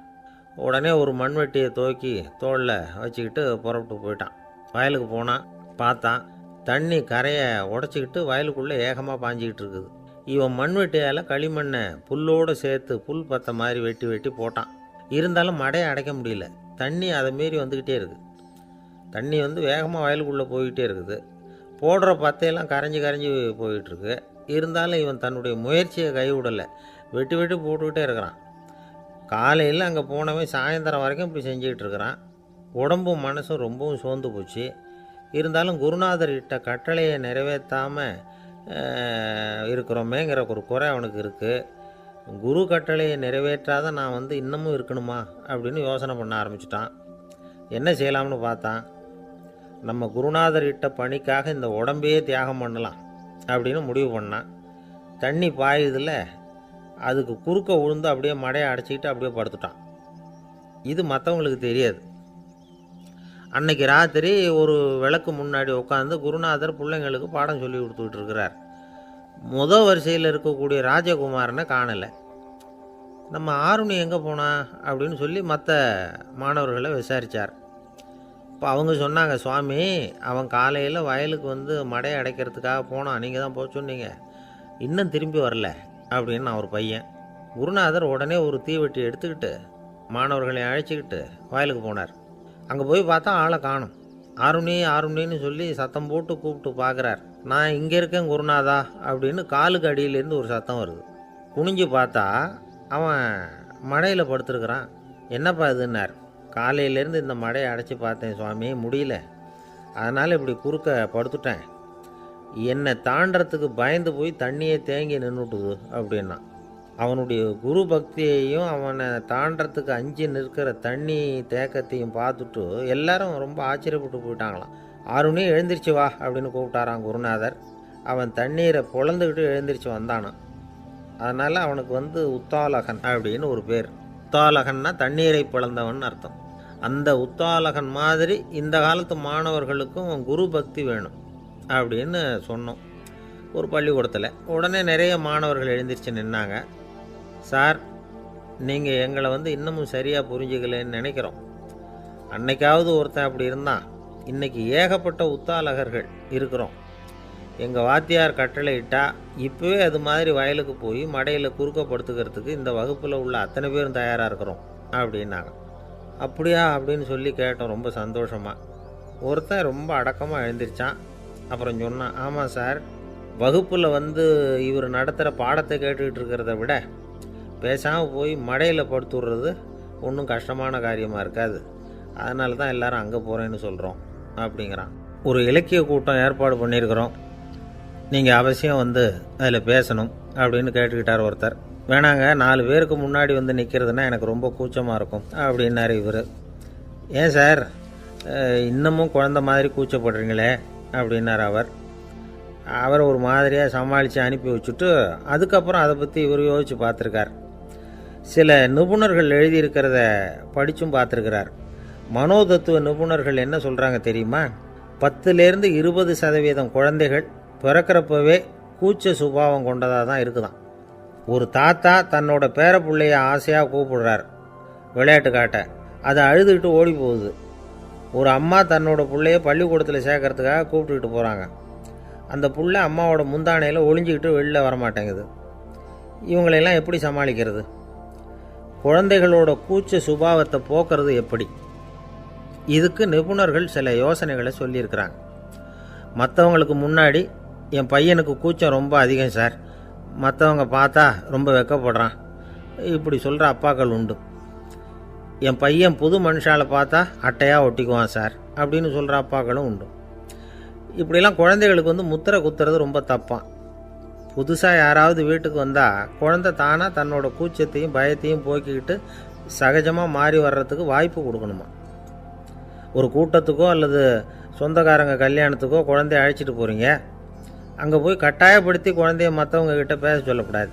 உடனே ஒரு மண்வெட்டியை தூக்கி தோளில் வச்சுக்கிட்டு புறப்பட்டு போயிட்டான். வயலுக்கு போனான். பார்த்தான், தண்ணி கரையை உடச்சிக்கிட்டு வயலுக்குள்ளே ஏகமாக பாஞ்சிக்கிட்டு இருக்குது. இவன் மண்வெட்டியால் களிமண்ணை புல்லோடு சேர்த்து புல் பற்ற மாதிரி வெட்டி வெட்டி போட்டான். இருந்தாலும் மடையை அடைக்க முடியல. தண்ணி அதை மீறி வந்துக்கிட்டே இருக்குது. தண்ணி வேகமாக வயலுக்குள்ளே போய்கிட்டே இருக்குது. போடுற பத்தையெல்லாம் கரைஞ்சி கரைஞ்சி போயிட்டுருக்கு. இருந்தாலும் இவன் தன்னுடைய முயற்சியை கைவிடலை. வெட்டி வெட்டி போட்டுக்கிட்டே இருக்கிறான். காலையில் அங்கே போனவன் சாயந்தரம் வரைக்கும் இப்படி செஞ்சுக்கிட்டு இருக்கிறான். உடம்பும் மனசும் ரொம்பவும் சோர்ந்து போச்சு. இருந்தாலும் குருநாதர் இட்ட கட்டளையை நிறைவேற்றாமல் இருக்கிறோமேங்கிற ஒரு குறை அவனுக்கு இருக்குது. குரு கட்டளையை நிறைவேற்றாத நான் இன்னமும் இருக்கணுமா அப்படின்னு யோசனை பண்ண ஆரம்பிச்சிட்டான். என்ன செய்யலாம்னு பார்த்தான். நம்ம குருநாதர் இட்ட பணிக்காக இந்த உடம்பையே தியாகம் பண்ணலாம் அப்படின்னு முடிவு பண்ணான். தண்ணி பாயுதில் அதுக்கு குறுக்க விழுந்து அப்படியே மடையை அடைச்சிக்கிட்டு அப்படியே படுத்துட்டான். இது மற்றவங்களுக்கு தெரியாது. அன்னைக்கு ராத்திரி ஒரு விளக்கு முன்னாடி உட்காந்து குருநாதர் பிள்ளைங்களுக்கு பாடம் சொல்லி கொடுத்துக்கிட்டு இருக்கிறார். வரிசையில் இருக்கக்கூடிய ராஜகுமாரனை காணலை. நம்ம ஆருணி எங்கே போனா அப்படின்னு சொல்லி மற்ற மாணவர்களை விசாரித்தார். இப்போ அவங்க சொன்னாங்க, சுவாமி, அவன் காலையில் வயலுக்கு மடையை அடைக்கிறதுக்காக போனான், நீங்கள் தான் போக சொன்னீங்க, இன்னும் திரும்பி வரல அப்படின்னு அவர் பையன். குருநாதர் உடனே ஒரு தீவெட்டி எடுத்துக்கிட்டு மாணவர்களை அழைச்சிக்கிட்டு வயலுக்கு போனார். அங்கே போய் பார்த்தா ஆளை காணும். ஆருணி ஆருணின்னு சொல்லி சத்தம் போட்டு கூப்பிட்டு பார்க்குறார். நான் இங்கே இருக்கேன் குருநாதா அப்படின்னு காலுக்கு அடியிலேருந்து ஒரு சத்தம் வருது. குனிஞ்சு பார்த்தா அவன் மடையில் படுத்துருக்குறான். என்னப்பா இதுன்னார். காலையிலேருந்து இந்த மடையை அடைச்சி பார்த்தேன் சுவாமி, முடியல, அதனால் இப்படி குறுக்க படுத்துட்டேன். என்னை தாண்டறதுக்கு பயந்து போய் தண்ணியை தேங்கி நின்றுட்டுது அப்படின்னா. அவனுடைய குரு பக்தியையும் அவனை தாண்டறதுக்கு அஞ்சு நிற்கிற தண்ணி தேக்கத்தையும் பார்த்துட்டு எல்லாரும் ரொம்ப ஆச்சரியப்பட்டு போயிட்டாங்களாம். ஆருணி எழுந்திரிச்சு வா அப்படின்னு கூப்பிட்டாரான் குருநாதர். அவன் தண்ணீரை பொழந்துக்கிட்டு எழுந்திரிச்சு வந்தானான். அதனால் அவனுக்கு உத்தாலகன் அப்படின்னு ஒரு பேர். உத்தாலகன்னா தண்ணீரை பிளந்தவன் அர்த்தம். அந்த உத்தாலகன் மாதிரி இந்த காலத்து மாணவர்களுக்கும் குரு பக்தி வேணும் அப்படின்னு சொன்னோம் ஒரு பள்ளிக்கூடத்தில். உடனே நிறைய மாணவர்கள் எழுந்திரிச்சு நின்னாங்க. சார், நீங்கள் எங்களை இன்னமும் சரியாக புரிஞ்சுக்கலன்னு நினைக்கிறோம். அன்னைக்காவது ஒருத்தன் அப்படி இருந்தான், இன்றைக்கி ஏகப்பட்ட உத்தாலகர்கள் இருக்கிறோம். எங்கள் வாத்தியார் கட்டளை இட்டால் இப்போவே அது மாதிரி வயலுக்கு போய் மடையில் குறுக்கப்படுத்துக்கிறதுக்கு இந்த வகுப்பில் உள்ள அத்தனை பேரும் தயாராக இருக்கிறோம் அப்படின்னாங்க. அப்படியா அப்படின்னு சொல்லி கேட்டோம் ரொம்ப சந்தோஷமாக. ஒருத்தன் ரொம்ப அடக்கமாக எழுந்திரிச்சான். அப்புறம் சொன்னான், ஆமாம் சார், வகுப்பில் இவர் நடத்துகிற பாடத்தை கேட்டுக்கிட்டு இருக்கிறத விட பேசாமல் போய் மடையில் படுத்துடுறது ஒன்றும் கஷ்டமான காரியமாக இருக்காது. அதனால தான் எல்லாரும் அங்கே போகிறேன்னு சொல்கிறோம் அப்படிங்கிறான். ஒரு இலக்கிய கூட்டம் ஏற்பாடு பண்ணியிருக்கிறோம், நீங்கள் அவசியம் அதில் பேசணும் அப்படின்னு கேட்டுக்கிட்டார் ஒருத்தர். வேணாங்க, 4 பேருக்கு முன்னாடி நிற்கிறதுனா எனக்கு ரொம்ப கூச்சமாக இருக்கும் அப்படின்னாரு இவர். ஏன் சார் இன்னமும் குழந்த மாதிரி கூச்சப்படுறீங்களே அப்படின்னார் அவர் ஒரு மாதிரியாக சமாளித்து அனுப்பி வச்சுட்டு அதுக்கப்புறம் அதை பற்றி இவர் யோசித்து பார்த்துருக்கார். சில நிபுணர்கள் எழுதியிருக்கிறத படித்தும் பார்த்துருக்கிறார். மனோதத்துவ நிபுணர்கள் என்ன சொல்கிறாங்க தெரியுமா? 10லேருந்து 20% குழந்தைகள் பிறக்கிறப்பவே கூச்ச சுபாவம் கொண்டதாக தான் இருக்குதாம். ஒரு தாத்தா தன்னோட பேர பிள்ளைய ஆசையாக கூப்பிடுறார் விளையாட்டு காட்ட, அதை அழுதுகிட்டு ஓடி போகுது. ஒரு அம்மா தன்னோட பிள்ளைய பள்ளிக்கூடத்தில் சேர்க்கறதுக்காக கூப்பிட்டுக்கிட்டு போகிறாங்க. அந்த புள்ள அம்மாவோட முந்தானையில் ஒளிஞ்சிக்கிட்டு வெளில வரமாட்டேங்குது. இவங்களெல்லாம் எப்படி சமாளிக்கிறது? குழந்தைகளோட கூச்ச சுபாவத்தை போக்குறது எப்படி? இதுக்கு நிபுணர்கள் சில யோசனைகளை சொல்லியிருக்கிறாங்க. மற்றவங்களுக்கு முன்னாடி என் பையனுக்கு கூச்சம் ரொம்ப அதிகம் சார், மற்றவங்க பார்த்தா ரொம்ப வெக்கப்படுறான், இப்படி சொல்கிற அப்பாக்கள் உண்டு. என் பையன் புது மனுஷால பார்த்தா அட்டையாக ஒட்டிக்குவான் சார் அப்படின்னு சொல்கிற அப்பாக்களும் உண்டு. இப்படிலாம் குழந்தைகளுக்கு முத்திரை குத்துறது ரொம்ப தப்பான். புதுசாக யாராவது வீட்டுக்கு வந்தால் குழந்தை தானாக தன்னோட கூச்சத்தையும் பயத்தையும் போக்கிக்கிட்டு சகஜமாக மாறி வர்றதுக்கு வாய்ப்பு கொடுக்கணுமா. ஒரு கூட்டத்துக்கோ அல்லது சொந்தக்காரங்க கல்யாணத்துக்கோ குழந்தைய அழைச்சிட்டு போகிறீங்க, அங்கே போய் கட்டாயப்படுத்தி குழந்தைய மற்றவங்க கிட்ட பேச சொல்லக்கூடாது.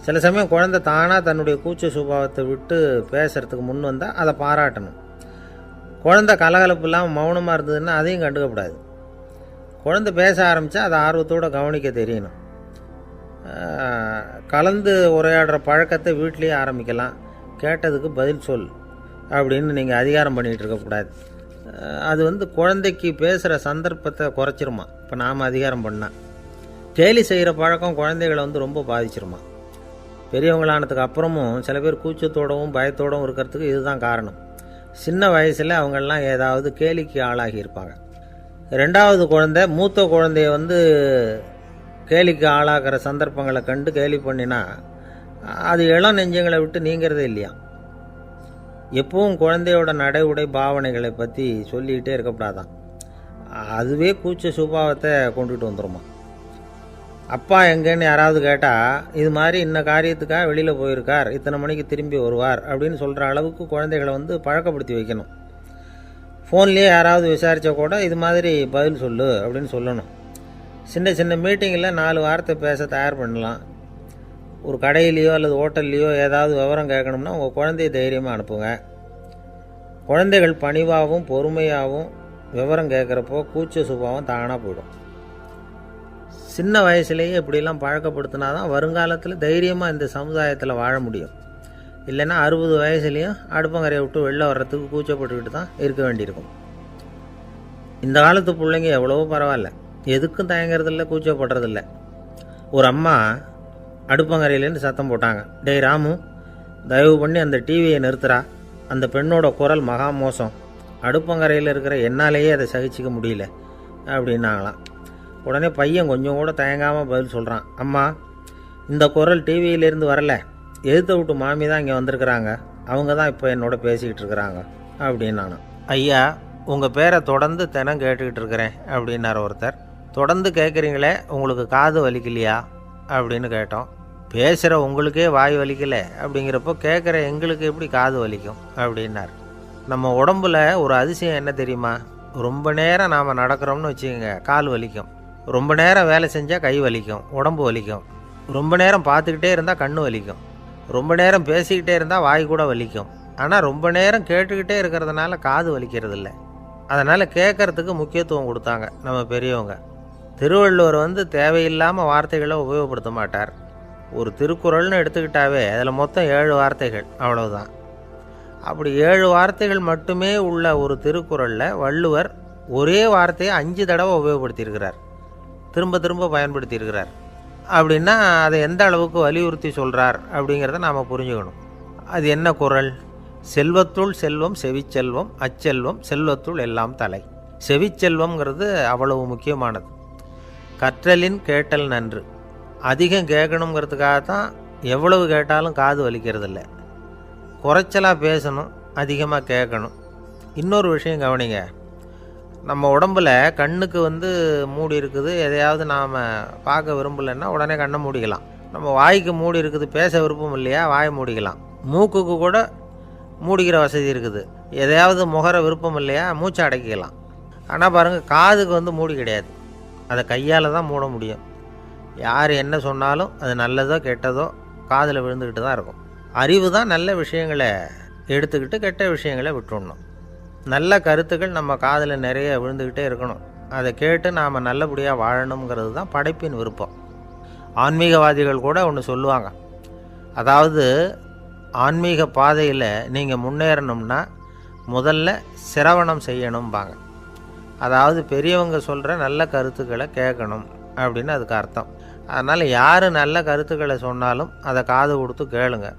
சில சமயம் குழந்தை தானாக தன்னுடைய கூச்ச சுபாவத்தை விட்டு பேசுகிறதுக்கு முன் வந்தால் அதை பாராட்டணும். குழந்தை கலகலப்பு இல்லாமல் மௌனமாக இருந்ததுன்னா அதையும் கண்டுக்கக்கூடாது. குழந்தை பேச ஆரம்பித்தா அதை ஆர்வத்தோடு கவனிக்க தெரியணும். கலந்து உரையாடுற பழக்கத்தை வீட்லேயே ஆரம்பிக்கலாம். கேட்டதுக்கு பதில் சொல் அப்படின்னு நீங்கள் அதிகாரம் பண்ணிகிட்டு இருக்கக்கூடாது. அது குழந்தைக்கு பேசுகிற சந்தர்ப்பத்தை குறைச்சிருமா. இப்போ நாம் அதிகாரம் பண்ணால் கேலி செய்கிற பழக்கம் குழந்தைகளை ரொம்ப பாதிச்சிருமா. பெரியவங்களானதுக்கு அப்புறமும் சில பேர் கூச்சத்தோடவும் பயத்தோடவும் இருக்கிறதுக்கு இதுதான் காரணம். சின்ன வயசில் அவங்கெல்லாம் ஏதாவது கேலிக்கு ஆளாகி இருப்பாங்க. 2வது குழந்தை மூத்த குழந்தைய கேலிக்கு ஆளாகிற சந்தர்ப்பங்களை கண்டு கேலி பண்ணினா அது இளம் நெஞ்சங்களை விட்டு நீங்கிறதே இல்லையா. எப்பவும் குழந்தையோட நடை உடை பாவனைகளை பற்றி சொல்லிக்கிட்டே இருக்கக்கூடாதான். அதுவே கூச்ச சுபாவத்தை கொண்டுட்டு வந்துடுமா. அப்பா எங்கேன்னு யாராவது கேட்டால் இது மாதிரி இன்ன காரியத்துக்காக வெளியில் போயிருக்கார், இத்தனை மணிக்கு திரும்பி வருவார் அப்படின்னு சொல்கிற அளவுக்கு குழந்தைகளை பழக்கப்படுத்தி வைக்கணும். ஃபோன்லேயே யாராவது விசாரித்தா கூட இது மாதிரி பதில் சொல்லு அப்படின்னு சொல்லணும். சின்ன சின்ன மீட்டிங்கில் 4 வார்த்தை பேச தயார் பண்ணலாம். ஒரு கடையிலையோ அல்லது ஹோட்டல்லையோ ஏதாவது விவரம் கேட்கணும்னா உங்கள் குழந்தைய தைரியமாக அனுப்புங்க. குழந்தைகள் பணிவாகவும் பொறுமையாகவும் விவரம் கேட்குறப்போ கூச்ச சுபாவம் தானாக போயிடும். சின்ன வயசுலேயே இப்படிலாம் பழக்கப்படுத்தினா தான் வருங்காலத்தில் தைரியமாக இந்த சமுதாயத்தில் வாழ முடியும். இல்லைன்னா 60 வயசுலேயும் அடுப்பங்கரையை விட்டு வெளில வர்றதுக்கு கூச்சப்பட்டுக்கிட்டு தான் இருக்க வேண்டியிருக்கும். இந்த காலத்து பிள்ளைங்க எவ்வளவோ பரவாயில்ல, எதுக்கும் தயங்குறதில்ல, கூச்சப்படுறதில்ல. ஒரு அம்மா அடுப்பங்கரையிலேருந்து சத்தம் போட்டாங்க, டேய் ராமு, தயவு பண்ணி அந்த டிவியை நிறுத்துறா, அந்த பெண்ணோட குரல் மகா மோசம், அடுப்பங்கரையில் இருக்கிற என்னாலேயே அதை சகிச்சிக்க முடியல அப்படின்னாங்களாம். உடனே பையன் கொஞ்சம் கூட தயங்காமல் பதில் சொல்கிறான், அம்மா, இந்த குரல் டிவியிலேருந்து வரல, எதிர்த்த விட்டு மாமி தான் இங்கே வந்திருக்கிறாங்க, அவங்க தான் இப்போ என்னோட பேசிக்கிட்டு இருக்கிறாங்க அப்படின்னு நானும். ஐயா, உங்கள் பேரை தொடர்ந்து தினம் கேட்டுக்கிட்டு இருக்கிறேன் அப்படின்னார் ஒருத்தர். தொடர்ந்து கேட்குறீங்களே, உங்களுக்கு காது வலிக்கலையா அப்படின்னு கேட்டோம். பேசுகிற உங்களுக்கே வாய் வலிக்கலை அப்படிங்கிறப்போ கேட்குற எங்களுக்கு எப்படி காது வலிக்கும் அப்படின்னார். நம்ம உடம்புல ஒரு அதிசயம் என்ன தெரியுமா? ரொம்ப நேரம் நாம் நடக்கிறோம்னு வச்சுக்கோங்க, கால் வலிக்கும். ரொம்ப நேரம் வேலை செஞ்சால் கை வலிக்கும், உடம்பு வலிக்கும். ரொம்ப நேரம் பார்த்துக்கிட்டே இருந்தால் கண்ணு வலிக்கும். ரொம்ப நேரம் பேசிக்கிட்டே இருந்தால் வாய் கூட வலிக்கும். ஆனால் ரொம்ப நேரம் கேட்டுக்கிட்டே இருக்கிறதுனால காது வலிக்கிறது இல்லை. அதனால் கேட்குறதுக்கு முக்கியத்துவம் கொடுத்தாங்க நம்ம பெரியவங்க. திருவள்ளுவர் தேவையில்லாமல் வார்த்தைகளை உபயோகப்படுத்த மாட்டார். ஒரு திருக்குறள்னு எடுத்துக்கிட்டாவே அதில் மொத்தம் 7 வார்த்தைகள், அவ்வளவுதான். அப்படி 7 வார்த்தைகள் மட்டுமே உள்ள ஒரு திருக்குறளில் வள்ளுவர் ஒரே வார்த்தையை 5 தடவை உபயோகப்படுத்தியிருக்கிறார், திரும்ப திரும்ப பயன்படுத்தியிருக்கிறார். அப்படின்னா அதை எந்த அளவுக்கு வலியுறுத்தி சொல்கிறார் அப்படிங்கிறத நாம் புரிஞ்சுக்கணும். அது என்ன குறள்? செல்வத்துள் செல்வம் செவிச்செல்வம், அச்செல்வம் செல்வத்துள் எல்லாம் தலை. செவிச்செல்வம்ங்கிறது அவ்வளவு முக்கியமானது. கற்றலின் கேட்டல் நன்று. அதிகம் கேட்கணுங்கிறதுக்காக தான் எவ்வளவு கேட்டாலும் காது வலிக்கிறதில்ல. குறைச்சலாக பேசணும், அதிகமாக கேட்கணும். இன்னொரு விஷயம் கவனிங்க, நம்ம உடம்பில் கண்ணுக்கு மூடி இருக்குது, எதையாவது நாம் பார்க்க விரும்பலைன்னா உடனே கண்ணை மூடிக்கலாம். நம்ம வாய்க்கு மூடி இருக்குது, பேச விருப்பம் இல்லையா, வாயை மூடிக்கலாம். மூக்குக்கு கூட மூடிக்கிற வசதி இருக்குது, எதையாவது முகர விருப்பம் இல்லையா, மூச்சை அடக்கிக்கலாம். ஆனால் பாருங்கள், காதுக்கு மூடி கிடையாது, அதை கையால் தான் மூட முடியும். யார் என்ன சொன்னாலும் அது நல்லதோ கெட்டதோ காதில் விழுந்துக்கிட்டு தான் இருக்கும். அறிவு தான் நல்ல விஷயங்களை எடுத்துக்கிட்டு கெட்ட விஷயங்களை விட்டுடணும். நல்ல கருத்துக்கள் நம்ம காதில் நிறைய விழுந்துக்கிட்டே இருக்கணும். அதை கேட்டு நாம் நல்லபடியாக வாழணுங்கிறது தான் படைப்பின் விருப்பம். ஆன்மீகவாதிகள் கூட ஒன்று சொல்லுவாங்க, அதாவது ஆன்மீக பாதையில் நீங்கள் முன்னேறணும்னா முதல்ல சிரவணம் செய்யணும்பாங்க. அதாவது பெரியவங்க சொல்கிற நல்ல கருத்துக்களை கேட்கணும் அப்படின்னு அதுக்கு அர்த்தம். அதனால் யார் நல்ல கருத்துக்களை சொன்னாலும் அதை காது கொடுத்து கேளுங்க.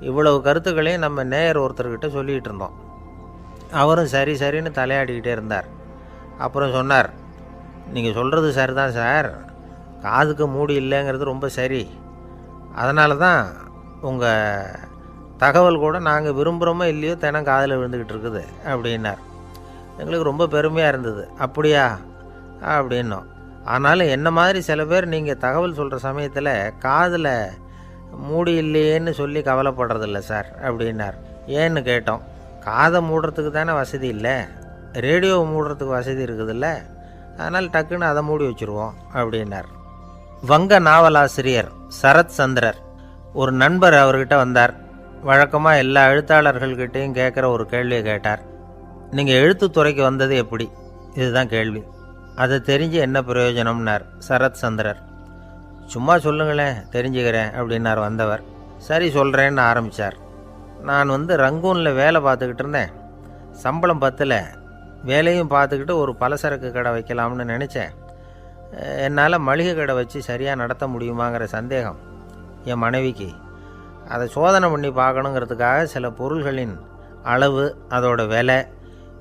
இவ்வளவு கருத்துக்களையும் நம்ம நேயர் ஒருத்தர்கிட்ட சொல்லிகிட்டு இருந்தோம். அவரும் சரி சரின்னு தலையாடிக்கிட்டே இருந்தார். அப்புறம் சொன்னார், நீங்கள் சொல்கிறது சரிதான் சார், காதுக்கு மூடி இல்லைங்கிறது ரொம்ப சரி. அதனால தான் உங்கள் தகவல் கூட நாங்கள் விரும்புகிறோமோ இல்லையோ தினம் காதில் விழுந்துக்கிட்டு இருக்குது அப்படின்னார். எங்களுக்கு ரொம்ப பெருமையாக இருந்தது. அப்படியா அப்படின்னோம். ஆனாலும் என்ன மாதிரி சில பேர் நீங்கள் தகவல் சொல்கிற சமயத்தில் காதில் மூடி இல்லையேன்னு சொல்லி கவலைப்படுறதில்ல சார் அப்படின்னார். ஏன்னு கேட்டோம். காதை மூடுறதுக்கு தானே வசதி இல்லை, ரேடியோவை மூடுறதுக்கு வசதி இருக்குதுல்ல, அதனால் டக்குன்னு அதை மூடி வச்சுருவோம் அப்படின்னார். வங்க நாவலாசிரியர் சரத் சந்திரர் ஒரு நண்பர் அவர்கிட்ட வந்தார். வழக்கமாக எல்லா எழுத்தாளர்கள்கிட்டையும் கேட்குற ஒரு கேள்வியை கேட்டார். நீங்கள் எழுத்துத்துறைக்கு வந்தது எப்படி? இதுதான் கேள்வி. அதை தெரிஞ்சு என்ன பிரயோஜனம்னார் சரத் சந்திரர். சும்மா சொல்லுங்களேன், தெரிஞ்சுக்கிறேன் அப்படின்னார் வந்தவர். சரி சொல்கிறேன்னு ஆரம்பித்தார். நான் ரங்கூனில் வேலை பார்த்துக்கிட்டு இருந்தேன். சம்பளம் பத்தல, வேலையும் பார்த்துக்கிட்டு ஒரு பலசரக்கு கடை வைக்கலாம்னு நினச்சேன். என்னால் மளிகை கடை வச்சு சரியாக நடத்த முடியுமாங்கிற சந்தேகம் என் மனைவிக்கு. அதை சோதனை பண்ணி பார்க்கணுங்கிறதுக்காக சில பொருள்களின் அளவு, அதோட விலை,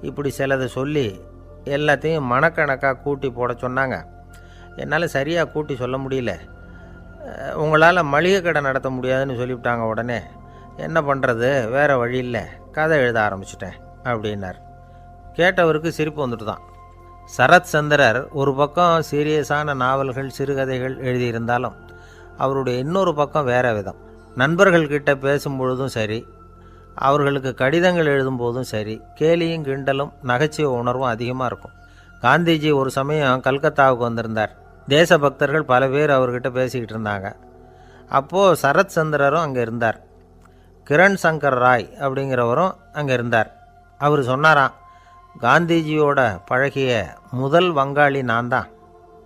இப்படி சிலதை சொல்லி எல்லாத்தையும் மனக்கணக்காக கூட்டி போட சொன்னாங்க. என்னால் சரியாக கூட்டி சொல்ல முடியல. உங்களால் மளிகை கடை நடத்த முடியாதுன்னு சொல்லிவிட்டாங்க. உடனே என்ன பண்ணுறது, வேறு வழி இல்லை, கதை எழுத ஆரம்பிச்சிட்டேன் அப்படின்னார். கேட்டவருக்கு சிரிப்பு வந்துட்டு தான். சரத் சந்திரர் ஒரு பக்கம் சீரியஸான நாவல்கள், சிறுகதைகள் எழுதியிருந்தாலும் அவருடைய இன்னொரு பக்கம் வேறு விதம். நண்பர்கள்கிட்ட பேசும்பொழுதும் சரி, அவர்களுக்கு கடிதங்கள் எழுதும்போதும் சரி, கேலியும் கிண்டலும் நகைச்சுவை உணர்வும் அதிகமாக இருக்கும். காந்திஜி ஒரு சமயம் கல்கத்தாவுக்கு வந்திருந்தார். தேசபக்தர்கள் பல பேர் அவர்கிட்ட பேசிக்கிட்டு இருந்தாங்க. அப்போது சரத் சந்திரரும் அங்கே இருந்தார். கிரண் சங்கர் ராய் அப்படிங்கிறவரும் அங்கே இருந்தார். அவர் சொன்னாராம், காந்திஜியோட பழகிய முதல் வங்காளி நான் தான்.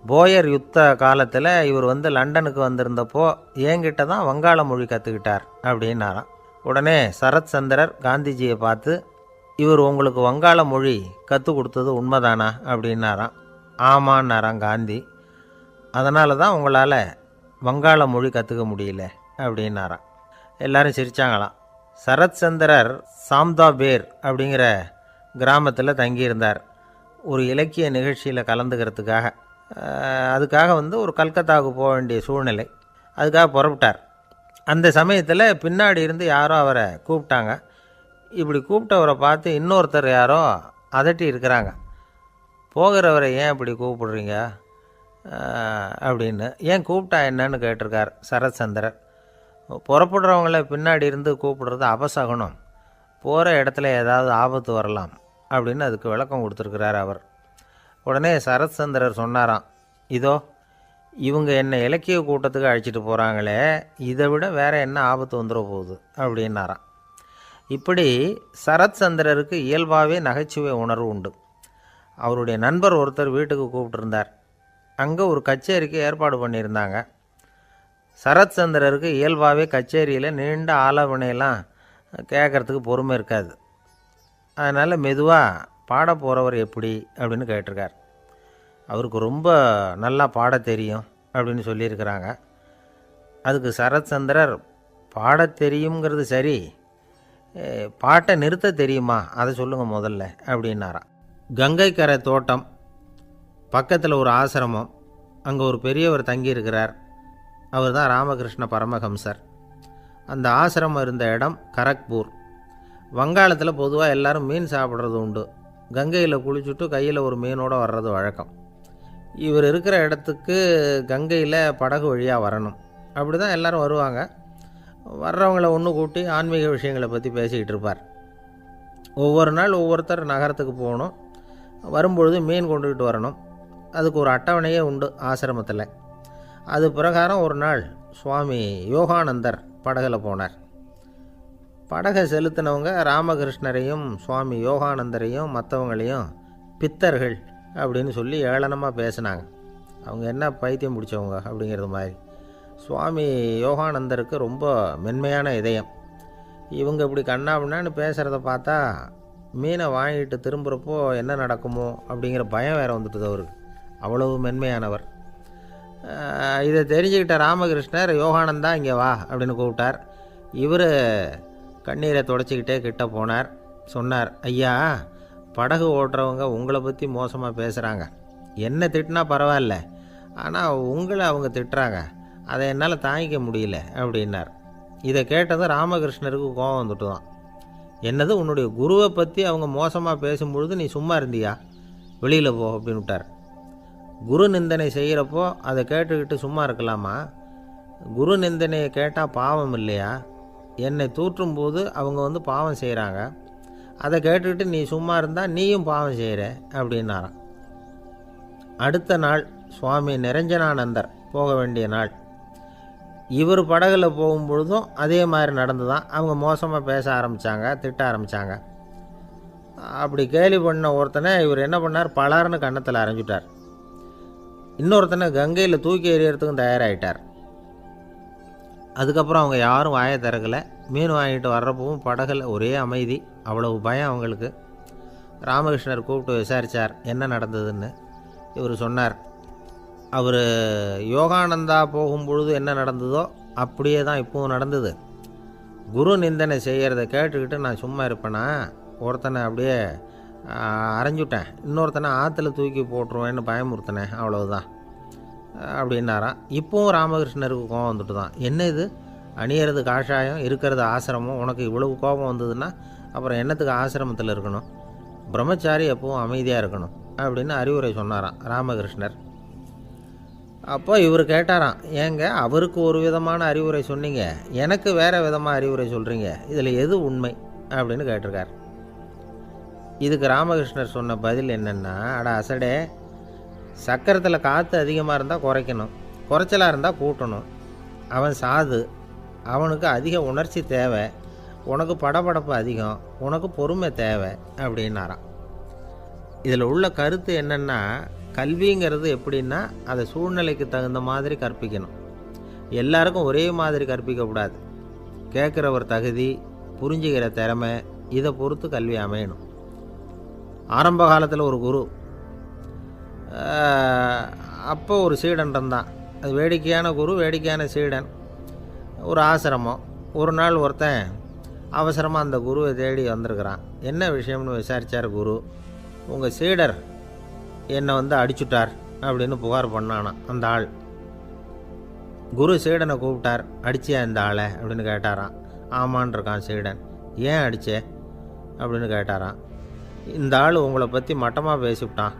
போயர் யுத்த காலத்தில் இவர் லண்டனுக்கு வந்திருந்தப்போ என்கிட்ட தான் வங்காள மொழி கற்றுக்கிட்டார் அப்படின்னாராம். உடனே சரத் சந்திரர் காந்திஜியை பார்த்து, இவர் உங்களுக்கு வங்காள மொழி கற்றுக் கொடுத்தது உண்மைதானா அப்படின்னாராம். ஆமான்னாராம் காந்தி. அதனால தான் உங்களால் வங்காள மொழி கற்றுக்க முடியல அப்படின்னாராம். எல்லாரும் சிரித்தாங்களாம். சரத் சந்திரர் சாம்தாபேர் அப்படிங்கிற கிராமத்தில் தங்கியிருந்தார். ஒரு இலக்கிய நிகழ்ச்சியில் கலந்துக்கிறதுக்காக. அதுக்காக ஒரு கல்கத்தாவுக்கு போக வேண்டிய சூழ்நிலை. அதுக்காக புறப்பட்டார். அந்த சமயத்தில் பின்னாடி இருந்து யாரோ அவரை கூப்பிட்டாங்க. இப்படி கூப்பிட்டவரை பார்த்து இன்னொருத்தர் யாரோ அதட்டி இருக்கிறாங்க. போகிறவரை ஏன் இப்படி கூப்பிடுறீங்க அப்படின்னு. ஏன் கூப்பிட்டா என்னன்னு கேட்டிருக்கார் சரத் சந்திரர். புறப்படுறவங்கள பின்னாடி இருந்து கூப்பிடுறது அபசகுனம், போகிற இடத்துல ஏதாவது ஆபத்து வரலாம் அப்படின்னு அதுக்கு விளக்கம் கொடுத்துருக்கிறார் அவர். உடனே சரத் சந்திரர் சொன்னாராம், இதோ இவங்க என்னை இலக்கிய கூட்டத்துக்கு அழைச்சிட்டு போகிறாங்களே, இதை விட வேறு என்ன ஆபத்து வந்துட போகுது அப்படின்னாராம். இப்படி சரத் சந்திரருக்கு இயல்பாகவே நகைச்சுவை உணர்வு உண்டு. அவருடைய நண்பர் ஒருத்தர் வீட்டுக்கு கூப்பிட்டுருந்தார். அங்கே ஒரு கச்சேரிக்கு ஏற்பாடு பண்ணியிருந்தாங்க. சரத் சந்திரருக்கு இயல்பாகவே கச்சேரியில் நீண்ட ஆலோசனையெல்லாம் கேட்குறதுக்கு பொறுமை இருக்காது. அதனால் மெதுவாக பாட போகிறவர் எப்படி அப்படின்னு கேட்டிருக்கார். அவருக்கு ரொம்ப நல்லா பாட தெரியும் அப்படின்னு சொல்லியிருக்கிறாங்க. அதுக்கு சரத் சந்திரர், பாட தெரியுங்கிறது சரி, பாட்டை நிறுத்த தெரியுமா அதை சொல்லுங்கள் முதல்ல அப்படின்னாராம். கங்கைக்கரை தோட்டம் பக்கத்தில் ஒரு ஆசிரமம், அங்கே ஒரு பெரியவர் தங்கியிருக்கிறார். அவர் தான் ராமகிருஷ்ண பரமஹம்சர். அந்த ஆசிரமம் இருந்த இடம் கரக்பூர். வங்காளத்தில் பொதுவாக எல்லோரும் மீன் சாப்பிட்றது உண்டு. கங்கையில் குளிச்சுட்டு கையில் ஒரு மீனோடு வர்றது வழக்கம். இவர் இருக்கிற இடத்துக்கு கங்கையில் படகு வழியாக வரணும். அப்படி தான் எல்லோரும் வருவாங்க. வர்றவங்கள ஒன்று கூட்டி ஆன்மீக விஷயங்களை பற்றி பேசிக்கிட்டு இருப்பார். ஒவ்வொரு நாள் ஒவ்வொருத்தர் நகரத்துக்கு போகணும். வரும்பொழுது மீன் கொண்டுக்கிட்டு வரணும். அதுக்கு ஒரு அட்டவணையே உண்டு ஆசிரமத்தில். அது பிரகாரம் ஒரு நாள் சுவாமி யோகானந்தர் படகில் போனார். படகை செலுத்தினவங்க ராமகிருஷ்ணரையும் சுவாமி யோகானந்தரையும் மற்றவங்களையும் பித்தர்கள் அப்படின்னு சொல்லி ஏளனமாக பேசினாங்க. அவங்க என்ன பைத்தியம் பிடிச்சவங்க அப்படிங்கிறது மாதிரி. சுவாமி யோகானந்தருக்கு ரொம்ப மென்மையான இதயம். இவங்க இப்படி கண்ணாபின்னான்னு பேசுகிறத பார்த்தா மீனை வாங்கிட்டு திரும்புகிறப்போ என்ன நடக்குமோ அப்படிங்கிற பயம் வேறு வந்துட்டுது அவருக்கு. அவ்வளவு மென்மையானவர். இதை தெரிஞ்சுக்கிட்ட ராமகிருஷ்ணர், யோகானந்தா இங்கே வா அப்படின்னு கூப்பிட்டார். இவர் கண்ணீரை தொடச்சிக்கிட்டே கிட்ட போனார். சொன்னார், ஐயா, படகு ஓட்டுறவங்க உங்களை பற்றி மோசமாக பேசுகிறாங்க. என்ன திட்டினா பரவாயில்ல, ஆனால் உங்களை அவங்க திட்டுறாங்க. அதை என்னால் தாங்கிக்க முடியல அப்படின்னார். இதை கேட்டதும் ராமகிருஷ்ணருக்கு கோபம் வந்துட்டு தான். என்னது, உன்னுடைய குருவை பற்றி அவங்க மோசமாக பேசும்பொழுது நீ சும்மா இருந்தியா? வெளியில் போ அப்படின்னு விட்டார். குரு நிந்தனை செய்கிறப்போ அதை கேட்டுக்கிட்டு சும்மா இருக்கலாமா? குரு நிந்தனையை கேட்டால் பாவம் இல்லையா? என்னை தூற்றும் போது அவங்க பாவம் செய்கிறாங்க. அதை கேட்டுக்கிட்டு நீ சும்மா இருந்தால் நீயும் பாவம் செய்கிற அப்படின்னாராம். அடுத்த நாள் சுவாமி நிரஞ்சனானந்தர் போக வேண்டிய நாள். இவர் படகுல போகும்பொழுதும் அதே மாதிரி நடந்து தான். அவங்க மோசமாக பேச ஆரம்பித்தாங்க, திட்ட ஆரம்பித்தாங்க. அப்படி கேலி பண்ண ஒருத்தனை இவர் என்ன பண்ணார், பலார்னு கன்னத்தில் அரைஞ்சிட்டார். இன்னொருத்தனை கங்கையில் தூக்கி எறியறதுக்கும் தயாராகிட்டார். அதுக்கப்புறம் அவங்க யாரும் வாயை திறக்கலை. மீன் வாங்கிட்டு வர்றப்பவும் படகுல ஒரே அமைதி. அவ்வளவு பயம் அவங்களுக்கு. ராமகிருஷ்ணர் கூப்பிட்டு விசாரித்தார் என்ன நடந்ததுன்னு. இவர் சொன்னார், அவர் யோகானந்தா போகும்பொழுது என்ன நடந்ததோ அப்படியே தான் இப்போவும் நடந்தது. குரு நிந்தனை செய்கிறத கேட்டுக்கிட்டு நான் சும்மா இருப்பேனா? ஒருத்தனை அப்படியே அரைஞ்சுட்டேன், இன்னொருத்தனை ஆற்றுல தூக்கி போட்டுருவேன்னு பயமுறுத்தினேன், அவ்வளவுதான் அப்படின்னாராம். இப்போவும் ராமகிருஷ்ணருக்கு கோபம் வந்துட்டு தான். என்ன இது, அணியறது காஷாயம், இருக்கிறது ஆசிரமம், உனக்கு இவ்வளவு கோபம் வந்ததுன்னா அப்புறம் என்னத்துக்கு ஆசிரமத்தில் இருக்கணும்? பிரம்மச்சாரி எப்பவும் அமைதியாக இருக்கணும் அப்படின்னு அறிவுரை சொன்னாராம் ராமகிருஷ்ணர். அப்போ இவர் கேட்டாராம், ஏங்க அவருக்கு ஒரு விதமான அறிவுரை சொன்னீங்க, எனக்கு வேறு விதமாக அறிவுரை சொல்கிறீங்க, இதில் எது உண்மை அப்படின்னு கேட்டிருக்கார். இதுக்கு ராமகிருஷ்ணர் சொன்ன பதில் என்னென்னா, அட அசடே, சக்கரத்தில் காற்று அதிகமாக இருந்தால் குறைக்கணும், குறைச்சலாக இருந்தால் கூட்டணும். அவன் சாது, அவனுக்கு அதிக உணர்ச்சி தேவை, உனக்கு படபடப்பு அதிகம், உனக்கு பொறுமை தேவை அப்படின்னாராம். இதில் உள்ள கருத்து என்னென்னா, கல்விங்கிறது எப்படின்னா அதை சூழ்நிலைக்கு தகுந்த மாதிரி கற்பிக்கணும். எல்லாருக்கும் ஒரே மாதிரி கற்பிக்கக்கூடாது. கேட்குற ஒரு தகுதி, புரிஞ்சுக்கிற திறமை, இதை பொறுத்து கல்வி அமையணும். ஆரம்ப காலத்தில் ஒரு குரு, அப்போ ஒரு சீடன் இருந்தான். அது வேடிக்கையான குரு, வேடிக்கையான சீடன். ஒரு ஆசிரமம். ஒரு நாள் ஒருத்தன் அவசரமாக அந்த குருவை தேடி வந்திருக்கிறான். என்ன விஷயம்னு விசாரித்தார் குரு. உங்கள் சீடர் என்னை அடிச்சுட்டார் அப்படின்னு புகார் பண்ணானா அந்த ஆள். குரு சீடனை கூப்பிட்டார். அடிச்சியா இந்த ஆளை அப்படின்னு கேட்டாரான். ஆமான் இருக்கான் சீடன். ஏன் அடிச்சே அப்படின்னு கேட்டாரான். இந்த ஆள் உங்களை பற்றி மட்டமாக பேசிவிட்டான்,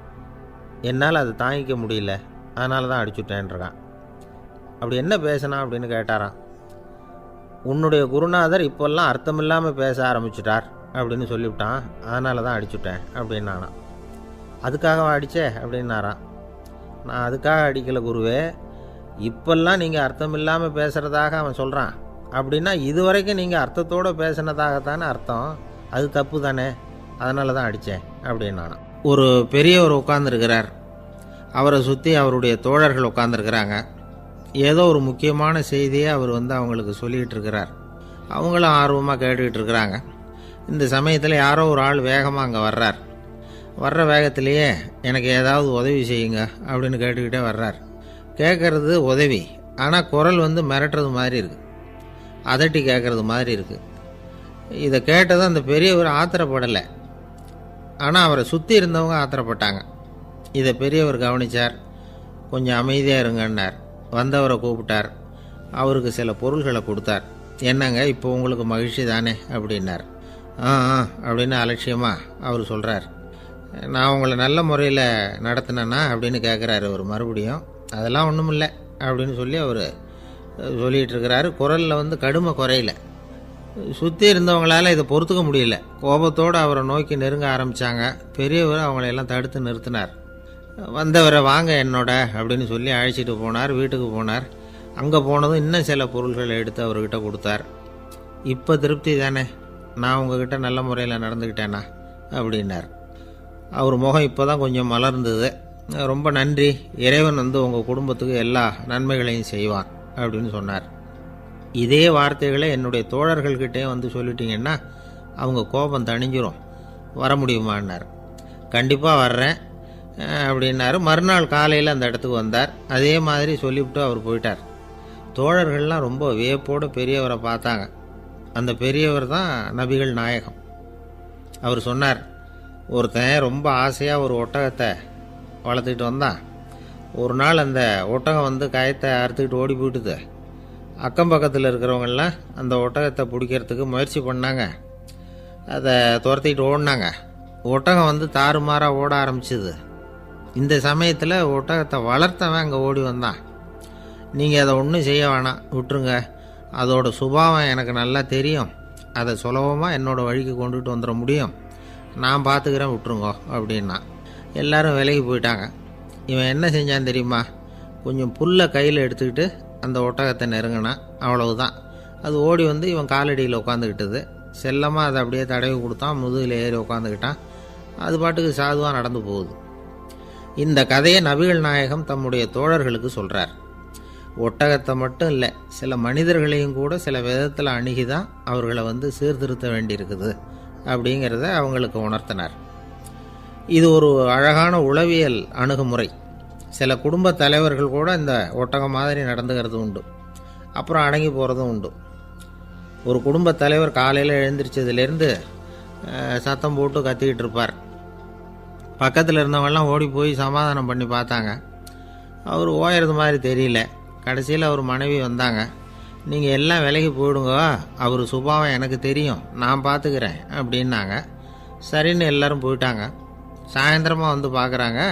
என்னால் அதை தாங்கிக்க முடியல, அதனால தான் அடிச்சுட்டேன்ருக்கான். அப்படி என்ன பேசினான் அப்படின்னு கேட்டாரான். உன்னுடைய குருநாதர் இப்போல்லாம் அர்த்தமில்லாமல் பேச ஆரம்பிச்சுட்டார் அப்படின்னு சொல்லிவிட்டான், அதனால தான் அடிச்சுட்டேன் அப்படின்னானா. அதுக்காக அடித்தே அப்படின்னாரான். நான் அதுக்காக அடிக்கலை குருவே, இப்போல்லாம் நீங்கள் அர்த்தம் இல்லாமல் பேசுகிறதாக அவன் சொல்கிறான், அப்படின்னா இதுவரைக்கும் நீங்கள் அர்த்தத்தோடு பேசினதாகத்தானே அர்த்தம், அது தப்பு தானே, அதனால தான் அடித்தேன் அப்படின்னானா. ஒரு பெரியவர் உட்கார்ந்துருக்கிறார். அவரை சுற்றி அவருடைய தோழர்கள் உட்காந்துருக்கிறாங்க. ஏதோ ஒரு முக்கியமான செய்தியை அவர் அவங்களுக்கு சொல்லிகிட்டு இருக்கிறார். அவங்களும் ஆர்வமாக கேட்டுக்கிட்டு இருக்கிறாங்க. இந்த சமயத்தில் யாரோ ஒரு ஆள் வேகமாக அங்கே வர்றார். வர்ற வேகத்திலேயே எனக்கு ஏதாவது உதவி செய்யுங்க அப்படின்னு கேட்டுக்கிட்டே வர்றார். கேட்குறது உதவி, ஆனால் குரல் மிரட்டுறது மாதிரி இருக்குது, அதட்டி கேட்குறது மாதிரி இருக்குது. இதை கேட்டதும் அந்த பெரியவர் ஆத்திரப்படலை. ஆனால் அவரை சுற்றி இருந்தவங்க ஆத்திரப்பட்டாங்க. இதை பெரியவர் கவனித்தார். கொஞ்சம் அமைதியாக இருங்கன்னார். வந்தவரை கூப்பிட்டார். அவருக்கு சில பொருள்களை கொடுத்தார். என்னங்க இப்போ உங்களுக்கு மகிழ்ச்சி தானே அப்படின்னார். ஆ அப்படின்னு அலட்சியமாக அவர் சொல்கிறார். நான் உங்களை நல்ல முறையில் நடத்தினேன்னா அப்படின்னு கேட்குறாரு அவர் மறுபடியும். அதெல்லாம் ஒன்றும் இல்லை அப்படின்னு சொல்லி அவர் சொல்லிகிட்டு இருக்கிறாரு. குரலில் கடுமை குறையில. சுற்றி இருந்தவங்களால் இதை பொறுத்துக்க முடியல. கோபத்தோடு அவரை நோக்கி நெருங்க ஆரம்பித்தாங்க. பெரியவர் அவங்களையெல்லாம் தடுத்து நிறுத்தினார். வந்தவரை வாங்க என்னோட அப்படின்னு சொல்லி அழைச்சிட்டு போனார். வீட்டுக்கு போனார். அங்கே போனதும் இன்னும் சில பொருள்களை எடுத்து அவர்கிட்ட கொடுத்தார். இப்போ திருப்தி தானே, நான் உங்ககிட்ட நல்ல முறையில் நடந்துக்கிட்டேனா அப்படின்னார். அவர் முகம் இப்போ தான் கொஞ்சம் மலர்ந்தது. ரொம்ப நன்றி, இறைவன் உங்கள் குடும்பத்துக்கு எல்லா நன்மைகளையும் செய்வான் அப்படின்னு சொன்னார். இதே வார்த்தைகளை என்னுடைய தோழர்கள்கிட்டே சொல்லிட்டீங்கன்னா அவங்க கோபம் தணிஞ்சிரும், வர முடியுமான்னார். கண்டிப்பாக வர்றேன் அப்படின்னாரு. மறுநாள் காலையில் அந்த இடத்துக்கு வந்தார். அதே மாதிரி சொல்லிவிட்டு அவர் போயிட்டார். தோழர்கள்லாம் ரொம்ப வியப்போடு பெரியவரை பார்த்தாங்க. அந்த பெரியவர் தான் நபிகள் நாயகம். அவர் சொன்னார், ஒருத்தன் ரொம்ப ஆசையாக ஒரு ஒட்டகத்தை வளர்த்துக்கிட்டு வந்தான். ஒரு நாள் அந்த ஒட்டகம் கயத்தை அறுத்துக்கிட்டு ஓடி போயிட்டுது. அக்கம் பக்கத்தில் இருக்கிறவங்கெல்லாம் அந்த ஒட்டகத்தை பிடிக்கிறதுக்கு முயற்சி பண்ணாங்க. அதை துரத்திக்கிட்டு ஓடினாங்க. ஒட்டகம் தாறுமாறாக ஓட ஆரம்பிச்சிது. இந்த சமயத்தில் ஒட்டகத்தை வளர்த்தவன் அங்கே ஓடி வந்தான். நீங்கள் அதை ஒன்றும் செய்ய வேணாம், விட்டுருங்க. அதோட சுபாவம் எனக்கு நல்லா தெரியும். அதை சுலபமாக என்னோடய வழிக்கு கொண்டுட்டு வந்துட முடியும். நான் பார்த்துக்கிறேன், விட்டுருங்கோ அப்படின்னா. எல்லாரும் விலகி போயிட்டாங்க. இவன் என்ன செஞ்சான் தெரியுமா? கொஞ்சம் புல்லை கையில் எடுத்துக்கிட்டு அந்த ஒட்டகத்தை நெருங்கினான். அவ்வளவுதான். அது ஓடி இவன் காலடியில் உட்காந்துக்கிட்டது. செல்லமாக அதை அப்படியே தடவி கொடுத்தான். முதுகில் ஏறி உட்காந்துக்கிட்டான். அது பாட்டுக்கு சாதுவாக நடந்து போகுது. இந்த கதையை நபிகள் நாயகம் தம்முடைய தோழர்களுக்கு சொல்கிறார். ஒட்டகத்தை மட்டும் இல்லை, சில மனிதர்களையும் கூட சில விதத்தில் அணுகி தான் அவர்களை சீர்திருத்த வேண்டியிருக்குது அப்படிங்கிறத அவங்களுக்கு உணர்த்தினார். இது ஒரு அழகான உளவியல் அணுகுமுறை. சில குடும்ப தலைவர்கள் கூட இந்த ஒட்டகம் மாதிரி நடந்துக்கிறது உண்டு. அப்புறம் அடங்கி போகிறதும் உண்டு. ஒரு குடும்ப தலைவர் காலையில் எழுந்திரிச்சதுலேருந்து சத்தம் போட்டு கத்திக்கிட்டு இருப்பார். பக்கத்தில் இருந்தவங்கெல்லாம் ஓடி போய் சமாதானம் பண்ணி பார்த்தாங்க. அவர் ஓயறது மாதிரி தெரியல. கடைசியில் அவர் மனைவி வந்தாங்க. நீங்கள் எல்லாம் விலகி போயிடுங்க, அவர் சுபாவம் எனக்கு தெரியும், நான் பார்த்துக்கிறேன் அப்படின்னாங்க. சரின்னு எல்லோரும் போயிட்டாங்க. சாயந்தரமாக பார்க்குறாங்க,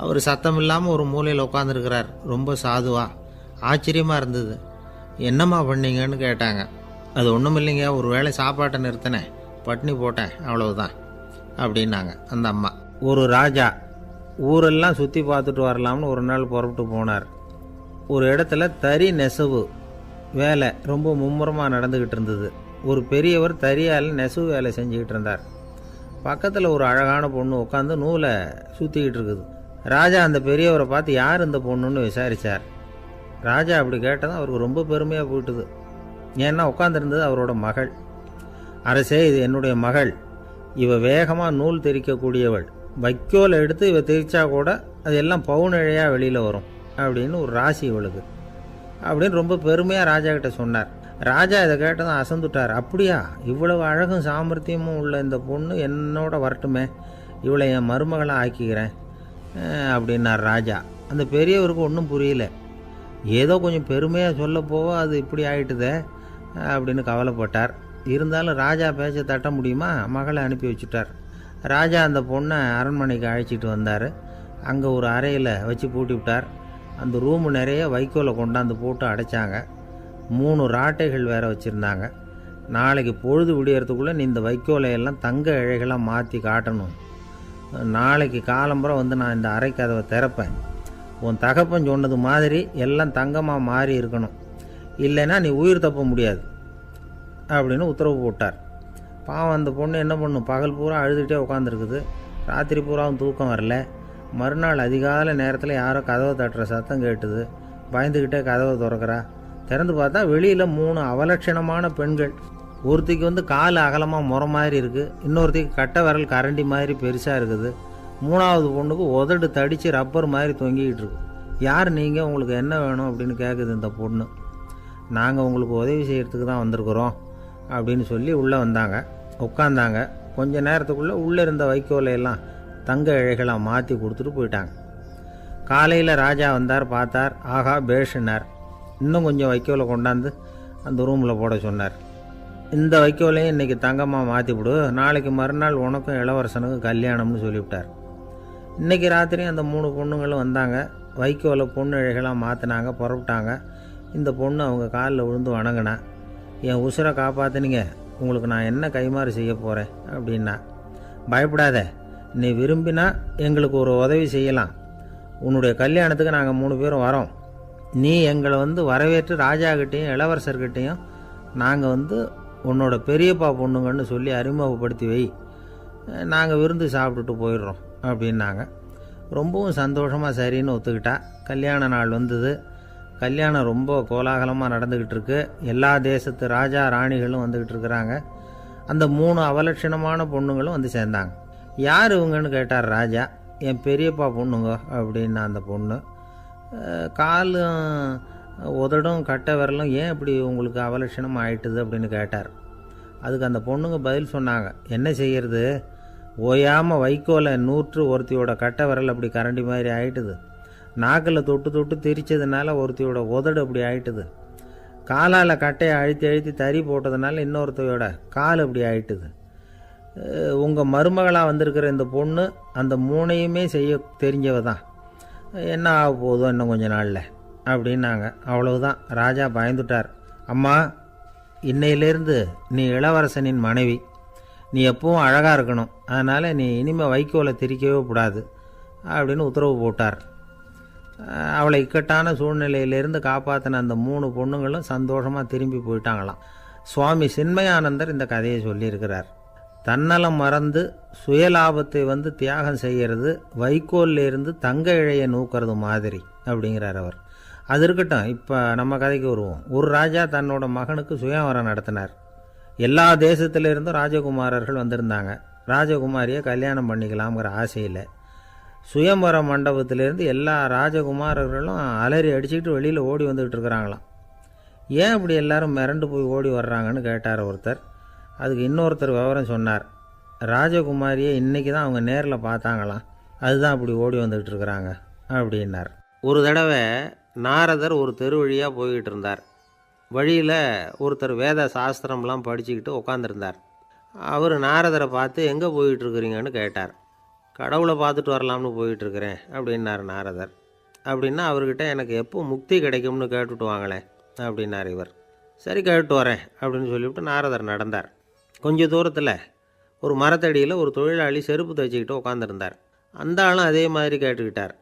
அவர் சத்தம் இல்லாமல் ஒரு மூலையில் உட்காந்துருக்கிறார். ரொம்ப சாதுவா. ஆச்சரியமாக இருந்தது. என்னம்மா பண்ணீங்கன்னு கேட்டாங்க. அது ஒன்றும் இல்லைங்க, ஒரு வேளை சாப்பாட்டை நிறுத்தினேன், பட்னி போட்டேன், அவ்வளவுதான் அப்படின்னாங்க அந்த அம்மா. ஒரு ராஜா ஊரெல்லாம் சுற்றி பார்த்துட்டு வரலாம்னு ஒரு நாள் புறப்பட்டு போனார். ஒரு இடத்துல தறி நெசவு வேலை ரொம்ப மும்முரமாக நடந்துக்கிட்டு இருந்தது. ஒரு பெரியவர் தறியால் நெசவு வேலை செஞ்சுக்கிட்டு இருந்தார். பக்கத்தில் ஒரு அழகான பொண்ணு உட்காந்து நூலை சுற்றிக்கிட்டு இருக்குது. ராஜா அந்த பெரியவரை பார்த்து யார் இந்த பொண்ணுன்னு விசாரித்தார். ராஜா அப்படி கேட்டதும் அவருக்கு ரொம்ப பெருமையாக போயிட்டுது. ஏன்னா உட்காந்துருந்தது அவரோட மகள். அரசே, இது என்னுடைய மகள். இவ வேகமாக நூல் தெரிக்கக்கூடியவள். வைக்கோலை எடுத்து இவ தெரிச்சா கூட அது எல்லாம் பவுனிழையாக வெளியில் வரும் அப்படின்னு ஒரு ராசி இவளுக்கு அப்படின்னு ரொம்ப பெருமையாக ராஜா கிட்ட சொன்னார். ராஜா இதை கேட்டதும் அசந்துட்டார். அப்படியா, இவ்வளவு அழகும் சாமர்த்தியமும் உள்ள இந்த பொண்ணு என்னோட வரட்டுமே, இவளை என் மருமகளை ஆக்கிக்கிறேன் அப்படின்னார் ராஜா. அந்த பெரியவருக்கு ஒன்றும் புரியல. ஏதோ கொஞ்சம் பெருமையாக சொல்ல போவோ அது இப்படி ஆயிட்டுதே அப்படின்னு கவலைப்பட்டார். இருந்தாலும் ராஜா பேச்ச தட்ட முடியுமா? மகளை அனுப்பி வச்சுட்டார். ராஜா அந்த பொண்ணை அரண்மனைக்கு அழைச்சிட்டு வந்தார். அங்கே ஒரு அறையில் வச்சு பூட்டி விட்டார். அந்த ரூமு நிறைய வைக்கோலை கொண்டாந்து போட்டு அடைச்சாங்க. 3 ராட்டைகள் வேறு வச்சுருந்தாங்க. நாளைக்கு பொழுது விடியறதுக்குள்ளே நீ இந்த வைக்கோலையெல்லாம் தங்க இழைகளாக மாற்றி காட்டணும். நாளைக்கு காலம்புற நான் இந்த அறை கதவை திறப்பேன். உன் தகப்பன் சொன்னது மாதிரி எல்லாம் தங்கமாக மாறி இருக்கணும், இல்லைன்னா நீ உயிர் தப்ப முடியாது அப்படின்னு உத்தரவு போட்டார். பாவம் அந்த பொண்ணு என்ன பண்ணும், பகல் பூரா அழுதுகிட்டே உட்காந்துருக்குது. ராத்திரி பூராவும் தூக்கம் வரல. மறுநாள் அதிகாலை நேரத்தில் யாரோ கதவை தட்டுற சத்தம் கேட்டுது. பயந்துக்கிட்டே கதவை திறக்கிறா. திறந்து பார்த்தா வெளியில் 3 அவலட்சணமான பெண்கள். ஒருத்திக்கு கால் அகலமாக முறை மாதிரி இருக்குது, இன்னொருத்திக்கு கட்டை விரல் கரண்டி மாதிரி பெருசாக இருக்குது, 3ஆவது பொண்ணுக்கு உதடு தடித்து ரப்பர் மாதிரி தொங்கிக்கிட்டு இருக்கு. யார் நீங்கள், உங்களுக்கு என்ன வேணும் அப்படின்னு கேட்குது இந்த பொண்ணு. நாங்கள் உங்களுக்கு உதவி செய்கிறதுக்கு தான் வந்திருக்கிறோம் அப்படின்னு சொல்லி உள்ளே வந்தாங்க. உட்காந்தாங்க. கொஞ்ச நேரத்துக்குள்ளே உள்ளே இருந்த வைக்கோலையெல்லாம் தங்க இழைகளாக மாற்றி கொடுத்துட்டு போயிட்டாங்க. காலையில் ராஜா வந்தார், பார்த்தார். ஆகா பேஷுன்னார். இன்னும் கொஞ்சம் வைக்கோலை கொண்டாந்து அந்த ரூமில் போட சொன்னார். இந்த வைக்கோலையும் இன்றைக்கி தங்கமாக மாற்றிவிடு, நாளைக்கு மறுநாள் உனக்கும் இளவரசனுக்கும் கல்யாணம்னு சொல்லிவிட்டார். இன்றைக்கி ராத்திரி அந்த 3 பொண்ணுங்களும் வந்தாங்க. வைக்கோலை பொண்ணு இழைகளாக மாற்றினாங்க, புறப்பட்டாங்க. இந்த பொண்ணு அவங்க காலில் விழுந்து வணங்கினா. என் உசுரை காப்பாற்றினீங்க, உங்களுக்கு நான் என்ன கைமாறு செய்ய போகிறேன் அப்படின்னா. பயப்படாத, நீ விரும்பினா எங்களுக்கு ஒரு உதவி செய்யலாம். உன்னுடைய கல்யாணத்துக்கு நாங்கள் 3 பேரும் வரோம். நீ எங்களை வரவேற்று ராஜாக்கிட்டேயும் இளவரசர்கிட்டையும் நாங்கள் உன்னோட பெரியப்பா பொண்ணுங்கன்னு சொல்லி அறிமுகப்படுத்தி வை, நாங்கள் விருந்து சாப்பிட்டுட்டு போயிடுறோம் அப்படின்னாங்க. ரொம்பவும் சந்தோஷமாக சரின்னு ஒத்துக்கிட்டா. கல்யாண நாள் வந்தது. கல்யாணம் ரொம்ப கோலாகலமாக நடந்துக்கிட்டு இருக்கு. எல்லா தேசத்து ராஜா ராணிகளும் வந்துக்கிட்டு இருக்கிறாங்க. அந்த 3 அவலட்சணமான பொண்ணுங்களும் வந்து சேர்ந்தாங்க. யார் இவங்கன்னு கேட்டார் ராஜா. என் பெரியப்பா பொண்ணுங்க அப்படின்னா அந்த பொண்ணு. காலும் உதடும் கட்டை விரலும் ஏன் இப்படி உங்களுக்கு அவலட்சணம் ஆயிட்டுது அப்படின்னு கேட்டார். அதுக்கு அந்த பொண்ணுங்க பதில் சொன்னாங்க. என்ன செய்கிறது, ஓயாமல் வைக்கோலை நூற்று ஒருத்தியோட கட்டை விரல் அப்படி கரண்டி மாதிரி ஆயிட்டுது. நாக்கில் தொட்டு தொட்டு திரிச்சதுனால ஒருத்தியோட உதடு அப்படி ஆயிட்டுது. காலால் கட்டையை அழுத்தி அழுத்தி தறி போட்டதுனால இன்னொருத்தையோட கால் அப்படி ஆயிட்டுது. உங்கள் மருமகளாக வந்திருக்கிற இந்த பொண்ணு அந்த 3ஐயுமே செய்ய தெரிஞ்சவ தான். என்ன ஆக போதும் இன்னும் கொஞ்ச நாளில் அப்படின்னாங்க. அவ்வளவுதான். ராஜா பயந்துட்டார். அம்மா, இன்னையிலேருந்து நீ இளவரசனின் மனைவி. நீ எப்பவும் அழகாக இருக்கணும். அதனால் நீ இனிமேல் வைக்கோலை திரிக்கவே கூடாது அப்படின்னு உத்தரவு போட்டார். அவளை இக்கட்டான சூழ்நிலையிலேருந்து காப்பாற்றின அந்த 3 பொண்ணுங்களும் சந்தோஷமாக திரும்பி போயிட்டாங்களாம். சுவாமி சின்மயானந்தர் இந்த கதையை சொல்லியிருக்கிறார். தன்னலம் மறந்து சுயலாபத்தை தியாகம் செய்கிறது வைக்கோல்லேருந்து தங்க இழையை நூக்கிறது மாதிரி அப்படிங்கிறார் அவர். அது இருக்கட்டும், இப்போ நம்ம கதைக்கு வருவோம். ஒரு ராஜா தன்னோட மகனுக்கு சுயவரம் நடத்தினார். எல்லா தேசத்திலிருந்தும் ராஜகுமாரர்கள் வந்திருந்தாங்க. ராஜகுமாரியை கல்யாணம் பண்ணிக்கலாம்ங்கிற ஆசையில் சுயம்பர மண்டபத்திலேருந்து எல்லா ராஜகுமாரர்களும் அலறி அடிச்சுக்கிட்டு வெளியில் ஓடி வந்துக்கிட்டு இருக்கிறாங்களாம். ஏன் இப்படி எல்லாரும் மிரண்டு போய் ஓடி வர்றாங்கன்னு கேட்டார் ஒருத்தர். அதுக்கு இன்னொருத்தர் விவரம் சொன்னார். ராஜகுமாரியை இன்றைக்கி தான் அவங்க நேரில் பார்த்தாங்களாம், அதுதான் அப்படி ஓடி வந்துக்கிட்டு இருக்கிறாங்க அப்படின்னார். ஒரு தடவை நாரதர் ஒரு தெரு வழியாக போய்கிட்டு இருந்தார். வழியில் ஒருத்தர் வேத சாஸ்திரம்லாம் படிச்சுக்கிட்டு உட்காந்துருந்தார். அவர் நாரதரை பார்த்து எங்கே போயிட்டுருக்குறீங்கன்னு கேட்டார். கடவுளை பார்த்துட்டு வரலாம்னு போயிட்டுருக்கிறேன் அப்படின்னார் நாரதர். அப்படின்னா அவர்கிட்ட எனக்கு எப்போ முக்தி கிடைக்கும்னு கேட்டுட்டு வாங்களேன் அப்படின்னார் இவர். சரி, கேட்டு வரேன் அப்படின்னு சொல்லிவிட்டு நாரதர் நடந்தார். கொஞ்சம் தூரத்தில் ஒரு மரத்தடியில் ஒரு தொழிலாளி செருப்பு தைச்சிக்கிட்டு உட்காந்துருந்தார். அந்த ஆளும் அதே மாதிரி கேட்டுக்கிட்டார்.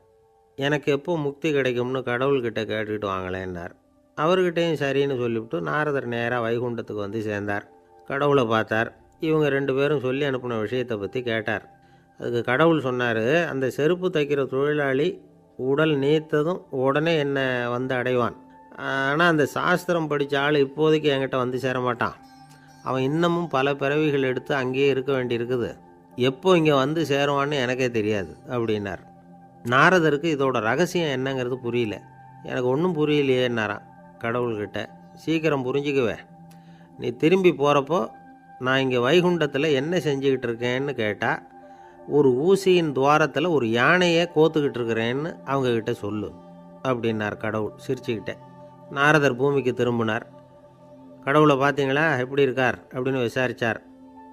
எனக்கு எப்போ முக்தி கிடைக்கும்னு கடவுள்கிட்ட கேட்டுக்கிட்டு வாங்களேன்னார். அவர்கிட்டையும் சரின்னு சொல்லிவிட்டு நாரதர் நேராக வைகுண்டத்துக்கு வந்து சேர்ந்தார். கடவுளை பார்த்தார். இவங்க 2 பேரும் சொல்லி அனுப்பின விஷயத்தை பற்றி கேட்டார். அதுக்கு கடவுள் சொன்னார், அந்த செருப்பு தைக்கிற தொழிலாளி உடல் நீத்ததும் உடனே என்னை அடைவான். ஆனால் அந்த சாஸ்திரம் படித்த ஆள் இப்போதைக்கு என்கிட்ட வந்து சேர மாட்டான். அவன் இன்னமும் பல பிறவிகள் எடுத்து அங்கேயே இருக்க வேண்டியிருக்குது. எப்போ இங்கே வந்து சேருவான்னு எனக்கே தெரியாது அப்படின்னார். நாரதருக்கு இதோட ரகசியம் என்னங்கிறது புரியல. எனக்கு ஒன்றும் புரியலையேன்னாரான் கடவுள்கிட்ட. சீக்கிரம் புரிஞ்சுக்குவேன், நீ திரும்பி போகிறப்போ நான் இங்கே வைகுண்டத்தில் என்ன செஞ்சுக்கிட்டு இருக்கேன்னு கேட்டால் ஒரு ஊசியின் துவாரத்தில் ஒரு யானையை கோத்துக்கிட்டு இருக்கிறேன்னு அவங்கக்கிட்ட சொல்லு அப்படின்னார் கடவுள் சிரிச்சுக்கிட்டே. நாரதர் பூமிக்கு திரும்பினார். கடவுளை பார்த்தீங்களா, எப்படி இருக்கார் அப்படின்னு விசாரித்தார்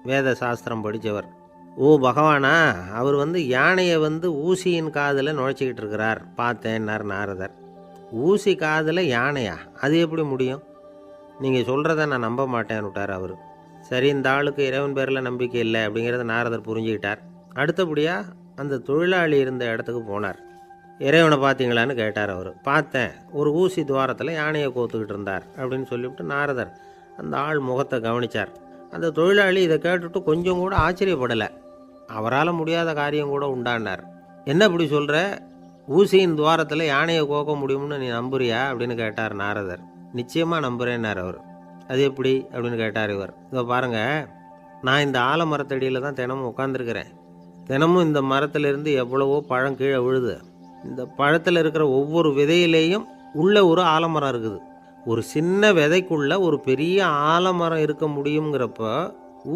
வேத சாஸ்திரம் படித்தவர். ஓ பகவானா, அவர் யானையை ஊசியின் காதில் நுழைச்சிக்கிட்டு இருக்கிறார் பார்த்தேன்னார் நாரதர். ஊசி காதில் யானையா, அது எப்படி முடியும்? நீங்கள் சொல்கிறத நான் நம்ப மாட்டேன்னு விட்டார் அவர். சரி, இந்த ஆளுக்கு இறைவன் பேரில் நம்பிக்கை இல்லை அப்படிங்கிறத நாரதர் புரிஞ்சுக்கிட்டார். அடுத்தபடியாக அந்த தொழிலாளி இருந்த இடத்துக்கு போனார். இறைவனை பார்த்தீங்களான்னு கேட்டார் அவர். பார்த்தேன், ஒரு ஊசி துவாரத்தில் யானையை கோத்துக்கிட்டு இருந்தார் அப்படின்னு சொல்லிவிட்டு நாரதர் அந்த ஆள் முகத்தை கவனித்தார். அந்த தொழிலாளி இதை கேட்டுட்டு கொஞ்சம் கூட ஆச்சரியப்படலை. அவரால் முடியாத காரியம் கூட உண்டானார். என்ன இப்படி சொல்கிற, ஊசியின் துவாரத்தில் யானையை கோக்க முடியும்னு நீ நம்புறியா அப்படின்னு கேட்டார் நாரதர். நிச்சயமாக நம்புகிறேன்னார் அவர். அது எப்படி அப்படின்னு கேட்டார் இவர். இதோ பாருங்கள், நான் இந்த ஆலமரத்தடியில் தான் தினமும் உட்காந்துருக்கிறேன். தினமும் இந்த மரத்திலிருந்து எவ்வளவோ பழம் கீழே விழுது. இந்த பழத்தில் இருக்கிற ஒவ்வொரு விதையிலேயும் உள்ள ஒரு ஆலமரம் இருக்குது. ஒரு சின்ன விதைக்குள்ள ஒரு பெரிய ஆலமரம் இருக்க முடியுங்கிறப்ப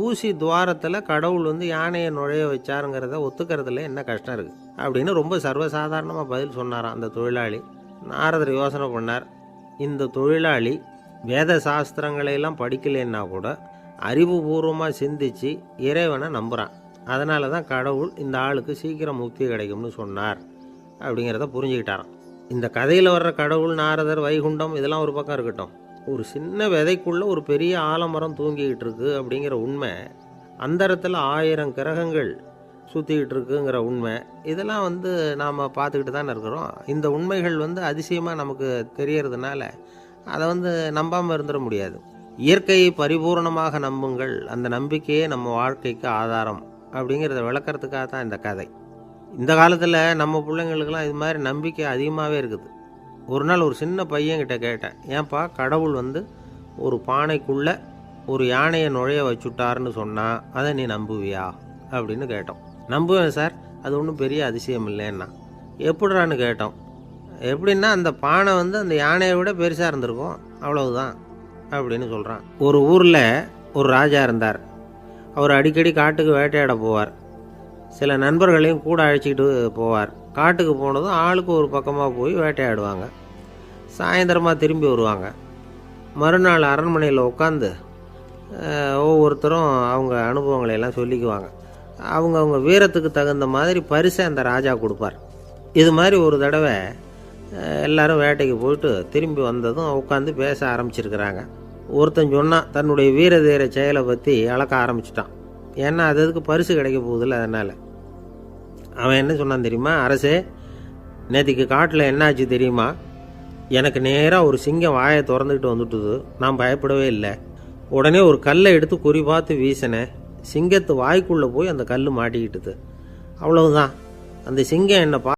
ஊசி துவாரத்தில் கடவுள் வந்து யானையை நுழைய வச்சாருங்கிறத ஒத்துக்கிறதுல என்ன கஷ்டம் இருக்குது அப்படின்னு ரொம்ப சர்வசாதாரணமாக பதில் சொன்னாராம் அந்த தொழிலாளி. நாரதர் யோசனை பண்ணார், இந்த தொழிலாளி வேத சாஸ்திரங்களையெல்லாம் படிக்கலைன்னா கூட அறிவுபூர்வமாக சிந்திச்சு இறைவனை நம்புகிறான். அதனால தான் கடவுள் இந்த ஆளுக்கு சீக்கிரம் முக்தி கிடைக்கும்னு சொன்னார் அப்படிங்கிறத புரிஞ்சுக்கிட்டாராம். இந்த கதையில் வர்ற கடவுள், நாரதர், வைகுண்டம் இதெல்லாம் ஒரு பக்கம் இருக்கட்டும், ஒரு சின்ன விதைக்குள்ளே ஒரு பெரிய ஆலமரம் தூங்கிக்கிட்டு இருக்கு அப்படிங்கிற உண்மை, அந்தரத்தில் 1000 கிரகங்கள் சுற்றிக்கிட்டு இருக்குங்கிற உண்மை, இதெல்லாம் வந்து நாம் பார்த்துக்கிட்டு தானே இருக்கிறோம். இந்த உண்மைகள் வந்து அதிசயமாக நமக்கு தெரியறதுனால அதை வந்து நம்பாமல் இருந்துட முடியாது. இயற்கையை பரிபூர்ணமாக நம்புங்கள், அந்த நம்பிக்கையே நம்ம வாழ்க்கைக்கு ஆதாரம் அப்படிங்கிறத விளக்கறதுக்காக தான் இந்த கதை. இந்த காலத்தில் நம்ம பிள்ளைங்களுக்கெல்லாம் இது மாதிரி நம்பிக்கை அதிகமாகவே இருக்குது. ஒரு நாள் ஒரு சின்ன பையன்கிட்ட கேட்டேன், ஏன்பா கடவுள் வந்து ஒரு பானைக்குள்ளே ஒரு யானையை நுழைய வச்சுட்டாருன்னு சொன்னால் அதை நீ நம்புவியா அப்படின்னு கேட்டோம். நம்புவேன் சார், அது ஒன்றும் பெரிய அதிசயம் இல்லைன்னா. எப்படிறான்னு கேட்டோம். எப்படின்னா அந்த பானை வந்து அந்த யானையை விட பெருசாக இருந்திருக்கும், அவ்வளவுதான் அப்படின்னு சொல்கிறான். ஒரு ஊரில் ஒரு ராஜா இருந்தார். அவர் அடிக்கடி காட்டுக்கு வேட்டையாட போவார். சில நண்பர்களையும் கூட அழைச்சிக்கிட்டு போவார். காட்டுக்கு போனதும் ஆளுக்கு ஒரு பக்கமாக போய் வேட்டையாடுவாங்க. சாயந்தரமாக திரும்பி வருவாங்க. மறுநாள் அரண்மனையில் உட்காந்து ஒவ்வொருத்தரும் அவங்க அனுபவங்களை எல்லாம் சொல்லிக்குவாங்க. அவங்க வீரத்துக்கு தகுந்த மாதிரி பரிசை அந்த ராஜா கொடுப்பார். இது மாதிரி ஒரு தடவை எல்லாரும் வேட்டைக்கு போயிட்டு திரும்பி வந்ததும் உட்காந்து பேச ஆரம்பிச்சிருக்கிறாங்க. ஒருத்தன் சொன்னான், தன்னுடைய வீர தீர செயலை பற்றி அளக்க ஆரம்பிச்சிட்டான். ஏன்னா அதுக்கு பரிசு கிடைக்க போகுதில்ல, அதனால். அவன் என்ன சொன்னான் தெரியுமா? அரசே, நேற்றுக்கு காட்டில் என்னாச்சு தெரியுமா? எனக்கு நேராக ஒரு சிங்கம் வாயை திறந்துக்கிட்டு வந்துட்டுது. நான் பயப்படவே இல்லை. உடனே ஒரு கல்லை எடுத்து குறி பார்த்து வீசினேன். சிங்கத்து வாய்க்குள்ளே போய் அந்த கல் மாட்டிக்கிட்டுது. அவ்வளவுதான். அந்த சிங்கம் என்னை